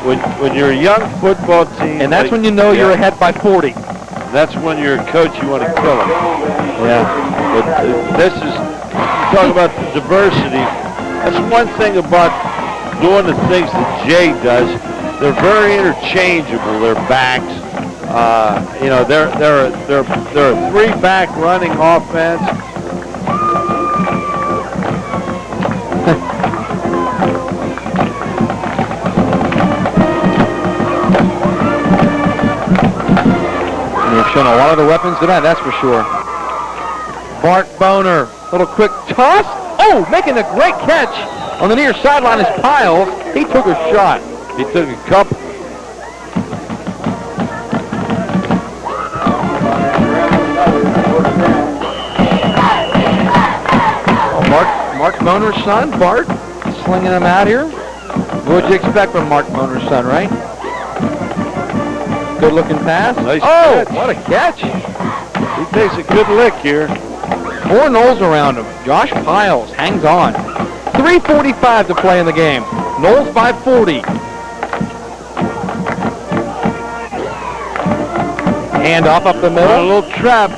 When you're a young football team, and that's when you know you're ahead by 40. That's when you're a coach, you want to kill them. Yeah. But this is, you talk about the diversity. That's one thing about doing the things that Jay does. They're very interchangeable. Their backs. They're a 3-back running offense. They've shown a lot of the weapons tonight, that's for sure. Bart Boner, little quick toss. Oh, making a great catch on the near sideline is Piles. He took a shot. He took a couple. Mark Boner's son, Bart, slinging him out here. What'd you expect from Mark Boner's son, right? Good looking pass. Nice catch. What a catch. He takes a good lick here. 4 Knowles around him. Josh Piles hangs on. 3:45 to play in the game. Knowles by 40. Hand off up the middle. A little trap.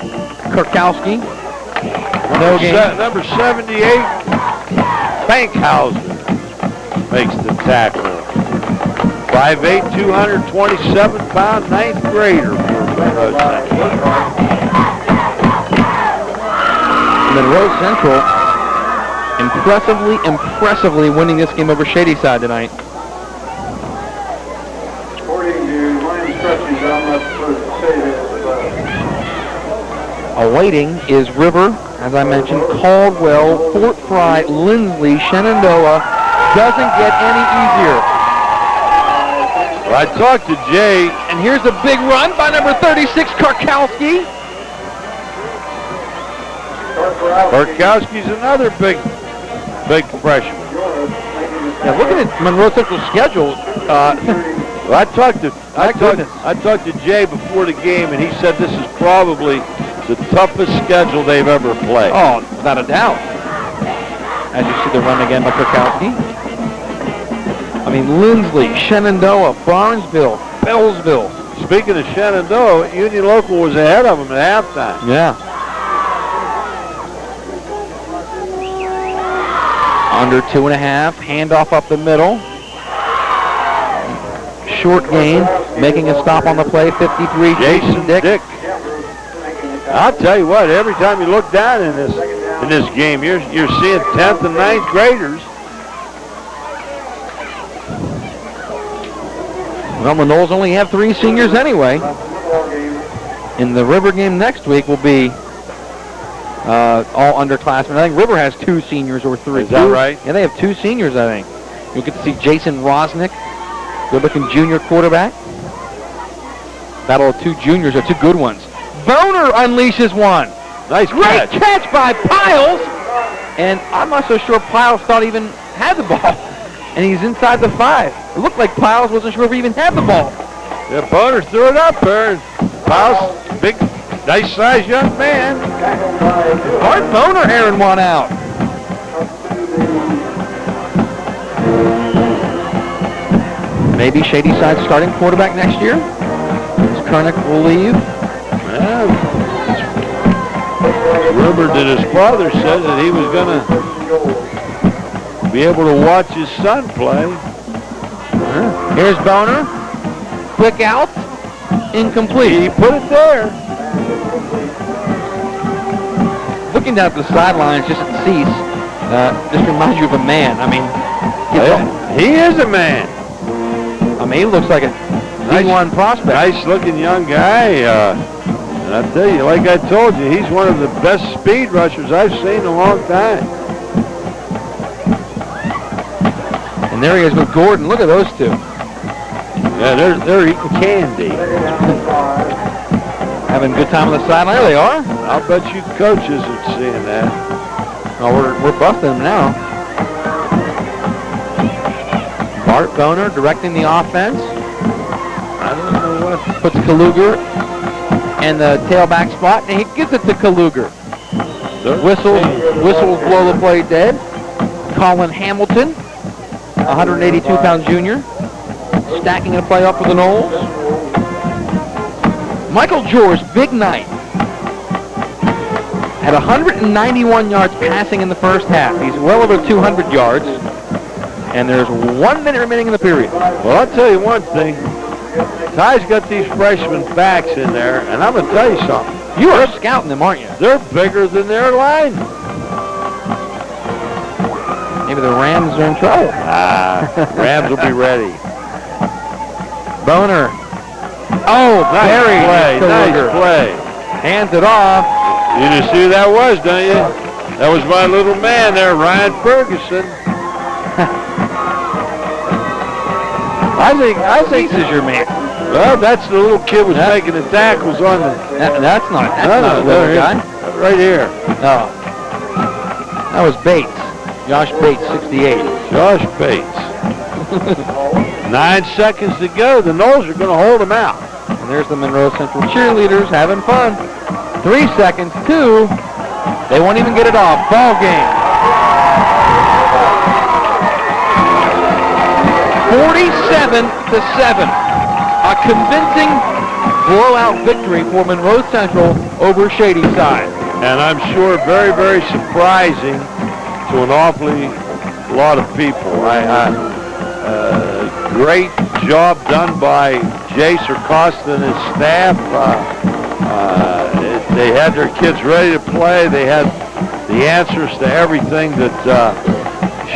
Kurkowski. No game. Number 78, Bankhauser makes the tackle. 5'8", 227-pound, 9th grader for Monroe Central. Monroe Central impressively winning this game over Shadyside tonight. According to my instructions, I'm not supposed to say this, but Awaiting is River, as I mentioned, Caldwell, Fort Fry, Lindsley, Shenandoah. Doesn't get any easier. Well, I talked to Jay. And here's a big run by number 36, Kurkowski. Kurkowski's another big freshman. Yeah, looking at Monroe Central's schedule, well, I talked to Jay before the game, and he said this is probably the toughest schedule they've ever played. Oh, without a doubt. As you see the run again by Kurkowski. I mean, Lindsley, Shenandoah, Barnesville, Bellsville. Speaking of Shenandoah, Union Local was ahead of them at halftime. Yeah. Under 2.5, handoff up the middle. Short gain, making a stop on the play, 53, Jason Dick. I'll tell you what, every time you look down in this game, you're seeing 10th and 9th graders. Well, the Knowles only have 3 seniors anyway. In the River game next week will be all underclassmen. I think River has 2 seniors or 3. Is that right? Yeah, they have 2 seniors, I think. You'll get to see Jason Rosnick, good-looking junior quarterback. Battle of 2 juniors, or 2 good ones. Boner unleashes one. Nice Great catch by Piles. And I'm not so sure Piles thought he even had the ball. And he's inside the 5. It looked like Piles wasn't sure if he even had the ball. Yeah, Boner threw it up there. Piles, big, nice-sized young man. Bart Boner airing one out. Maybe Shadyside starting quarterback next year. Kernick will leave. Yeah. Rumored that his father said that he was going to be able to watch his son play. Here's Boner. Quick out. Incomplete. He put it there. him down at the sidelines just at Cease just reminds you of a man. I mean, he is a man. I mean, he looks like a D1 prospect. Nice-looking young guy. And I tell you, like I told you, he's one of the best speed rushers I've seen in a long time. And there he is with Gordon. Look at those two. Yeah, they're eating candy. Having a good time on the sideline. There they are. I'll bet you coaches are seeing that. Oh, we're busting them now. Bart Boner directing the offense. I don't know what. Puts Kaluger in the tailback spot, and he gives it to Kaluger. Whistles blow the play dead. Colin Hamilton, 182-pound junior, stacking a play up for the Noles. Michael George, big night. Had 191 yards passing in the first half. He's well over 200 yards. And there's 1 minute remaining in the period. Well, I'll tell you one thing. Ty's got these freshman backs in there, and I'm going to tell you something. You are scouting them, aren't you? They're bigger than their line. Maybe the Rams are in trouble. Rams will be ready. Boner. Oh, Nice play. Hands it off. You just see who that was, don't you? That was my little man there, Ryan Ferguson. I think this is your man. Well, that's the little kid was making the tackles on the... That's not a little guy. Right here. Oh. That was Bates. Josh Bates, 68. Josh Bates. 9 seconds to go. The Noles are going to hold him out. And there's the Monroe Central cheerleaders having fun. 3 seconds, 2. They won't even get it off. Ball game. 47-7. A convincing blowout victory for Monroe Central over Shadyside. And I'm sure very, very surprising to an awfully lot of people. Great job done by Jace Costa and his staff. They had their kids ready to play. They had the answers to everything that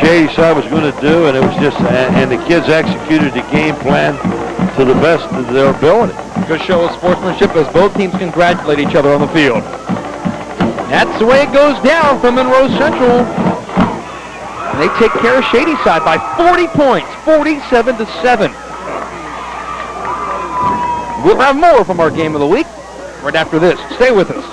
Shadyside was going to do, and it was just, and the kids executed the game plan to the best of their ability. Good show of sportsmanship as both teams congratulate each other on the field. That's the way it goes down from Monroe Central. And they take care of Shadyside by 40 points, 47-7. We'll have more from our game of the week right after this. Stay with us.